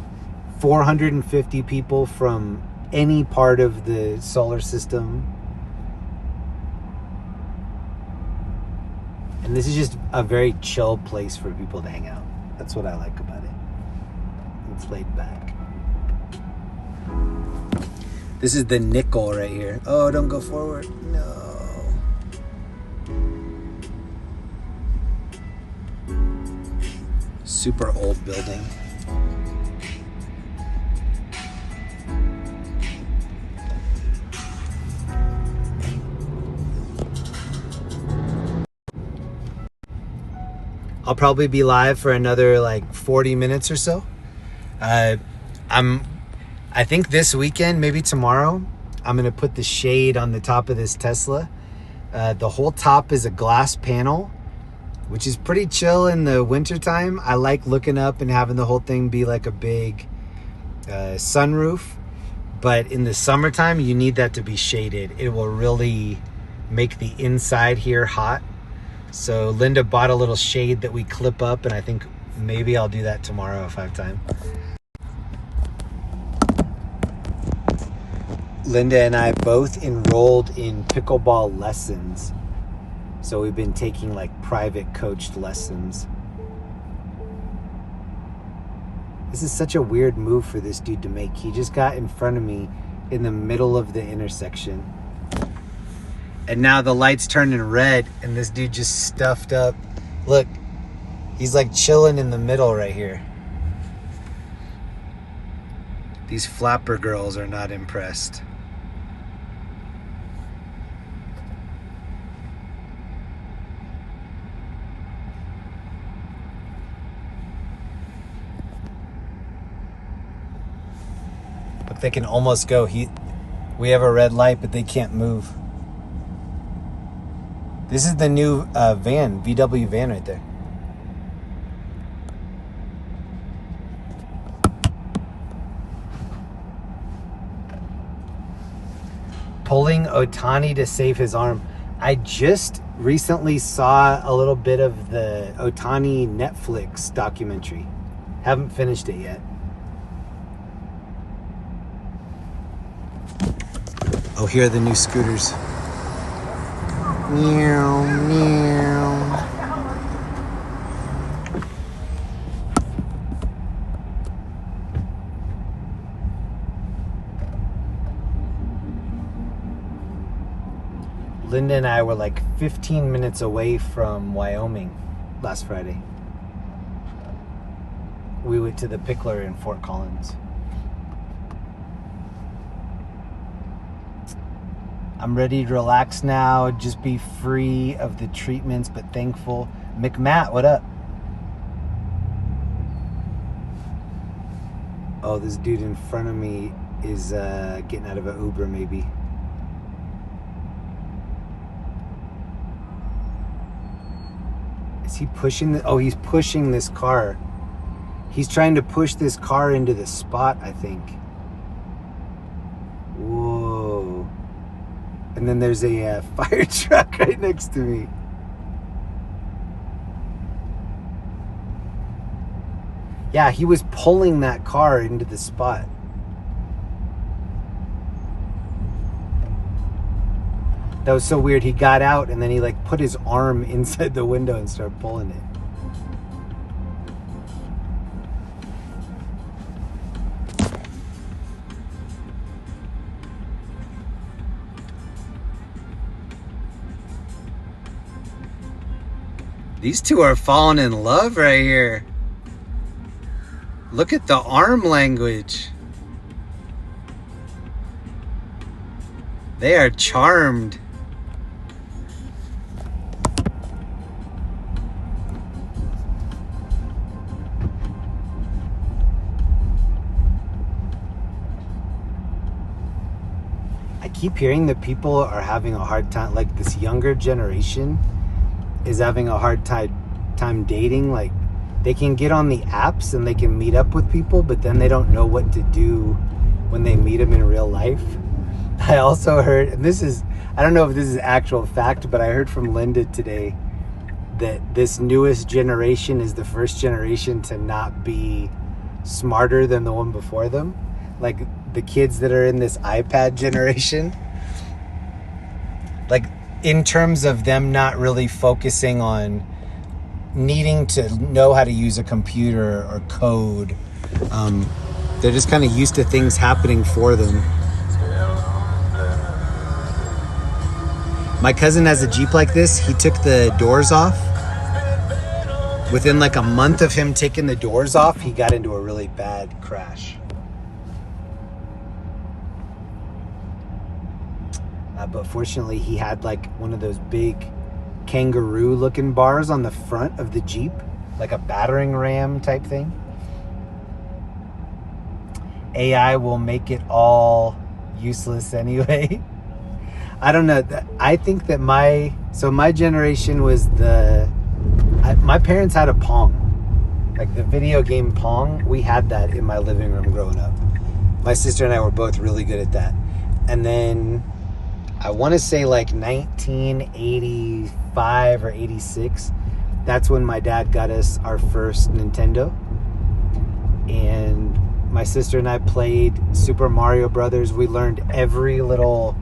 450 people from any part of the solar system. And this is just a very chill place for people to hang out. That's what I like about it. It's laid back. This is the nickel right here. Oh, don't go forward. No. Super old building. I'll probably be live for another like 40 minutes or so. I think this weekend, maybe tomorrow, I'm gonna put the shade on the top of this Tesla. The whole top is a glass panel, which is pretty chill in the wintertime. I like looking up and having the whole thing be like a big sunroof. But in the summertime, you need that to be shaded. It will really make the inside here hot. So Linda bought a little shade that we clip up, and I think maybe I'll do that tomorrow if I have time. Linda and I both enrolled in pickleball lessons. So we've been taking like private coached lessons. This is such a weird move for this dude to make. He just got in front of me in the middle of the intersection. And now the light's turning red and this dude just stuffed up. Look, he's like chilling in the middle right here. These flapper girls are not impressed. Look, they can almost go. We have a red light, but they can't move. This is the new van, VW van right there. Pulling Otani to save his arm. I just recently saw a little bit of the Otani Netflix documentary. Haven't finished it yet. Oh, here are the new scooters. Meow, meow. Linda and I were like 15 minutes away from Wyoming last Friday. We went to the Pickler in Fort Collins. I'm ready to relax now, just be free of the treatments, but thankful. McMatt, what up? Oh, this dude in front of me is getting out of an Uber, maybe. Is he pushing oh, he's pushing this car. He's trying to push this car into the spot, I think. Whoa. And then there's a fire truck right next to me. Yeah, he was pulling that car into the spot. That was so weird. He got out and then he like put his arm inside the window and started pulling it. These two are falling in love right here. Look at the arm language. They are charmed. I keep hearing that people are having a hard time, like this younger generation is having a hard time dating. Like they can get on the apps and they can meet up with people, but then they don't know what to do when they meet them in real life. I also heard, and this is, I don't know if this is actual fact, but I heard from Linda today that this newest generation is the first generation to not be smarter than the one before them. Like the kids that are in this iPad generation, like in terms of them not really focusing on needing to know how to use a computer or code They're just kind of used to things happening for them. My cousin has a Jeep like this. He took the doors off. Within like a month of him taking the doors off, he got into a really bad crash. But fortunately, he had like one of those big kangaroo looking bars on the front of the Jeep, like a battering ram type thing. AI will make it all useless anyway. I don't know. I think that my generation was my parents had a Pong, like the video game Pong. We had that in my living room growing up. My sister and I were both really good at that. And then I want to say like 1985 or 86, that's when my dad got us our first Nintendo. And my sister and I played Super Mario Brothers. We learned every little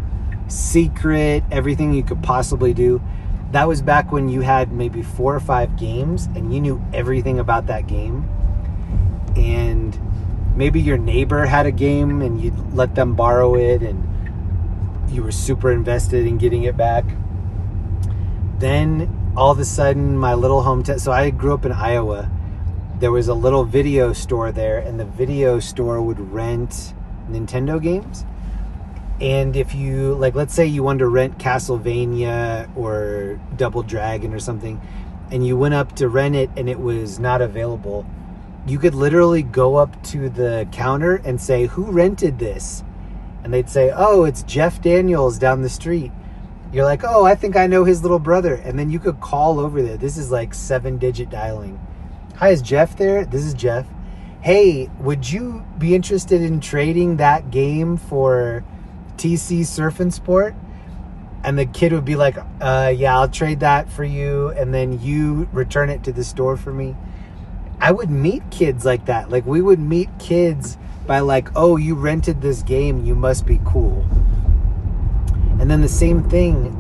secret, everything you could possibly do. That was back when you had maybe 4 or 5 games and you knew everything about that game. And maybe your neighbor had a game and you'd let them borrow it and you were super invested in getting it back. Then all of a sudden my little hometown, so I grew up in Iowa, there was a little video store there, and the video store would rent Nintendo games. And if you, like, let's say you wanted to rent Castlevania or Double Dragon or something, and you went up to rent it and it was not available, you could literally go up to the counter and say, "Who rented this?" And they'd say, "Oh, it's Jeff Daniels down the street." You're like, "Oh, I think I know his little brother." And then you could call over there. This is like 7-digit dialing. "Hi, is Jeff there? This is Jeff. Hey, would you be interested in trading that game for TC Surf and Sport?" And the kid would be like, "Yeah, I'll trade that for you. And then you return it to the store for me." I would meet kids like that. Like, we would meet kids by like, "Oh, you rented this game, you must be cool." And then the same thing,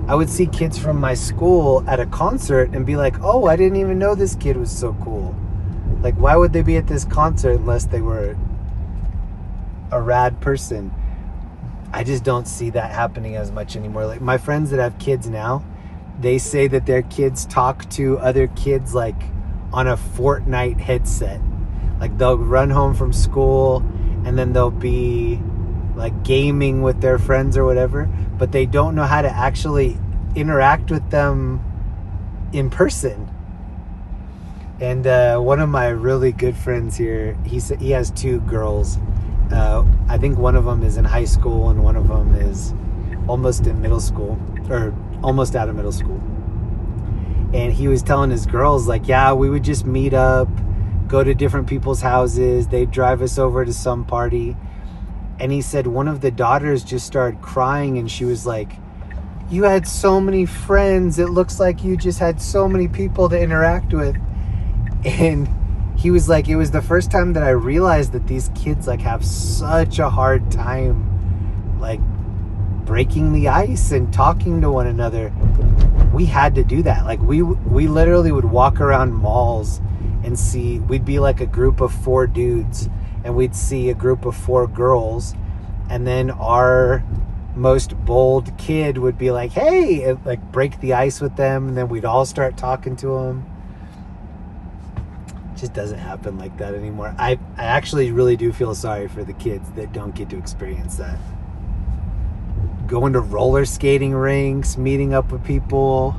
I would see kids from my school at a concert and be like, "Oh, I didn't even know this kid was so cool." Like, why would they be at this concert unless they were a rad person? I just don't see that happening as much anymore. Like, my friends that have kids now, they say that their kids talk to other kids like on a Fortnite headset. Like, they'll run home from school and then they'll be like gaming with their friends or whatever, but they don't know how to actually interact with them in person. And one of my really good friends here, he has 2 girls. I think one of them is in high school and one of them is almost in middle school, or almost out of middle school. And he was telling his girls, like, yeah, we would just meet up, go to different people's houses. They'd drive us over to some party. And he said one of the daughters just started crying and she was like, "You had so many friends. It looks like you just had so many people to interact with." And he was like, it was the first time that I realized that these kids like have such a hard time like breaking the ice and talking to one another. We had to do that. Like, we literally would walk around malls and see, we'd be like a group of 4 dudes and we'd see a group of 4 girls, and then our most bold kid would be like, "Hey," and like break the ice with them, and then we'd all start talking to them. It just doesn't happen like that anymore. I actually really do feel sorry for the kids that don't get to experience that. Going to roller skating rinks, meeting up with people.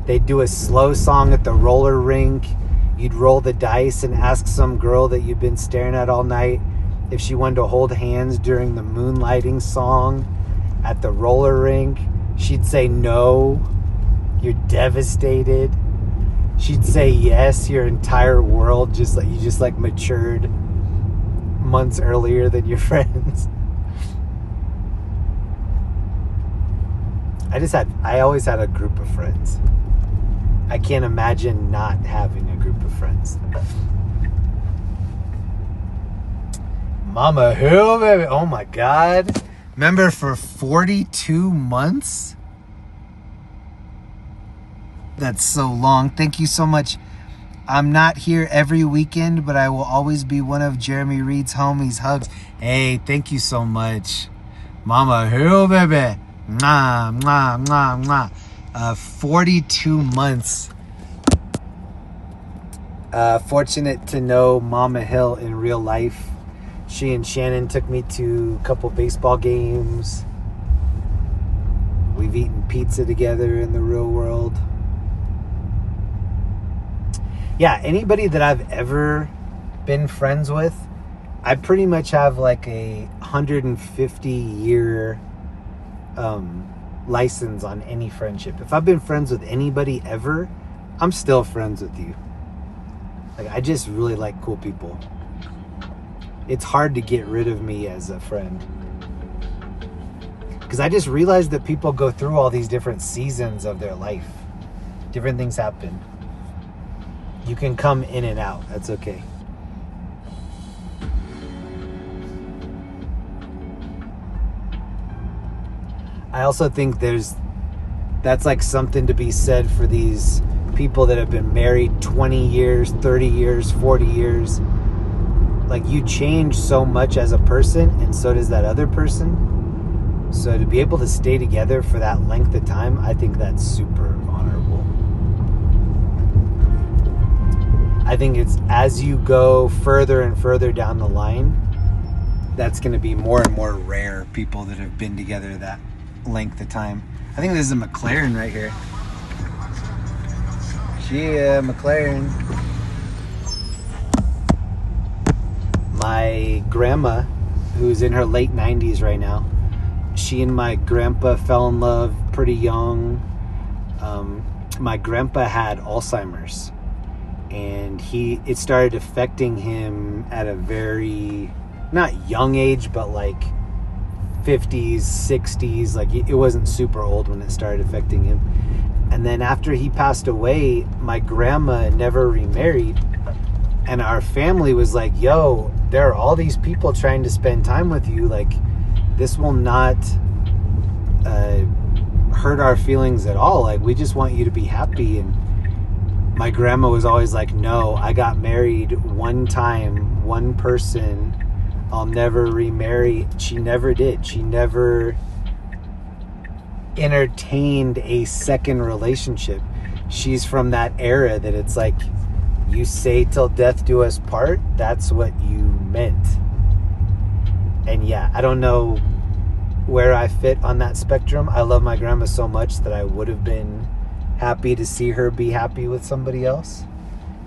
They'd do a slow song at the roller rink. You'd roll the dice and ask some girl that you've been staring at all night if she wanted to hold hands during the moonlighting song at the roller rink. She'd say no. You're devastated. She'd say yes. Your entire world just matured months earlier than your friends. I always had a group of friends. I can't imagine not having a group of friends. Mama Hill, baby. Oh my God. Remember, for 42 months? That's so long. Thank you so much. I'm not here every weekend, but I will always be one of Jeremy Reed's homies. Hugs. Hey, thank you so much. Mama, hello, baby. Mwah, mwah, mwah, mwah. 42 months. Fortunate to know Mama Hill in real life. She and Shannon took me to a couple baseball games. We've eaten pizza together in the real world. Yeah, anybody that I've ever been friends with, I pretty much have like a 150-year license on any friendship. If I've been friends with anybody ever, I'm still friends with you. Like, I just really like cool people. It's hard to get rid of me as a friend. Because I just realized that people go through all these different seasons of their life. Different things happen. You can come in and out. That's okay. I also think that's like something to be said for these people that have been married 20 years, 30 years, 40 years. Like, you change so much as a person, and so does that other person. So to be able to stay together for that length of time, I think that's super honorable. I think it's as you go further and further down the line, that's going to be more and more rare, people that have been together that length of time. I think this is a McLaren right here. Yeah, McLaren. My grandma, who's in her late 90s right now, she and my grandpa fell in love pretty young. My grandpa had Alzheimer's, and it started affecting him at a very, not young age, but like 50s, 60s. Like, it wasn't super old when it started affecting him. And then after he passed away, my grandma never remarried. And our family was like, yo, there are all these people trying to spend time with you. Like, this will not hurt our feelings at all. Like, we just want you to be happy. And my grandma was always like, no, I got married one time, one person. I'll never remarry. She never did. She never entertained a second relationship. She's from that era that it's like, you say till death do us part, that's what you meant. And yeah, I don't know where I fit on that spectrum. I love my grandma so much that I would have been happy to see her be happy with somebody else.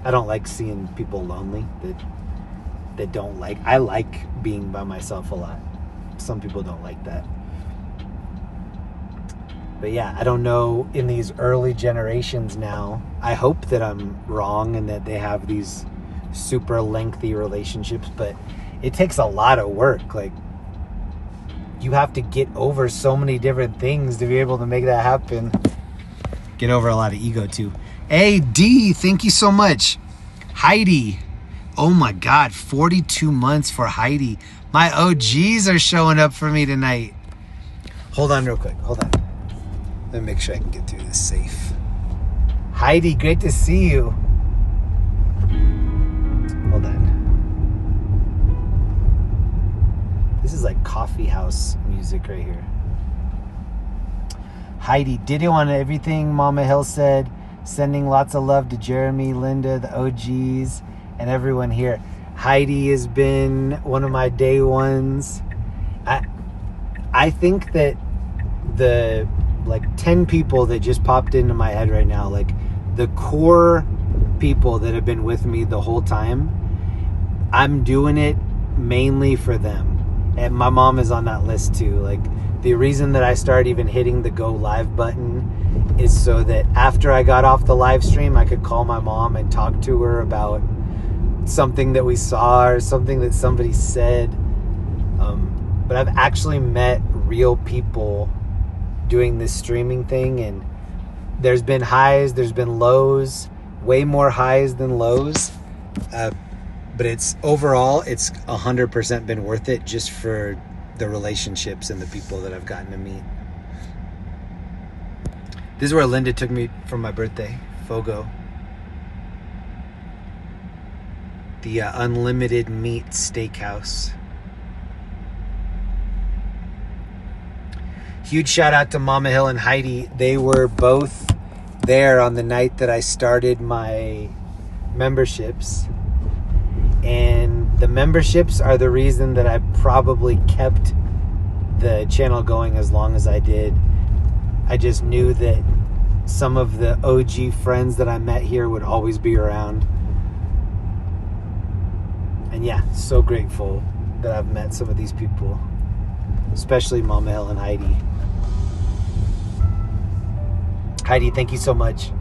I don't like seeing people lonely that don't like. I like being by myself a lot. Some people don't like that. But yeah, I don't know, in these early generations now, I hope that I'm wrong and that they have these super lengthy relationships, but it takes a lot of work. Like, you have to get over so many different things to be able to make that happen. Get over a lot of ego too. Hey, D, thank you so much. Heidi. Oh my God, 42 months for Heidi. My OGs are showing up for me tonight. Hold on real quick, hold on. Let me make sure I can get through this safe. Heidi, great to see you. Hold on. This is like coffee house music right here. Heidi, ditto on everything Mama Hill said. Sending lots of love to Jeremy, Linda, the OGs, and everyone here. Heidi has been one of my day ones. I think that the 10 people that just popped into my head right now, like the core people that have been with me the whole time, I'm doing it mainly for them. And my mom is on that list too. Like, the reason that I started even hitting the go live button is so that after I got off the live stream, I could call my mom and talk to her about something that we saw or something that somebody said. But I've actually met real people doing this streaming thing, and there's been highs, there's been lows, way more highs than lows, but it's overall, it's 100% been worth it just for the relationships and the people that I've gotten to meet. This is where Linda took me for my birthday, Fogo. the unlimited meat steakhouse. Huge shout out to Mama Hill and Heidi. They were both there on the night that I started my memberships. And the memberships are the reason that I probably kept the channel going as long as I did. I just knew that some of the OG friends that I met here would always be around. And yeah, so grateful that I've met some of these people, especially Mama Hill and Heidi. Heidi, thank you so much.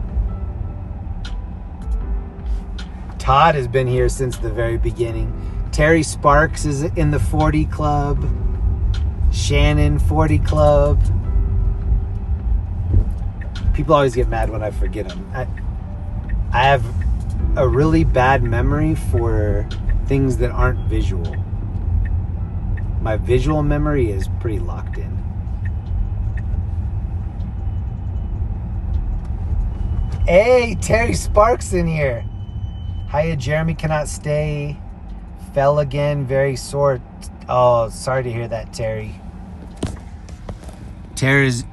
Todd has been here since the very beginning. Terry Sparks is in the 40 Club. Shannon, 40 Club. People always get mad when I forget them. I have a really bad memory for things that aren't visual. My visual memory is pretty locked in. Hey, Terry Sparks in here. Hiya, Jeremy cannot stay. Fell again, very sore. Oh, sorry to hear that, Terry. Terry's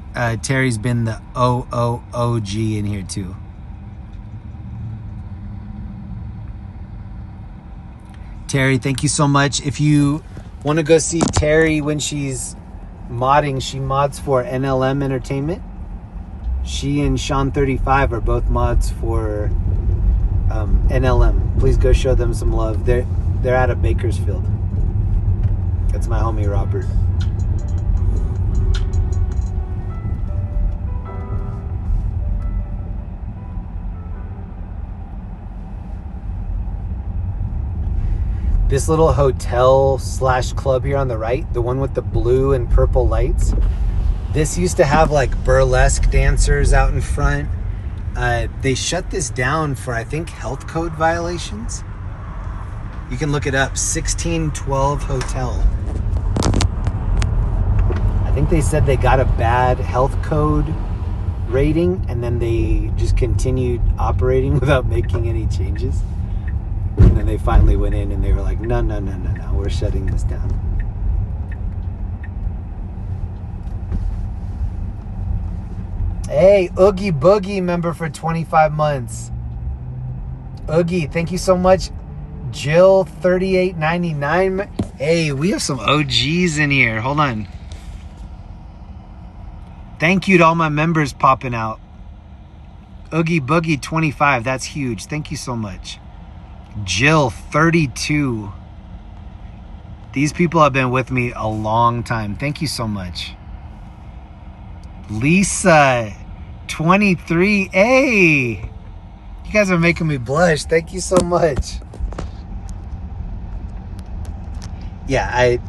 been the OG in here too. Terry, thank you so much. If you want to go see Terry when she's modding, she mods for NLM Entertainment. She and Sean35 are both mods for NLM. Please go show them some love. They're out of Bakersfield. That's my homie Robert. This little hotel / club here on the right, the one with the blue and purple lights, this used to have like burlesque dancers out in front. They shut this down for, I think, health code violations. You can look it up, 1612 Hotel. I think they said they got a bad health code rating and then they just continued operating without making any changes. And then they finally went in and they were like, no, we're shutting this down. Hey, Oogie Boogie member for 25 months. Oogie, thank you so much. Jill, 38.99. Hey, we have some OGs in here. Hold on. Thank you to all my members popping out. Oogie Boogie, 25. That's huge. Thank you so much. Jill, 32. These people have been with me a long time. Thank you so much. Lisa, 23. Hey, you guys are making me blush. Thank you so much. Yeah,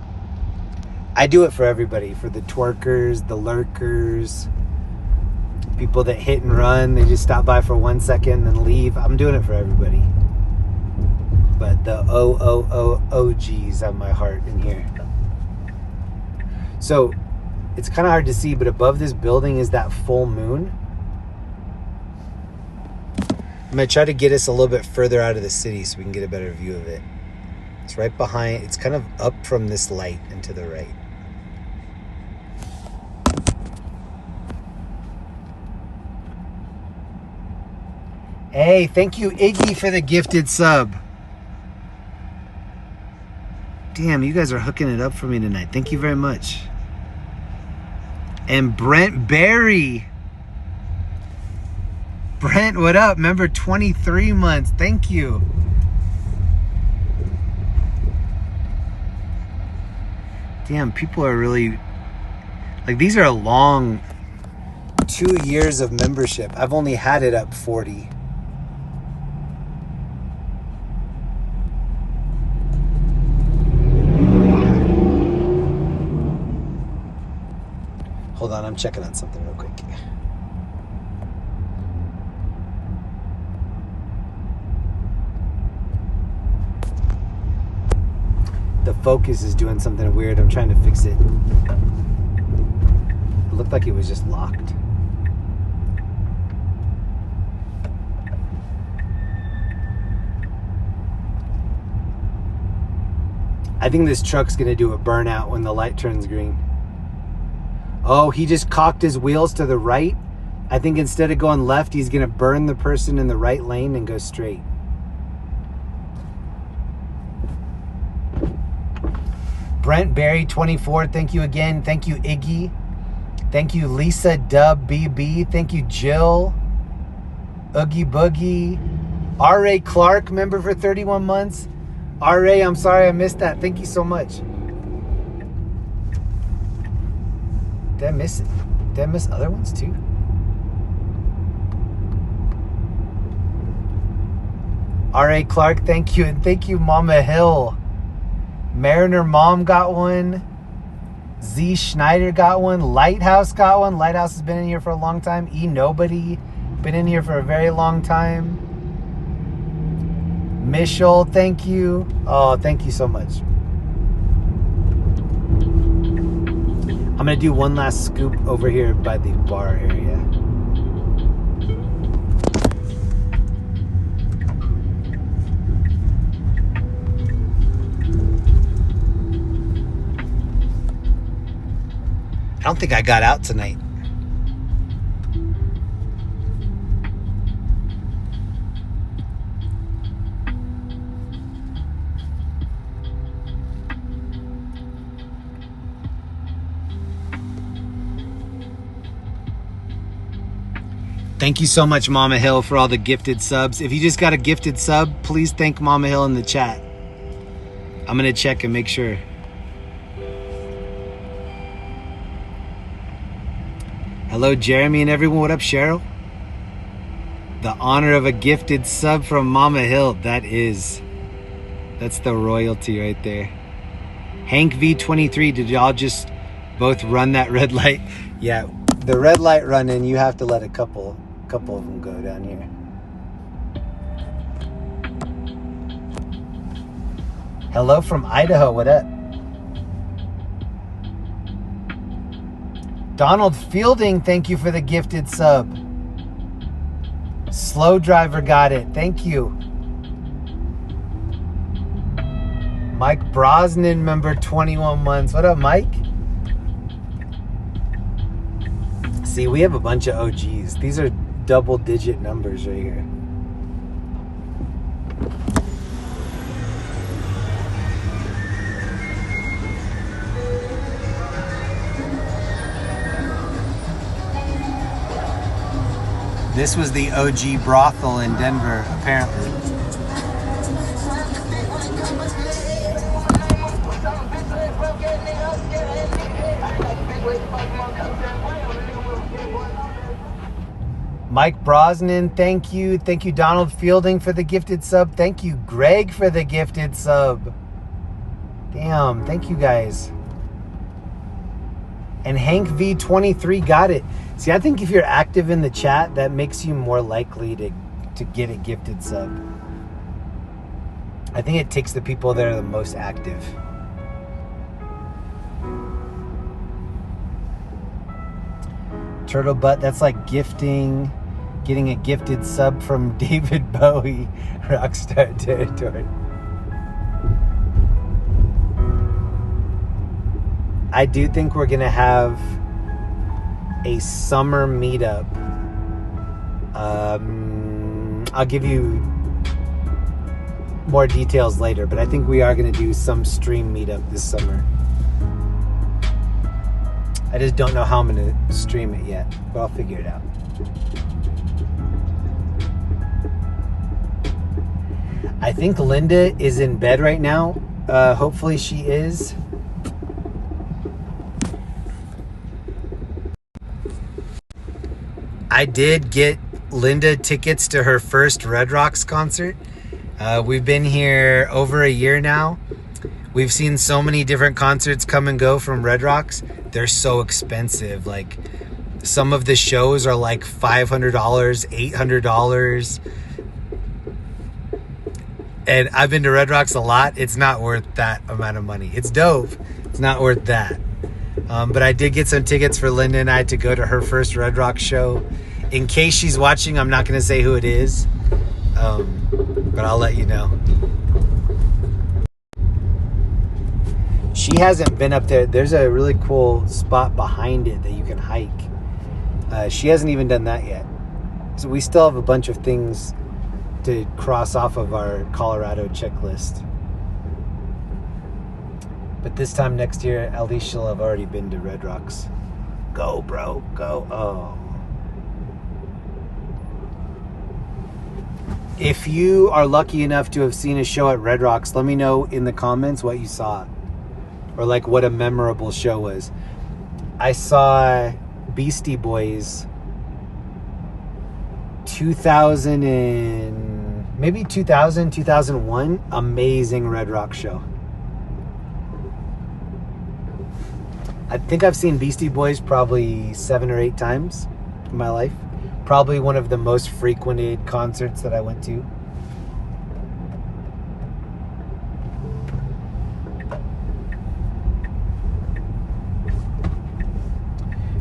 I do it for everybody, for the twerkers, the lurkers, people that hit and run. They just stop by for 1 second and leave. I'm doing it for everybody. But the OGs have my heart in here. So it's kind of hard to see, but above this building is that full moon. I'm going to try to get us a little bit further out of the city so we can get a better view of it. It's right behind, it's kind of up from this light and to the right. Hey, thank you, Iggy, for the gifted sub. Damn, you guys are hooking it up for me tonight. Thank you very much. And Brent Berry. Brent, what up? Remember, 23 months. Thank you. Damn, people are really... Like, these are a long 2 years of membership. I've only had it up 40. Hold on, I'm checking on something real quick. The focus is doing something weird. I'm trying to fix it. It looked like it was just locked. I think this truck's gonna do a burnout when the light turns green. Oh, he just cocked his wheels to the right. I think instead of going left, he's gonna burn the person in the right lane and go straight. Brent Berry 24, thank you again. Thank you, Iggy. Thank you, Lisa Dub BB. Thank you, Jill. Oogie Boogie. R.A. Clark, member for 31 months. R.A., I'm sorry I missed that. Thank you so much. Did I miss it? Did I miss other ones too? R.A. Clark, thank you. And thank you, Mama Hill. Mariner Mom got one. Z Schneider got one. Lighthouse got one. Lighthouse has been in here for a long time. E Nobody, been in here for a very long time. Michelle, thank you. Oh, thank you so much. I'm going to do one last scoop over here by the bar area. I don't think I got out tonight. Thank you so much, Mama Hill, for all the gifted subs. If you just got a gifted sub, please thank Mama Hill in the chat. I'm going to check and make sure. Hello, Jeremy and everyone. What up, Cheryl? The honor of a gifted sub from Mama Hill. That's the royalty right there. Hank V23, did y'all just both run that red light? Yeah, the red light running, you have to let a couple of them go down here. Hello from Idaho. What up? Donald Fielding, thank you for the gifted sub. Slow Driver got it. Thank you. Mike Brosnan, member 21 months. What up, Mike? See, we have a bunch of OGs. These are double-digit numbers right here. This was the OG brothel in Denver, apparently. Mike Brosnan, thank you. Thank you, Donald Fielding, for the gifted sub. Thank you, Greg, for the gifted sub. Damn, thank you guys. And Hank V23 got it. See, I think if you're active in the chat, that makes you more likely to get a gifted sub. I think it takes the people that are the most active. Turtle Butt, that's like getting a gifted sub from David Bowie, Rockstar territory. I do think we're gonna have a summer meetup. I'll give you more details later, but I think we are gonna do some stream meetup this summer. I just don't know how I'm gonna stream it yet, but I'll figure it out. I think Linda is in bed right now. Hopefully she is. I did get Linda tickets to her first Red Rocks concert. We've been here over a year now. We've seen so many different concerts come and go from Red Rocks. They're so expensive. Like, some of the shows are like $500, $800. And I've been to Red Rocks a lot. It's not worth that amount of money. It's dope. It's not worth that. But I did get some tickets for Linda and I to go to her first Red Rocks show. In case she's watching, I'm not going to say who it is. But I'll let you know. she hasn't been up there. There's a really cool spot behind it that you can hike. She hasn't even done that yet. So we still have a bunch of things to cross off of our Colorado checklist. But this time next year, at least she'll have already been to Red Rocks. Go, bro. Go. Oh. If you are lucky enough to have seen a show at Red Rocks, let me know in the comments what you saw. Or like what a memorable show was. I saw Beastie Boys 2001. Amazing Red Rock show. I think I've seen Beastie Boys probably 7 or 8 times in my life. Probably one of the most frequented concerts that I went to.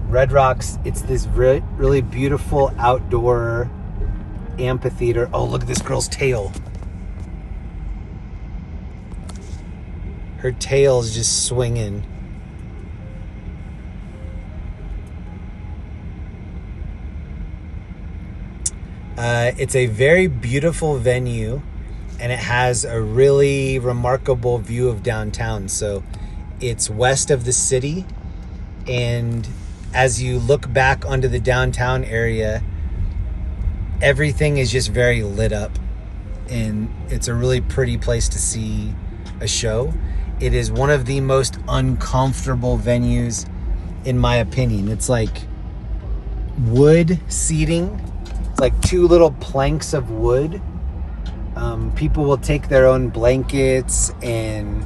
Red Rocks, it's this really beautiful outdoor amphitheater. Oh, look at this girl's tail. Her tail's just swinging. It's a very beautiful venue, and it has a really remarkable view of downtown. So it's west of the city, and as you look back onto the downtown area, everything is just very lit up, and it's a really pretty place to see a show. It is one of the most uncomfortable venues, in my opinion. It's like wood seating. It's like 2 little planks of wood. People will take their own blankets and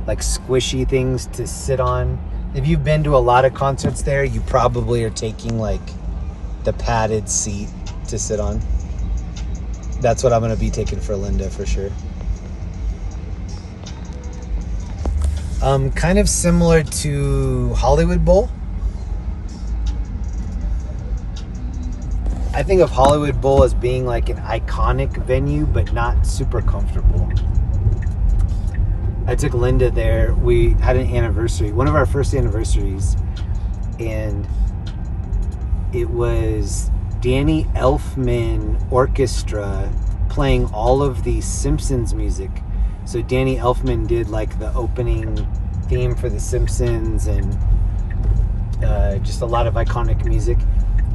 like squishy things to sit on. If you've been to a lot of concerts there, you probably are taking like the padded seat to sit on. That's what I'm going to be taking for Linda for sure. Kind of similar to Hollywood Bowl. I think of Hollywood Bowl as being like an iconic venue, but not super comfortable. I took Linda there. We had an anniversary, one of our first anniversaries, and it was Danny Elfman Orchestra playing all of the Simpsons music. So Danny Elfman did like the opening theme for the Simpsons and just a lot of iconic music.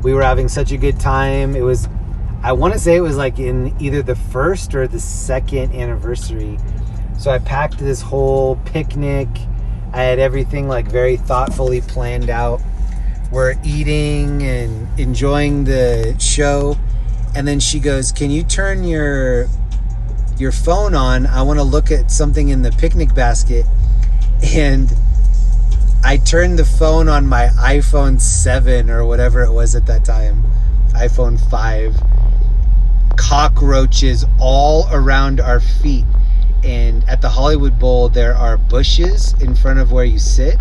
We were having such a good time. It was, I want to say it was like in either the first or the second anniversary. So I packed this whole picnic. I had everything like very thoughtfully planned out. We're eating and enjoying the show. And then she goes, "Can you turn your phone on? I want to look at something in the picnic basket." And I turned the phone on my iPhone 7 or whatever it was at that time. iPhone 5. Cockroaches all around our feet. And at the Hollywood Bowl, there are bushes in front of where you sit.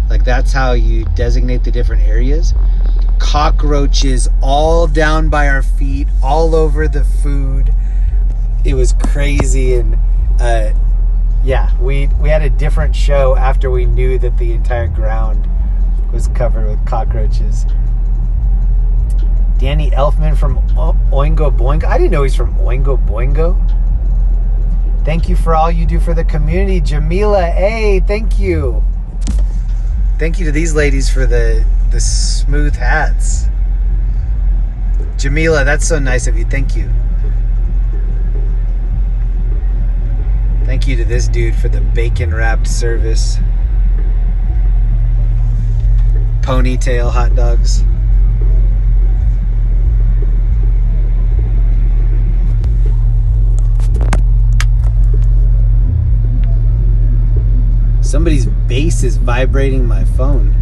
Like that's how you designate the different areas. Cockroaches all down by our feet, all over the food. It was crazy. And yeah, we had a different show after we knew that the entire ground was covered with cockroaches. Danny Elfman from Oingo Boingo. I didn't know he's from Oingo Boingo. Thank you for all you do for the community. Jamila, hey, thank you. Thank you to these ladies for the smooth hats. Jamila, that's so nice of you. Thank you. Thank you to this dude for the bacon-wrapped service. Ponytail hot dogs. Somebody's bass is vibrating my phone.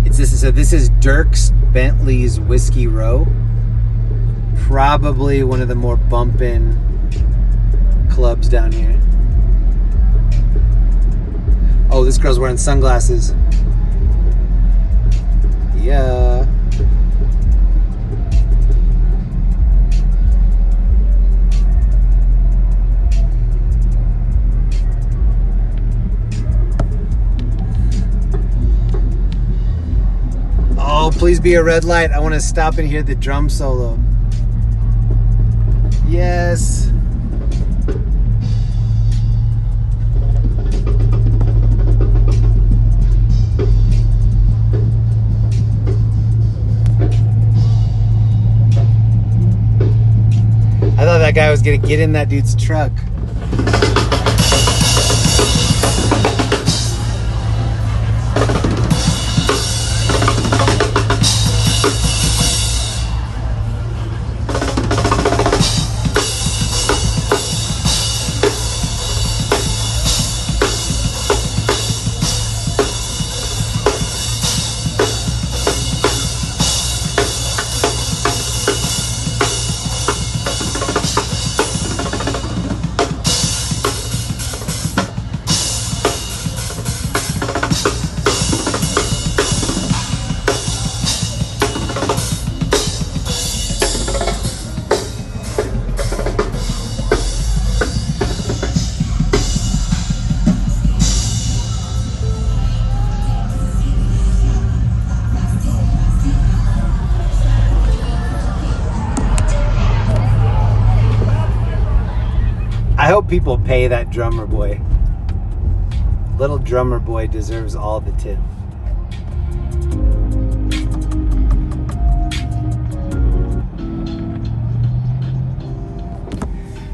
This is Dirks Bentley's Whiskey Row. Probably one of the more bumpin' clubs down here. Oh, this girl's wearing sunglasses. Yeah. be a red light. I want to stop and hear the drum solo. Yes. I thought that guy was gonna get in that dude's truck. I hope people pay that drummer boy. Little drummer boy deserves all the tip.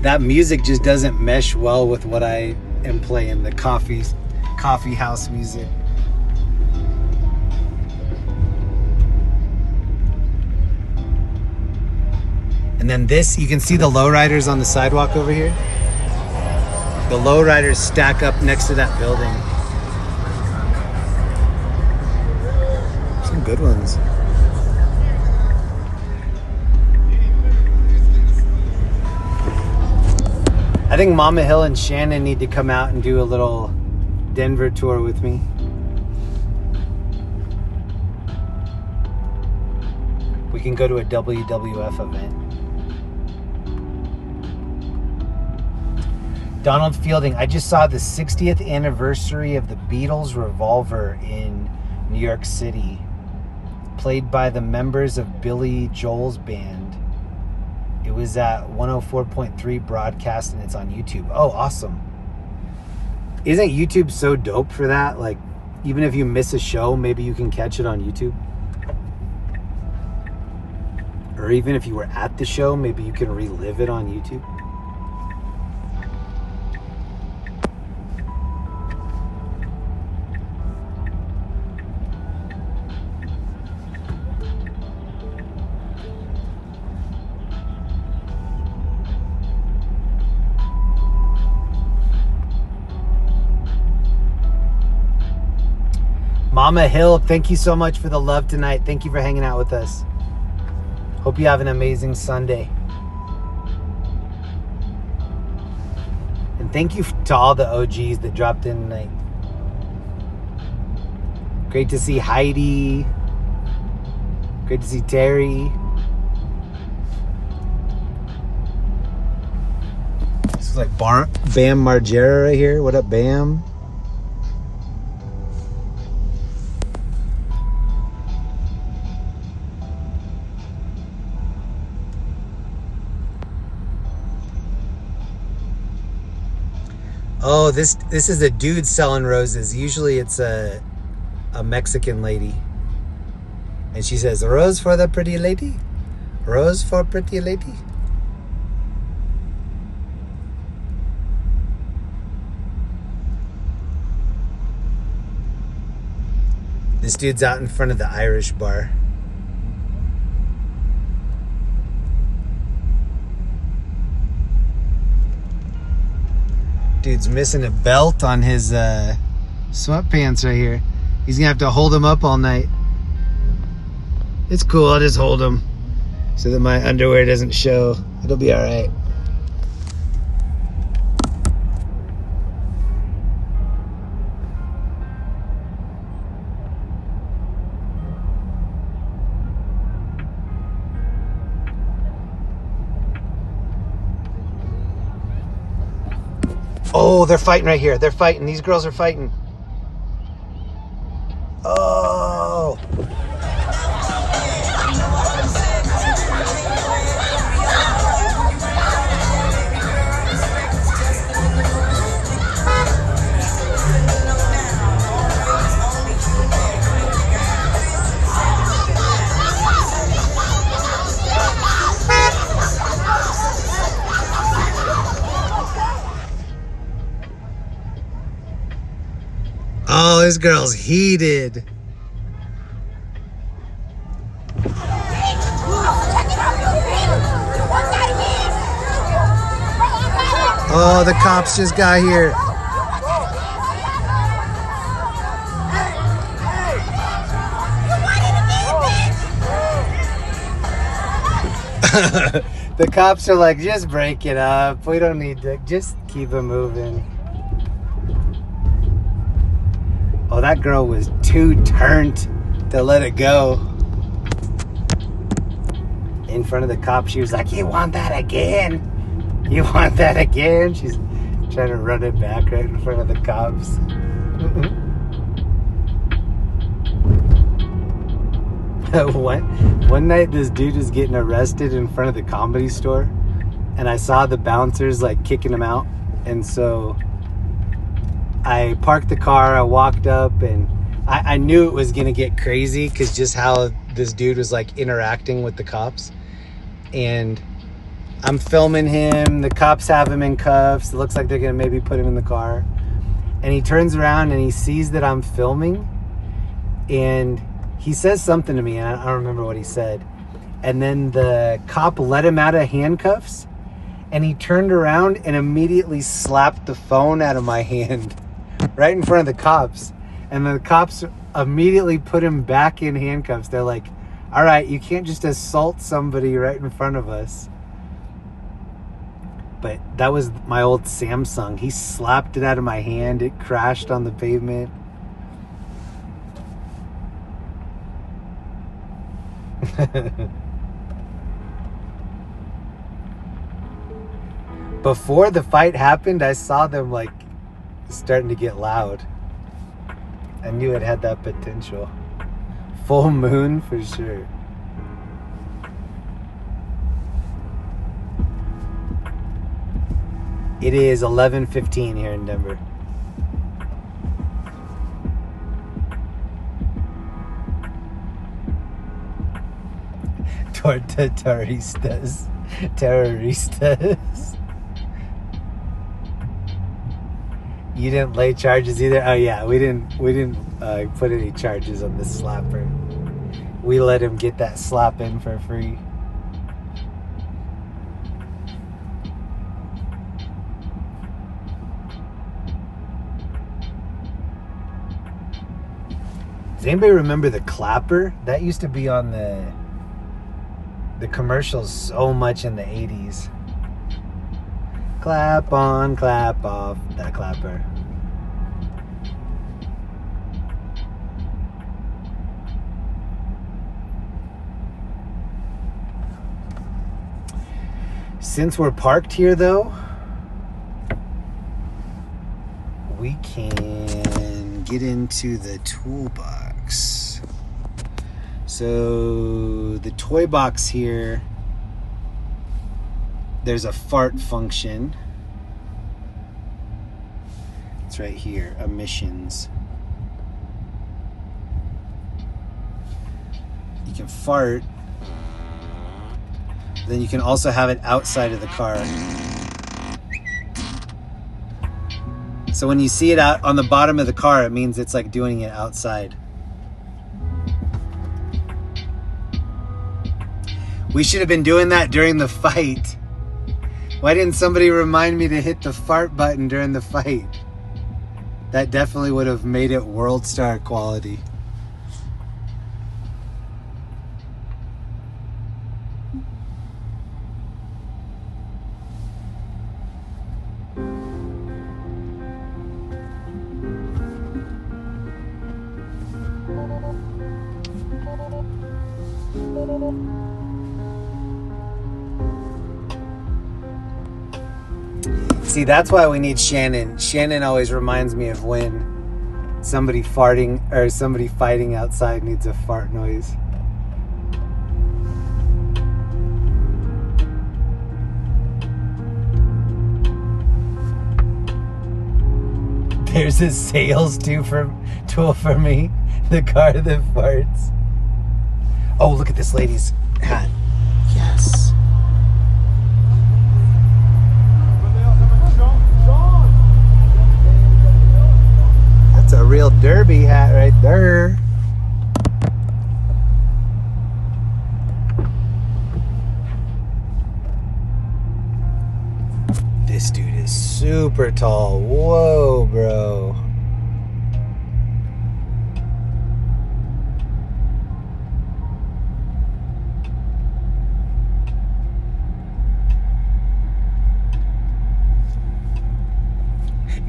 That music just doesn't mesh well with what I am playing, the coffee house music. And then this, you can see the lowriders on the sidewalk over here. The lowriders stack up next to that building. Some good ones. I think Mama Hill and Shannon need to come out and do a little Denver tour with me. We can go to a WWF event. Donald Fielding, I just saw the 60th anniversary of the Beatles' Revolver in New York City, played by the members of Billy Joel's band. It was at 104.3 broadcast and it's on YouTube. Oh, awesome. Isn't YouTube so dope for that? Like, even if you miss a show, maybe you can catch it on YouTube. Or even if you were at the show, maybe you can relive it on YouTube. Mama Hill, thank you so much for the love tonight. Thank you for hanging out with us. Hope you have an amazing Sunday. And thank you to all the OGs that dropped in tonight. Great to see Heidi. Great to see Terry. This is like Bam Margera right here. What up, Bam? Oh, this is a dude selling roses. Usually it's a Mexican lady. And she says, "Rose for the pretty lady? Rose for pretty lady?" This dude's out in front of the Irish bar. Dude's missing a belt on his sweatpants right here. He's gonna have to hold them up all night. It's cool, I'll just hold them so that my underwear doesn't show. It'll be all right. Oh, they're fighting right here. They're fighting. These girls are fighting. Oh. Oh, this girl's heated. Oh, the cops just got here. The cops are like, just break it up. We don't need to, just keep it moving. Oh, that girl was too turned to let it go. In front of the cops, she was like, you want that again? You want that again? She's trying to run it back right in front of the cops. One night, this dude was getting arrested in front of the Comedy Store, and I saw the bouncers like kicking him out, and so I parked the car. I walked up, and I knew it was gonna get crazy because just how this dude was like interacting with the cops, and I'm filming him. The cops have him in cuffs. It looks like they're gonna maybe put him in the car, and he turns around and he sees that I'm filming, and he says something to me, and I don't remember what he said. And then the cop let him out of handcuffs, and he turned around and immediately slapped the phone out of my hand right in front of the cops. And the cops immediately put him back in handcuffs. They're like, all right, you can't just assault somebody right in front of us. But that was my old Samsung. He slapped it out of my hand. It crashed on the pavement. Before the fight happened, I saw them like starting to get loud. I knew it had that potential. Full moon for sure. It is 11:15 here in Denver. Terroristas. You didn't lay charges either? Oh yeah, we didn't put any charges on this slapper. We let him get that slap in for free. Does anybody remember the clapper? That used to be on the commercials so much in the 80s. Clap on, clap off, that clapper. Since we're parked here though, we can get into the toolbox. So the toy box here, there's a fart function. It's right here, emissions. You can fart. Then you can also have it outside of the car. So when you see it out on the bottom of the car, it means it's like doing it outside. We should have been doing that during the fight. Why didn't somebody remind me to hit the fart button during the fight? That definitely would have made it world star quality. See, that's why we need Shannon. Shannon always reminds me of when somebody farting or somebody fighting outside needs a fart noise. There's a sales tool for me. The car that farts. Oh, look at this lady's hat. Yes. That's a real derby hat right there. This dude is super tall. Whoa, bro.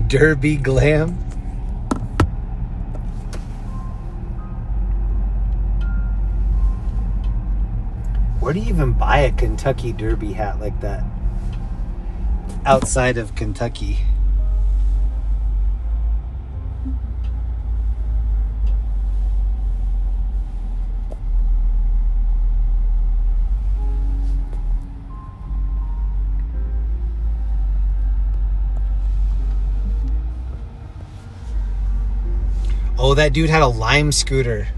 Derby glam. Where do you even buy a Kentucky Derby hat like that? Outside of Kentucky. Oh, that dude had a Lime scooter.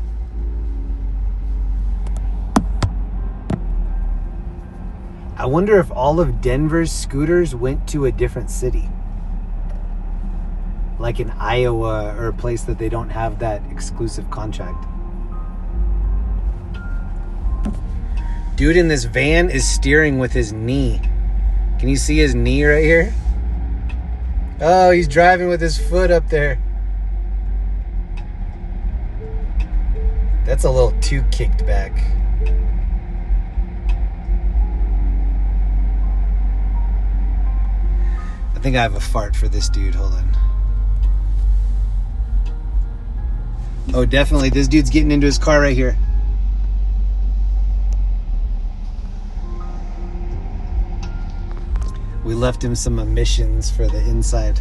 I wonder if all of Denver's scooters went to a different city. Like in Iowa or a place that they don't have that exclusive contract. Dude in this van is steering with his knee. Can you see his knee right here? Oh, he's driving with his foot up there. That's a little too kicked back. I think I have a fart for this dude. Hold on. Oh, definitely. This dude's getting into his car right here. We left him some emissions for the inside.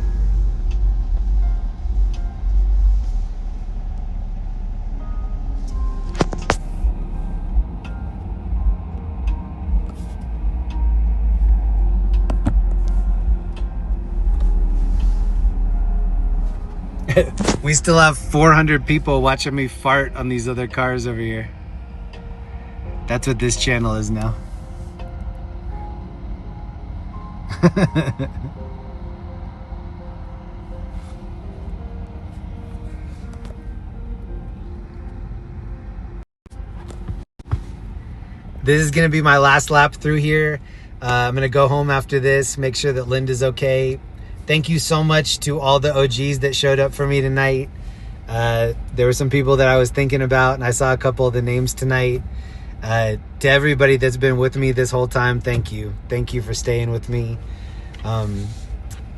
We still have 400 people watching me fart on these other cars over here. That's what this channel is now. This is going to be my last lap through here. I'm going to go home after this, make sure that Linda's okay. Thank you so much to all the OGs that showed up for me tonight. There were some people that I was thinking about, and I saw a couple of the names tonight. To everybody that's been with me this whole time, thank you. Thank you for staying with me.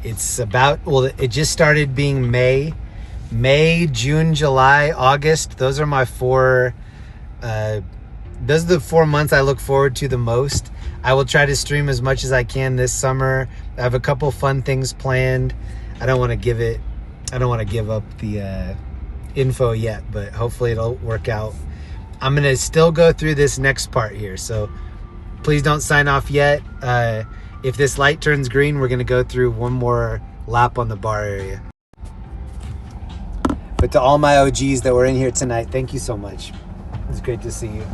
It's about, well, it just started being May, June, July, August. Those are my those are the 4 months I look forward to the most. I will try to stream as much as I can this summer. I have a couple fun things planned. I don't want to give up the info yet, but hopefully it'll work out. I'm going to still go through this next part here, so please don't sign off yet. If this light turns green, we're going to go through one more lap on the bar area. But to all my OGs that were in here tonight, thank you so much. It's great to see you.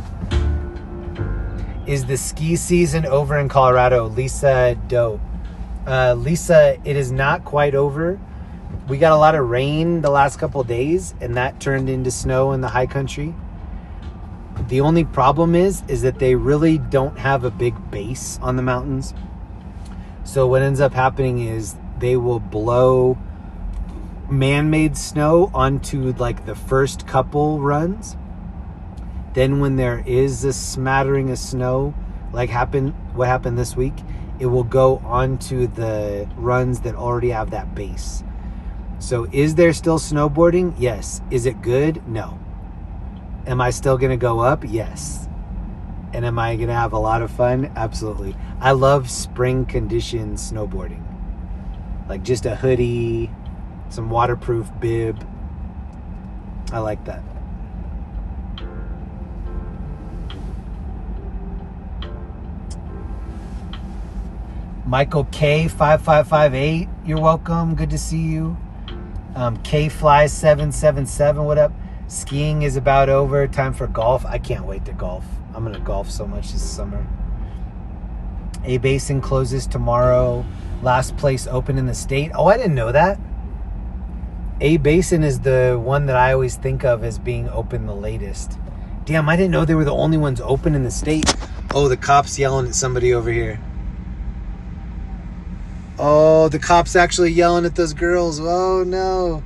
Is the ski season over in Colorado? Lisa Doe. Lisa, it is not quite over. We got a lot of rain the last couple of days, and that turned into snow in the high country. The only problem is that they really don't have a big base on the mountains. So what ends up happening is they will blow man-made snow onto like the first couple runs. Then when there is a smattering of snow, like what happened this week, it will go onto the runs that already have that base. So is there still snowboarding? Yes. Is it good? No. Am I still going to go up? Yes. And am I going to have a lot of fun? Absolutely. I love spring condition snowboarding. Like just a hoodie, some waterproof bib. I like that. Michael K5558, you're welcome. Good to see you. Kfly777, what up? Skiing is about over. Time for golf. I can't wait to golf. I'm going to golf so much this summer. A Basin closes tomorrow. Last place open in the state. Oh, I didn't know that. A Basin is the one that I always think of as being open the latest. Damn, I didn't know they were the only ones open in the state. Oh, the cop's yelling at somebody over here. Oh, the cop's actually yelling at those girls. Oh, no.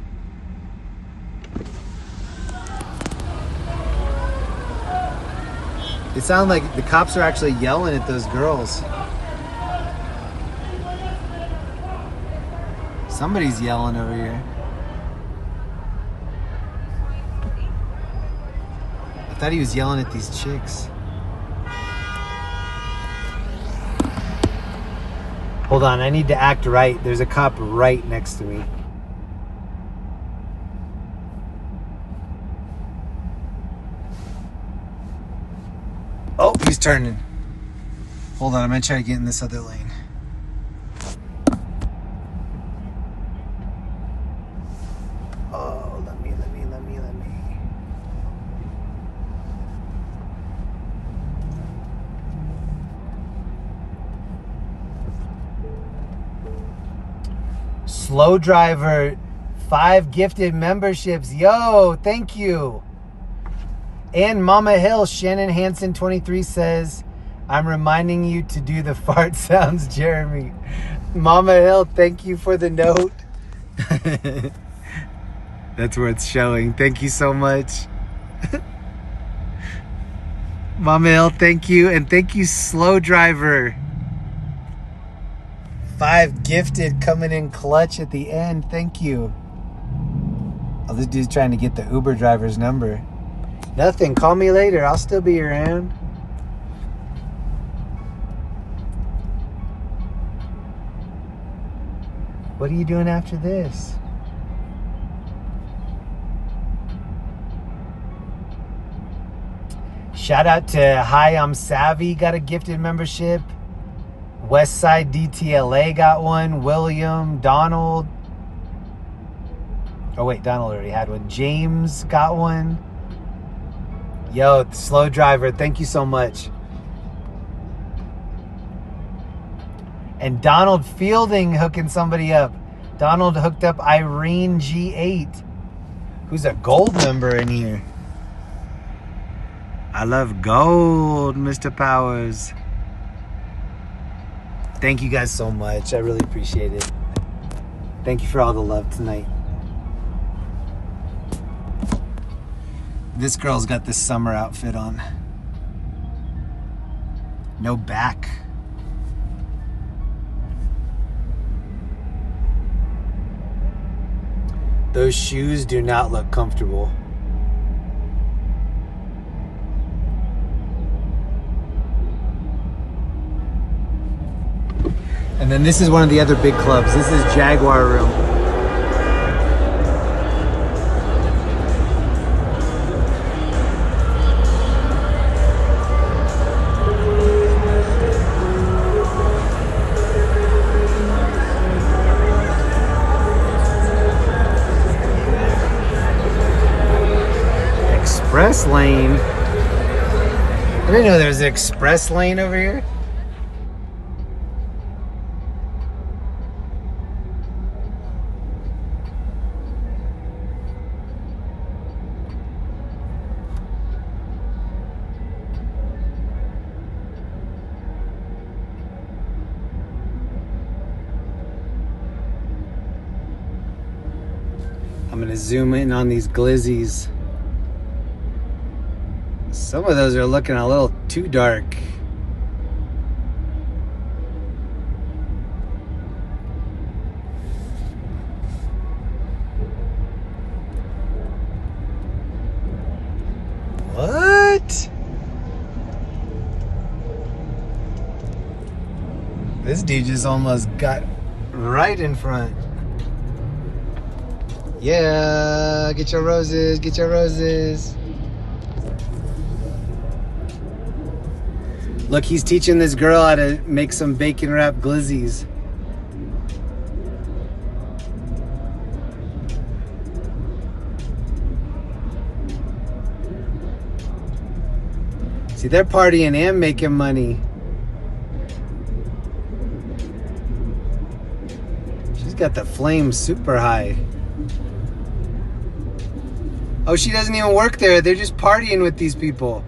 It sounds like the cops are actually yelling at those girls. Somebody's yelling over here. I thought he was yelling at these chicks. Hold on, I need to act right. There's a cop right next to me. Oh, he's turning. Hold on, I'm gonna try to get in this other lane. Oh, let me. Slow Driver, 5 gifted memberships. Yo, thank you. And Mama Hill, Shannon Hansen 23 says, I'm reminding you to do the fart sounds, Jeremy. Mama Hill, thank you for the note. That's where it's showing. Thank you so much. Mama Hill, thank you. And thank you, Slow Driver. 5 gifted coming in clutch at the end. Thank you. Oh, this dude's trying to get the Uber driver's number. Nothing. Call me later. I'll still be around. What are you doing after this? Shout out to Hi, I'm Savvy. Got a gifted membership. Westside DTLA got one. William, Donald. Oh wait, Donald already had one. James got one. Yo, Slow Driver, thank you so much. And Donald Fielding hooking somebody up. Donald hooked up Irene G8, who's a gold member in here. I love gold, Mr. Powers. Thank you guys so much. I really appreciate it. Thank you for all the love tonight. This girl's got this summer outfit on. No back. Those shoes do not look comfortable. And then this is one of the other big clubs. This is Jaguar Room. Express lane. I didn't know there was an express lane over here. I'm gonna zoom in on these glizzies. Some of those are looking a little too dark. What? This dude just almost got right in front. Yeah, get your roses, get your roses. Look, he's teaching this girl how to make some bacon wrapped glizzies. See, they're partying and making money. She's got the flame super high. Oh, she doesn't even work there. They're just partying with these people.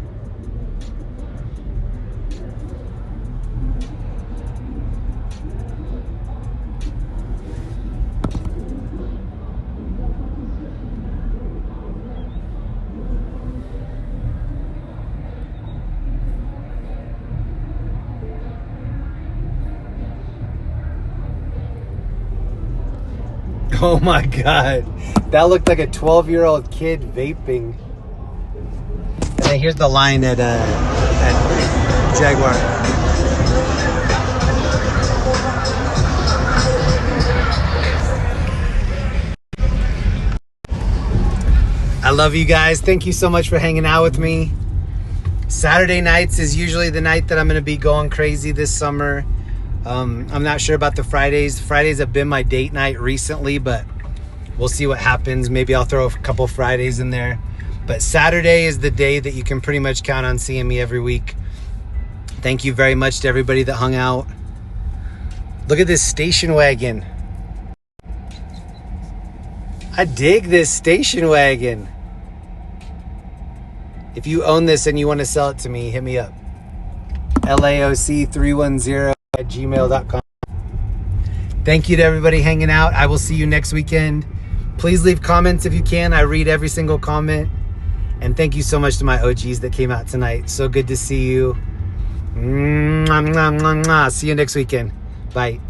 Oh my God. That looked like a 12-year-old kid vaping. And then here's the line at Jaguar. I love you guys. Thank you so much for hanging out with me. Saturday nights is usually the night that I'm going to be going crazy this summer. I'm not sure about the Fridays. Fridays have been my date night recently, but we'll see what happens. Maybe I'll throw a couple Fridays in there. But Saturday is the day that you can pretty much count on seeing me every week. Thank you very much to everybody that hung out. Look at this station wagon. I dig this station wagon. If you own this and you want to sell it to me, hit me up. laoc310@gmail.com. Thank you to everybody hanging out. I will see you next weekend. Please leave comments if you can. I read every single comment. And thank you so much to my OGs that came out tonight. So good to see you. See you next weekend. Bye.